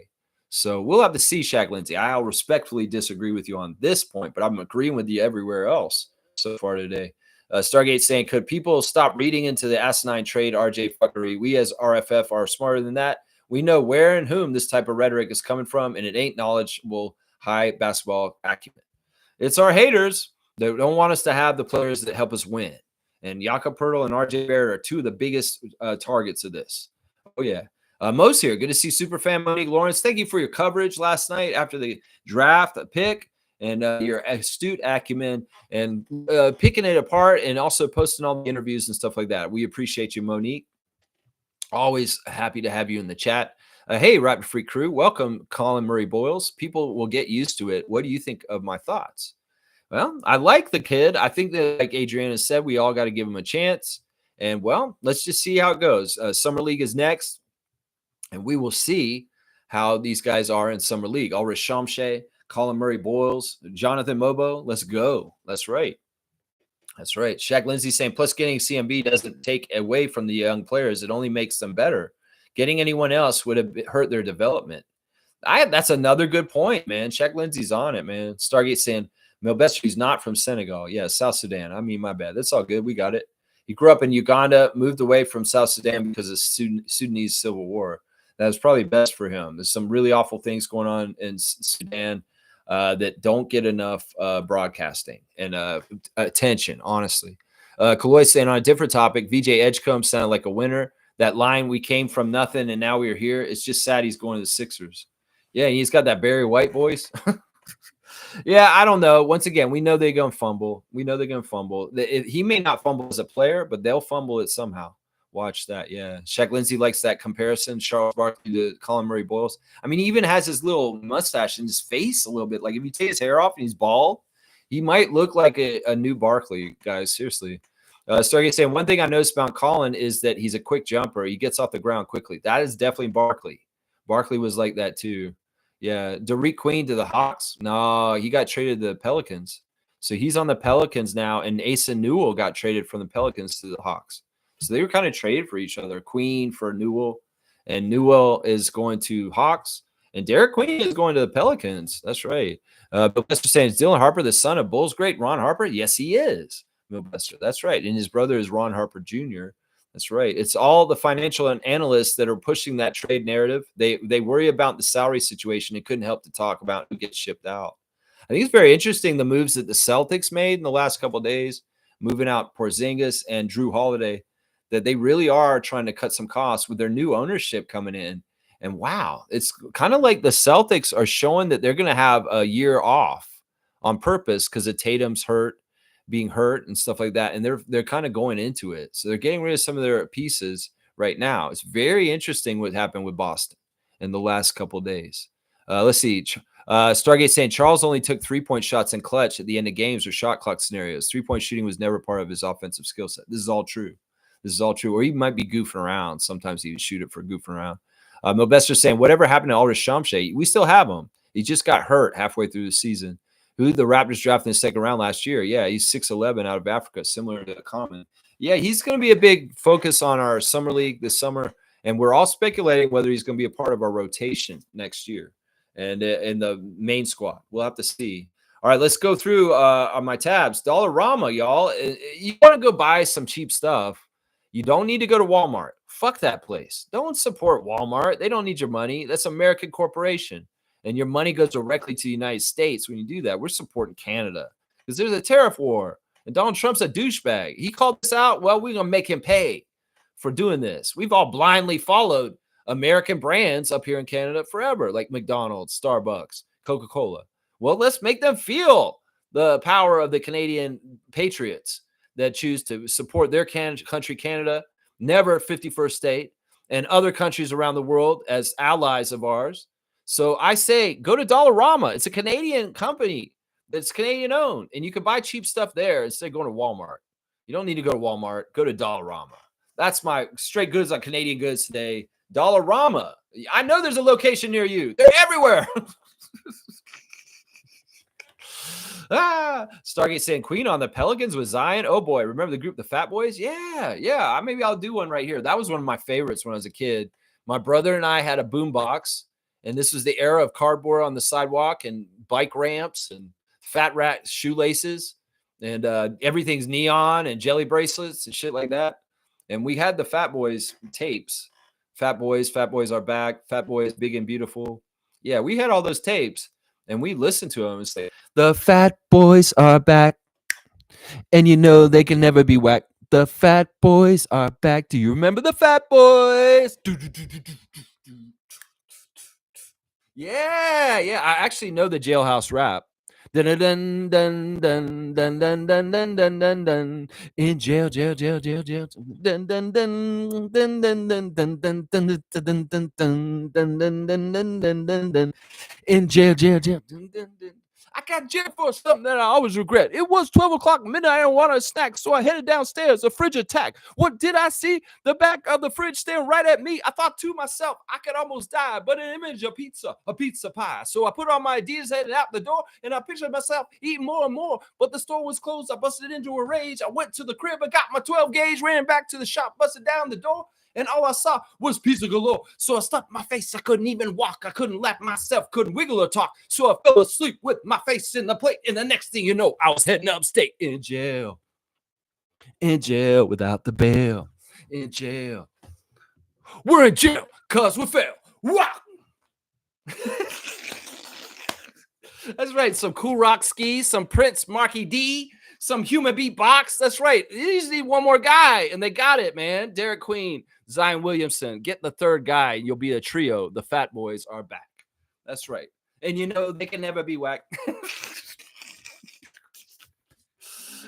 So we'll have to see, Shaq Lindsay. I'll respectfully disagree with you on this point, but I'm agreeing with you everywhere else so far today. Stargate saying, could people stop reading into the asinine trade RJ fuckery? We as RFF are smarter than that. We know where and whom this type of rhetoric is coming from, and it ain't knowledgeable, high basketball acumen. It's our haters that don't want us to have the players that help us win. And Jakob Poeltl and RJ Barrett are two of the biggest targets of this. Oh, yeah. Mo's here. Good to see Superfan Monique Lawrence. Thank you for your coverage last night after the draft pick and your astute acumen and picking it apart and also posting all the interviews and stuff like that. We appreciate you, Monique. Always happy to have you in the chat. Hey, Raptor Freak crew. Welcome, Collin Murray-Boyles. People will get used to it. What do you think of my thoughts? Well, I like the kid. I think that, like Adriana said, we all got to give him a chance. And, well, let's just see how it goes. Summer League is next. And we will see how these guys are in Summer League. Ulrich Shamshay, Collin Murray-Boyles, Jonathan Mobo. Let's go. That's right. That's right. Shaq Lindsay saying, plus getting CMB doesn't take away from the young players. It only makes them better. Getting anyone else would have hurt their development. That's another good point, man. Shaq Lindsay's on it, man. Stargate saying, Milbestry's not from Senegal. Yeah, South Sudan. I mean, my bad. That's all good. We got it. He grew up in Uganda, moved away from South Sudan because of Sudanese civil war. That was probably best for him. There's some really awful things going on in Sudan that don't get enough broadcasting and attention, honestly. Kaloy saying on a different topic, VJ Edgecombe sounded like a winner. That line, we came from nothing and now we're here. It's just sad he's going to the Sixers. Yeah, he's got that Barry White voice. Yeah, I don't know. Once again, we know they're going to fumble. We know they're going to fumble. He may not fumble as a player, but they'll fumble it somehow. Watch that. Yeah. Shaq Lindsay likes that comparison. Charles Barkley to Collin Murray-Boyles. I mean, he even has his little mustache in his face a little bit. Like if you take his hair off and he's bald, he might look like a new Barkley, guys. Seriously. Stargate saying, one thing I noticed about Collin is that he's a quick jumper. He gets off the ground quickly. That is definitely Barkley. Barkley was like that too. Yeah. Derek Queen to the Hawks. No, he got traded to the Pelicans. So he's on the Pelicans now, and Asa Newell got traded from the Pelicans to the Hawks. So they were kind of traded for each other. Queen for Newell, and Newell is going to Hawks, and Derek Queen is going to the Pelicans. That's right. Milbester saying, is Dylan Harper the son of Bulls great Ron Harper? Yes, he is. Milbester. That's right. And his brother is Ron Harper Jr. That's right. It's all the financial and analysts that are pushing that trade narrative. They worry about the salary situation and couldn't help to talk about who gets shipped out. I think it's very interesting the moves that the Celtics made in the last couple of days, moving out Porzingis and Drew Holiday, that they really are trying to cut some costs with their new ownership coming in. And wow, it's kind of like the Celtics are showing that they're going to have a year off on purpose because of Tatum's being hurt and stuff like that. And they're kind of going into it. So they're getting rid of some of their pieces right now. It's very interesting what happened with Boston in the last couple of days. Let's see. Stargate saying Charles only took 3-point shots in clutch at the end of games or shot clock scenarios. 3-point shooting was never part of his offensive skill set. This is all true. Or he might be goofing around. Sometimes he would shoot it for goofing around. Milbester saying, whatever happened to Aldrich Shamshay, we still have him. He just got hurt halfway through the season. Who the Raptors drafted in the second round last year? Yeah, he's 6'11" out of Africa, similar to Common. Yeah, he's going to be a big focus on our summer league this summer, and we're all speculating whether he's going to be a part of our rotation next year and in the main squad. We'll have to see. All right, let's go through on my tabs. Dollarama, y'all. You want to go buy some cheap stuff. You don't need to go to Walmart. Fuck that place. Don't support Walmart. They don't need your money. That's an American corporation. And your money goes directly to the United States when you do that. We're supporting Canada because there's a tariff war. And Donald Trump's a douchebag. He called this out. Well, we're going to make him pay for doing this. We've all blindly followed American brands up here in Canada forever, like McDonald's, Starbucks, Coca-Cola. Well, let's make them feel the power of the Canadian patriots that choose to support their country, Canada, never 51st state, and other countries around the world as allies of ours. So I say, go to Dollarama. It's a Canadian company that's Canadian owned, and you can buy cheap stuff there instead of going to Walmart. You don't need to go to Walmart. Go to Dollarama. That's my straight goods on Canadian goods today. Dollarama. I know there's a location near you. They're everywhere. Stargate saying Queen on the Pelicans with Zion. Oh boy, remember the group, the Fat Boys? Yeah. Maybe I'll do one right here. That was one of my favorites when I was a kid. My brother and I had a boombox, and this was the era of cardboard on the sidewalk and bike ramps and fat rat shoelaces, and everything's neon and jelly bracelets and shit like that. And we had the Fat Boys tapes. Fat Boys are back. Fat Boys, big and beautiful. Yeah, we had all those tapes. And we listened to them and say, the Fat Boys are back. And you know they can never be whacked. The Fat Boys are back. Do you remember the Fat Boys? Yeah. I actually know the Jailhouse rap. Dun dun dun dun dun dun dun dun dun dun dun. In jail. Dun dun dun dun dun dun dun dun dun dun dun dun dun dun dun dun dun dun. In jail. Dun dun dun. I got jail for something that I always regret. It was 12 o'clock midnight. I didn't want a snack, so I headed downstairs. A fridge attack. What did I see? The back of the fridge staring right at me. I thought to myself, I could almost die, but an image of a pizza pie. So I put on my Adidas, headed out the door, and I pictured myself eating more and more. But the store was closed. I busted into a rage. I went to the crib. I got my 12 gauge, ran back to the shop, busted down the door. And all I saw was pizza galore. So I stuffed my face. I couldn't even walk. I couldn't lap myself. Couldn't wiggle or talk. So I fell asleep with my face in the plate. And the next thing you know, I was heading upstate in jail. In jail without the bail. In jail. We're in jail because we fail. Wow. That's right. Some Cool Rock Skis, some Prince Marky D, some Human Beatbox. That's right. You just need one more guy, and they got it, man. Derek Queen, Zion Williamson. Get the third guy, and you'll be a trio. The Fat Boys are back. That's right. And you know they can never be whacked.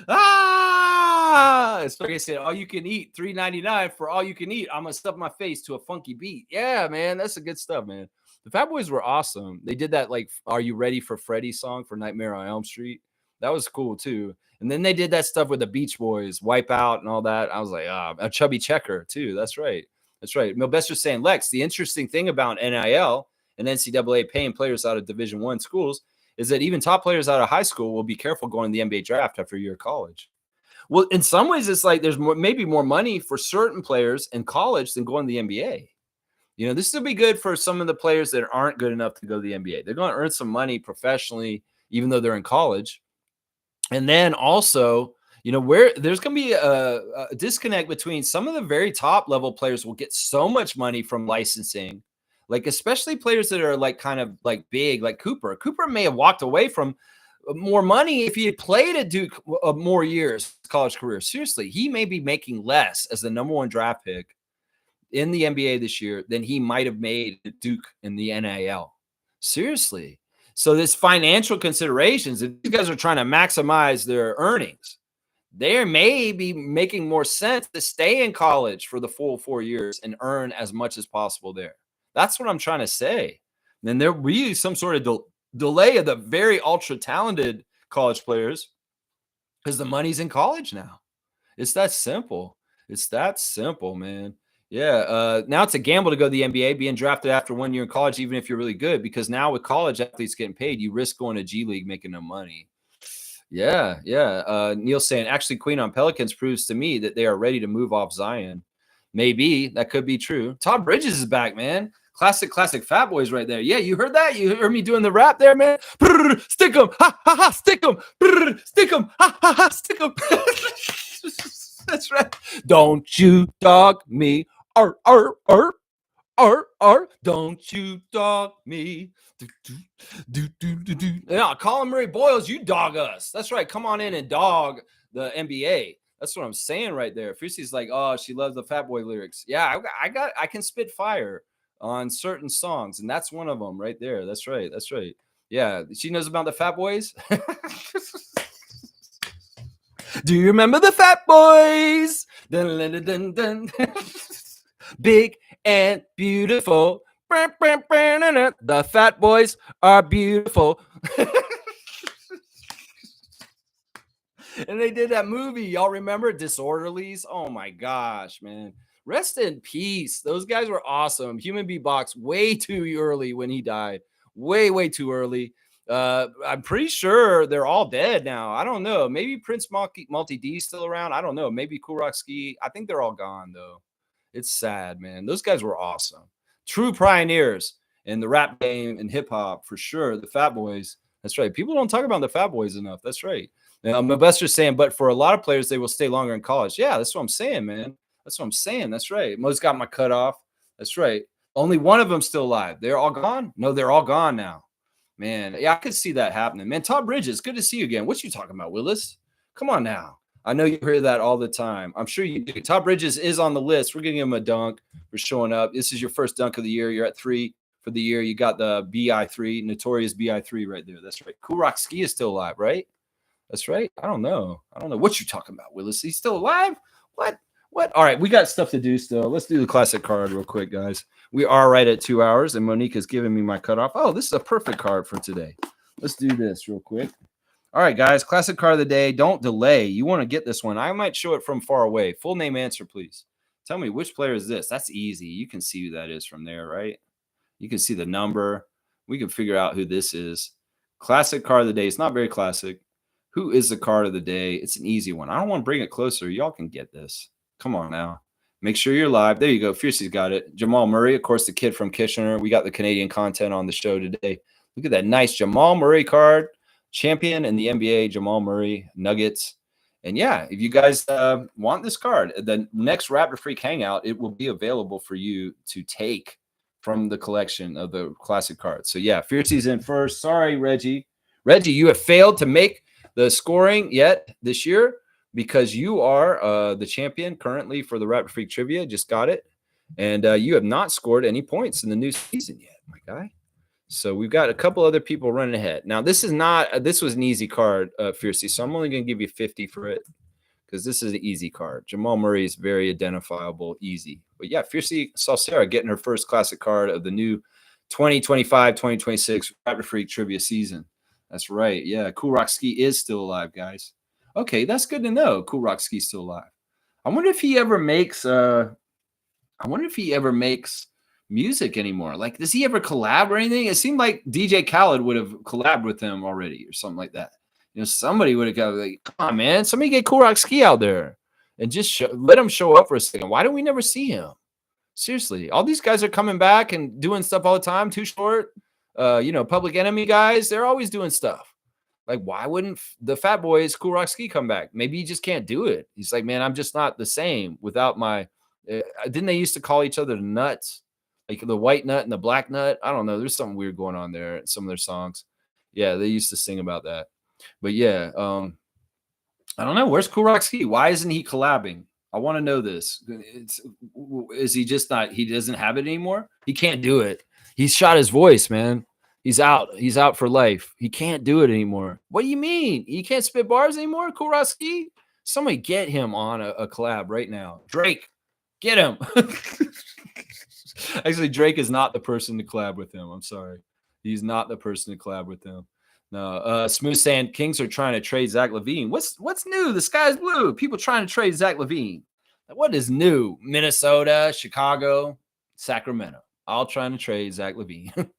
Stargate said, all you can eat, $3.99 for all you can eat. I'm going to stuff my face to a funky beat. Yeah, man. That's the good stuff, man. The Fat Boys were awesome. They did that, like, Are You Ready for Freddy song for Nightmare on Elm Street. That was cool, too. And then they did that stuff with the Beach Boys, Wipe Out and all that. I was like, a Chubby Checker, too. That's right. That's right. Milbester's saying, Lex, the interesting thing about NIL and NCAA paying players out of Division I schools is that even top players out of high school will be careful going to the NBA draft after a year of college. Well, in some ways, it's like there's maybe more money for certain players in college than going to the NBA. You know, this will be good for some of the players that aren't good enough to go to the NBA. They're going to earn some money professionally, even though they're in college. And then also, You know, where there's going to be a disconnect between some of the very top level players will get so much money from licensing, like especially players that are like kind of like big, like Cooper. Cooper may have walked away from more money if he had played at Duke more years college career. Seriously, he may be making less as the number 1 draft pick in the NBA this year than he might have made at Duke in the NIL. Seriously. So this financial considerations, if these guys are trying to maximize their earnings, they may be making more sense to stay in college for the full 4 years and earn as much as possible there. That's what I'm trying to say. And there will be some sort of delay of the very ultra talented college players because the money's in college now. It's that simple. It's that simple, man. Yeah. Now it's a gamble to go to the NBA, being drafted after 1 year in college, even if you're really good, because now with college athletes getting paid, you risk going to G League making no money. Yeah. Neil saying, actually, Queen on Pelicans proves to me that they are ready to move off Zion. Maybe that could be true. Todd Bridges is back, man. Classic Fat Boys right there. Yeah, you heard that? You heard me doing the rap there, man? Stick 'em, ha ha ha, stick 'em, stick 'em, ha ha ha, stick 'em. That's right. Don't you dog me, don't you dog me. Yeah, Collin Murray-Boyles, you dog us. That's right. Come on in and dog the NBA. That's what I'm saying right there. Fiercey's like, oh, she loves the Fat Boy lyrics. Yeah, I can spit fire on certain songs, and that's one of them right there. That's right. Yeah, she knows about the Fat Boys. Do you remember the Fat Boys? Dun, dun, dun, dun, dun. Big and beautiful. The Fat Boys are beautiful. And they did that movie. Y'all remember Disorderlies? Oh my gosh, man. Rest in peace. Those guys were awesome. Human Beatbox way too early when he died. Way too early. I'm pretty sure they're all dead now. I don't know. Maybe Prince Multi D is still around. I don't know. Maybe Cool Rock Ski. I think they're all gone though. It's sad, man. Those guys were awesome. True pioneers in the rap game and hip hop for sure. The Fat Boys. That's right. People don't talk about the Fat Boys enough. That's right. Mobester's saying, but for a lot of players, they will stay longer in college. Yeah, that's what I'm saying, man. That's what I'm saying. That's right. Mo's got my cutoff. That's right. Only one of them still alive. They're all gone? No, they're all gone now. Man, yeah, I could see that happening. Man, Todd Bridges, good to see you again. What you talking about, Willis? Come on now. I know you hear that all the time. I'm sure you do. Todd Bridges is on the list. We're giving him a dunk for showing up. This is your first dunk of the year. You're at 3 for the year. You got the BI3, notorious BI3 right there. That's right. Cool Rock Ski is still alive, right? That's right. I don't know what you're talking about, Willis. He's still alive? What? All right, we got stuff to do still. Let's do the classic card real quick, guys. We are right at 2 hours, and Monique has given me my cutoff. Oh, this is a perfect card for today. Let's do this real quick. All right, guys, classic card of the day. Don't delay. You want to get this one. I might show it from far away. Full name answer, please. Tell me, which player is this? That's easy. You can see who that is from there, right? You can see the number. We can figure out who this is. Classic card of the day. It's not very classic. Who is the card of the day? It's an easy one. I don't want to bring it closer. Y'all can get this. Come on now. Make sure you're live. There you go. Fiercey's got it. Jamal Murray, of course, the kid from Kitchener. We got the Canadian content on the show today. Look at that nice Jamal Murray card. Champion in the NBA, Jamal Murray, Nuggets. And yeah, if you guys want this card, the next Raptor Freak Hangout, it will be available for you to take from the collection of the classic cards. So yeah, Fiercey's in first. Sorry, Reggie. Reggie, you have failed to make the scoring yet this year, because you are the champion currently for the Raptor Freak Trivia. Just got it. And you have not scored any points in the new season yet, my guy. So we've got a couple other people running ahead. Now, this is not this was an easy card, Fiercey. So I'm only going to give you 50 for it because this is an easy card. Jamal Murray is very identifiable, easy. But yeah, Fiercey saw Sarah getting her first classic card of the new 2025-2026 Raptor Freak Trivia season. That's right. Yeah, Cool Rock Ski is still alive, guys. Okay, that's good to know. Cool Rock Ski's still alive. I wonder if he ever makes music anymore. Like, does he ever collab or anything? It seemed like DJ Khaled would have collabed with him already or something like that. You know, somebody would have got like, come on, man, somebody get Cool Rock Ski out there and just let him show up for a second. Why do we never see him? Seriously, all these guys are coming back and doing stuff all the time. Too Short, Public Enemy guys, they're always doing stuff. Like, why wouldn't the Fat Boys Cool Rock Ski come back? Maybe he just can't do it. He's like, man, I'm just not the same without my. Didn't they used to call each other nuts? Like the white nut and the black nut? I don't know. There's something weird going on there in some of their songs. Yeah, they used to sing about that. But yeah, I don't know. Where's Cool Rock Ski? Why isn't he collabing? I want to know this. Is he just not? He doesn't have it anymore. He can't do it. He's shot his voice, man. He's out. He's out for life. He can't do it anymore. What do you mean? He can't spit bars anymore? Cool Rock Ski? Somebody get him on a collab right now. Drake, get him. Actually, Drake is not the person to collab with him. I'm sorry. He's not the person to collab with him. No, Smooth Sand Kings are trying to trade Zach LaVine. What's new? The sky's blue. People trying to trade Zach LaVine. What is new? Minnesota, Chicago, Sacramento, all trying to trade Zach LaVine.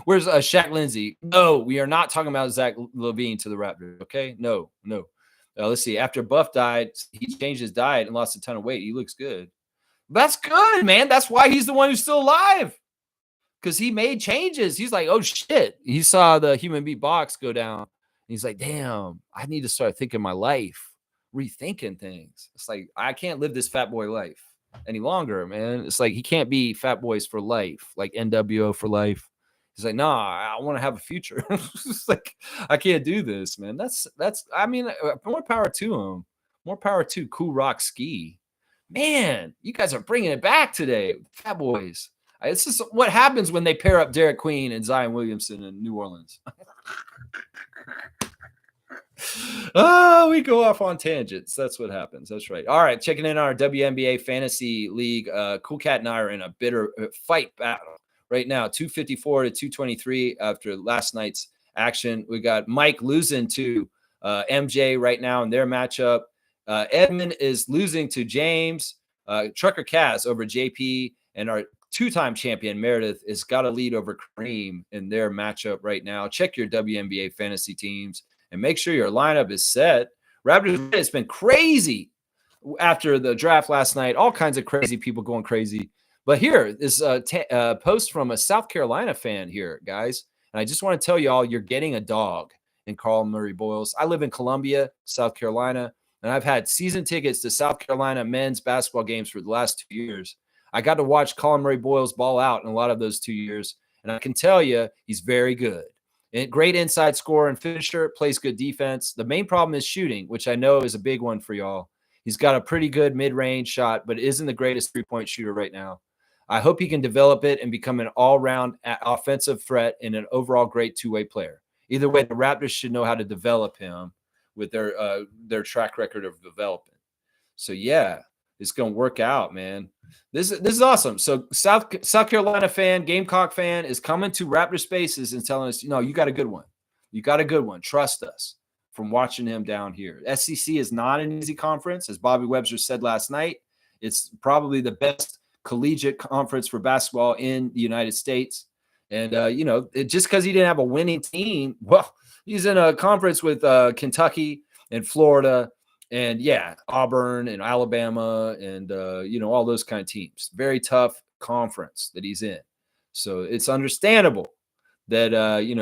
Where's Shaq Lindsay? No, we are not talking about Zach LaVine to the Raptors. Okay, no. Let's see. After Buff died, he changed his diet and lost a ton of weight. He looks good. That's good, man. That's why he's the one who's still alive. Because he made changes. He's like, oh, shit. He saw the human beat box go down. He's like, damn, I need to start thinking my life, rethinking things. It's like, I can't live this fat boy life any longer, man. It's like, he can't be Fat Boys for life, like NWO for life. He's like, nah, I want to have a future. It's like, I can't do this, man. I mean, more power to him. More power to Cool Rock Ski. Man, you guys are bringing it back today, Fat Boys. This is what happens when they pair up Derek Queen and Zion Williamson in New Orleans. Oh, we go off on tangents. That's what happens. That's right. All right, checking in on our WNBA Fantasy League. Cool Cat and I are in a bitter fight battle right now, 254 to 223 after last night's action. We got Mike losing to MJ right now in their matchup. Edmund is losing to James. Trucker Cass over JP, and our two-time champion Meredith has got a lead over Kareem in their matchup right now. Check your WNBA fantasy teams and make sure your lineup is set. Raptors, it's been crazy after the draft last night. All kinds of crazy people going crazy. But here is a post from a South Carolina fan here, guys. And I just want to tell y'all, you're getting a dog in Collin Murray-Boyles. I live in Columbia, South Carolina, and I've had season tickets to South Carolina men's basketball games for the last 2 years. I got to watch Collin Murray-Boyles ball out in a lot of those 2 years, and I can tell you he's very good. And great inside scorer and finisher, plays good defense. The main problem is shooting, which I know is a big one for y'all. He's got a pretty good mid-range shot, but isn't the greatest three-point shooter right now. I hope he can develop it and become an all-round offensive threat and an overall great two-way player. Either way, the Raptors should know how to develop him with their track record of development. So, yeah, it's going to work out, man. This is awesome. So South Carolina fan, Gamecock fan is coming to Raptor Spaces and telling us, you got a good one. You got a good one. Trust us from watching him down here. SEC is not an easy conference. As Bobby Webster said last night, it's probably the best collegiate conference for basketball in the United States. And, just because he didn't have a winning team, well, he's in a conference with Kentucky and Florida and, Auburn and Alabama and, all those kind of teams. Very tough conference that he's in. So it's understandable that,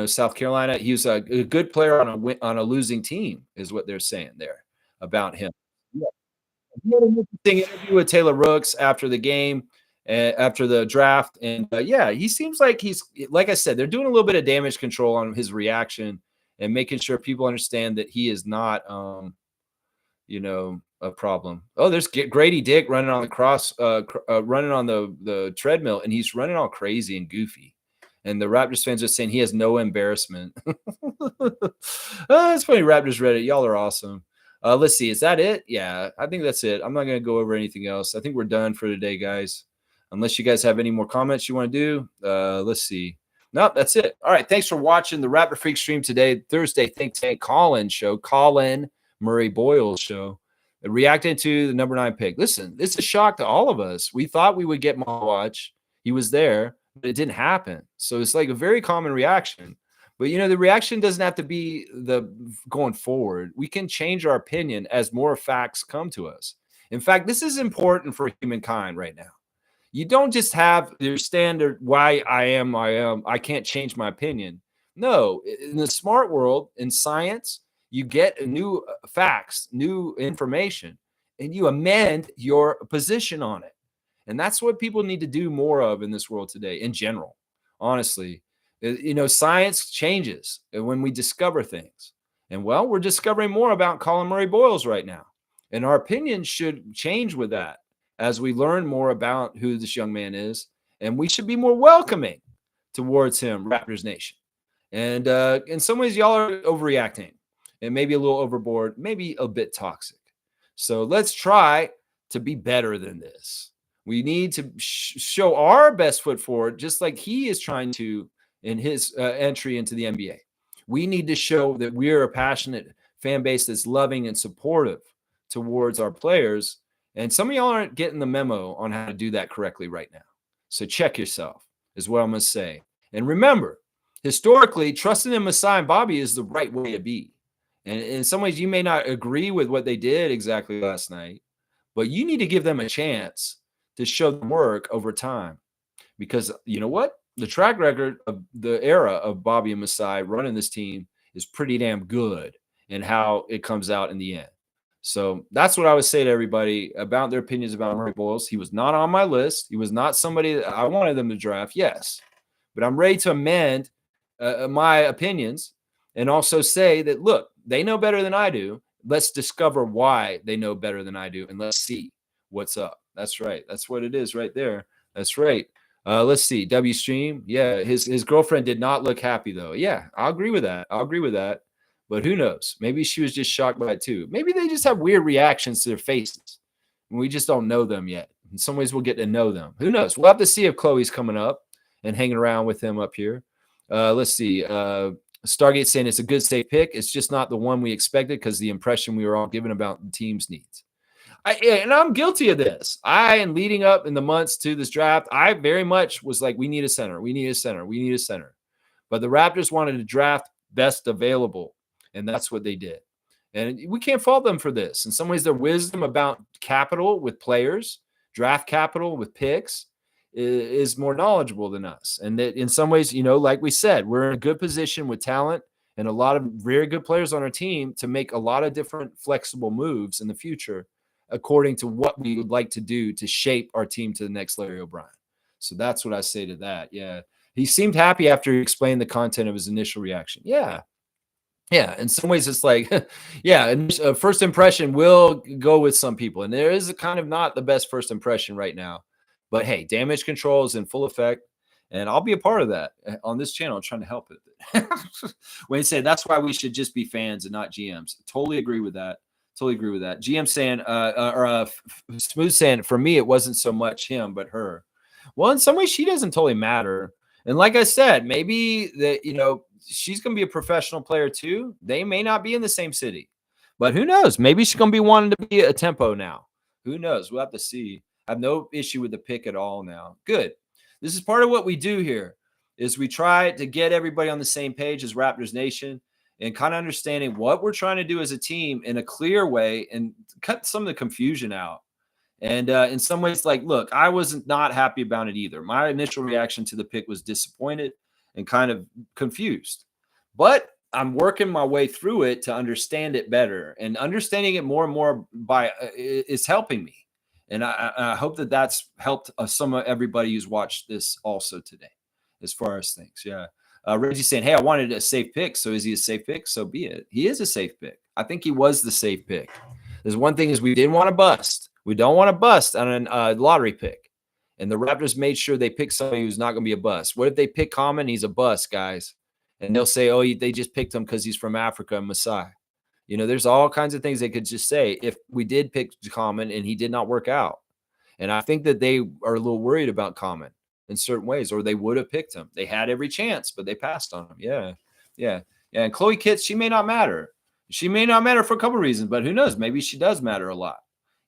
South Carolina, he was a good player on a losing team is what they're saying there about him. Yeah. He had an interesting interview with Taylor Rooks after the game, after the draft. And, he seems like he's, like I said, they're doing a little bit of damage control on his reaction and making sure people understand that he is not, a problem. Oh, there's Grady Dick running on the running on the treadmill, and he's running all crazy and goofy. And the Raptors fans are saying he has no embarrassment. It's funny, Raptors Reddit. Y'all are awesome. Let's see. Is that it? Yeah, I think that's it. I'm not going to go over anything else. I think we're done for today, guys. Unless you guys have any more comments you want to do. Let's see. Nope, that's it. All right. Thanks for watching the Raptor Freak stream today. Thursday Think Tank Call-In show. Collin Murray-Boyles show. Reacting to the number 9 pick. Listen, it's a shock to all of us. We thought we would get Mawatch. He was there, but it didn't happen. So it's like a very common reaction. But, the reaction doesn't have to be the going forward. We can change our opinion as more facts come to us. In fact, this is important for humankind right now. You don't just have your standard, why I am, I can't change my opinion. No, in the smart world, in science, you get new facts, new information, and you amend your position on it. And that's what people need to do more of in this world today, in general. Honestly, science changes when we discover things. And well, we're discovering more about Collin Murray-Boyles right now. And our opinions should change with that as we learn more about who this young man is. And we should be more welcoming towards him, Raptors Nation. And in some ways, y'all are overreacting and maybe a little overboard, maybe a bit toxic. So let's try to be better than this. We need to show our best foot forward, just like he is trying to in his entry into the NBA. We need to show that we're a passionate fan base that's loving and supportive towards our players. And some of y'all aren't getting the memo on how to do that correctly right now. So check yourself, is what I'm going to say. And remember, historically, trusting in Masai and Bobby is the right way to be. And in some ways, you may not agree with what they did exactly last night, but you need to give them a chance to show them work over time. Because you know what? The track record of the era of Bobby and Masai running this team is pretty damn good in how it comes out in the end. So that's what I would say to everybody about their opinions about Murray-Boyles. He was not on my list. He was not somebody that I wanted them to draft, yes. But I'm ready to amend my opinions and also say that, look, they know better than I do. Let's discover why they know better than I do, and let's see what's up. That's right. That's what it is right there. That's right. Let's see. W Stream. Yeah, his girlfriend did not look happy, though. Yeah, I'll agree with that. But who knows? Maybe she was just shocked by it, too. Maybe they just have weird reactions to their faces. And we just don't know them yet. In some ways, we'll get to know them. Who knows? We'll have to see if Chloe's coming up and hanging around with him up here. Let's see. Stargate saying it's a good safe pick. It's just not the one we expected because the impression we were all given about the team's needs. And I'm guilty of this. And leading up in the months to this draft, I very much was like, we need a center. We need a center. We need a center. But the Raptors wanted to draft best available, and that's what they did. And we can't fault them for this. In some ways, their wisdom about capital with players, draft capital with picks, is more knowledgeable than us. And that in some ways, like we said, we're in a good position with talent and a lot of very good players on our team to make a lot of different flexible moves in the future according to what we would like to do to shape our team to the next Larry O'Brien. So that's what I say to that. Yeah. He seemed happy after he explained the content of his initial reaction. Yeah. Yeah. In some ways, it's like, yeah, first impression will go with some people. And there is kind of not the best first impression right now. But hey, damage control is in full effect, and I'll be a part of that on this channel, trying to help it. When you say that's why we should just be fans and not GMs, totally agree with that. GM saying, Smooth saying, for me, it wasn't so much him, but her. Well, in some ways, she doesn't totally matter. And like I said, maybe that she's going to be a professional player too. They may not be in the same city, but who knows? Maybe she's going to be wanting to be a tempo now. Who knows? We'll have to see. I have no issue with the pick at all now. Good. This is part of what we do here is we try to get everybody on the same page as Raptors Nation and kind of understanding what we're trying to do as a team in a clear way and cut some of the confusion out. And in some ways, like, look, I wasn't not happy about it either. My initial reaction to the pick was disappointed and kind of confused. But I'm working my way through it to understand it better. And understanding it more and more is helping me. And I hope that that's helped some of everybody who's watched this also today, as far as things. Yeah. Reggie's saying, hey, I wanted a safe pick. So is he a safe pick? So be it. He is a safe pick. I think he was the safe pick. There's one thing is we didn't want to bust. We don't want to bust on a lottery pick. And the Raptors made sure they picked somebody who's not going to be a bust. What if they pick Common? He's a bust, guys. And they'll say, oh, they just picked him because he's from Africa and Masai. There's all kinds of things they could just say if we did pick Common and he did not work out. And I think that they are a little worried about Common in certain ways, or they would have picked him. They had every chance, but they passed on him. Yeah. And Chloe Kitts, she may not matter. She may not matter for a couple of reasons, but who knows? Maybe she does matter a lot.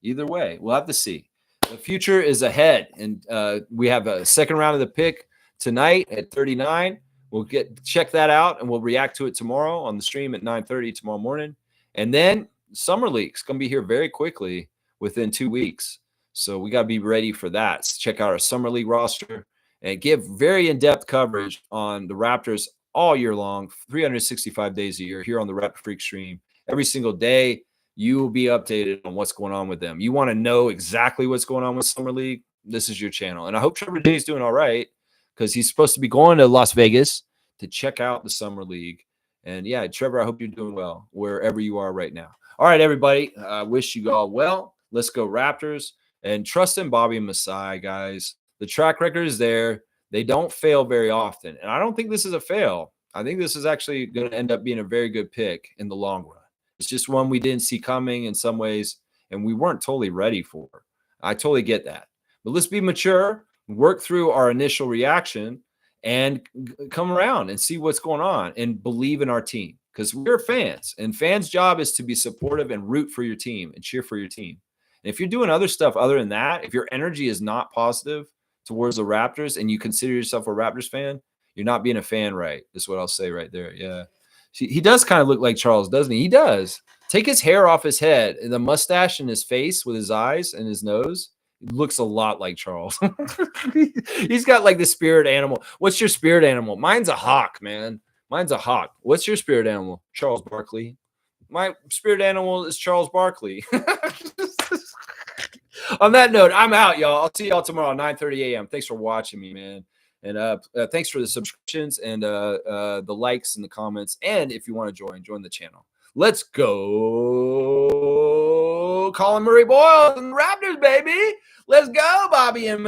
Either way, we'll have to see. The future is ahead, and we have a second round of the pick tonight at 39. We'll check that out, and we'll react to it tomorrow on the stream at 9:30 tomorrow morning. And then Summer League's going to be here very quickly within 2 weeks. So we got to be ready for that. So check out our Summer League roster and give very in-depth coverage on the Raptors all year long, 365 days a year here on the Raptor Freak stream. Every single day, you will be updated on what's going on with them. You want to know exactly what's going on with Summer League? This is your channel. And I hope Trevor Day is doing all right, because he's supposed to be going to Las Vegas to check out the Summer League. And yeah, Trevor, I hope you're doing well wherever you are right now. All right, everybody. I wish you all well. Let's go Raptors. And trust in Bobby and Masai, guys. The track record is there. They don't fail very often. And I don't think this is a fail. I think this is actually going to end up being a very good pick in the long run. It's just one we didn't see coming in some ways, and we weren't totally ready for. I totally get that. But let's be mature, work through our initial reaction, and come around and see what's going on and believe in our team, because we're fans, and fans' job is to be supportive and root for your team and cheer for your team. And if you're doing other stuff other than that, if your energy is not positive towards the Raptors and you consider yourself a Raptors fan, you're not being a fan right. That's what I'll say right there. Yeah. He does kind of look like Charles, doesn't he? He does. Take his hair off his head and the mustache in his face with his eyes and his nose. It looks a lot like Charles. He's got like the spirit animal. What's your spirit animal? Mine's a hawk, man. Mine's a hawk. What's your spirit animal? Charles Barkley. My spirit animal is Charles Barkley. On that note, I'm out, y'all. I'll see y'all tomorrow at 9:30 a.m. Thanks for watching me, man. And thanks for the subscriptions and the likes and the comments. And if you want to join the channel. Let's go, Collin Murray-Boyles and Raptors, baby. Let's go, Bobby and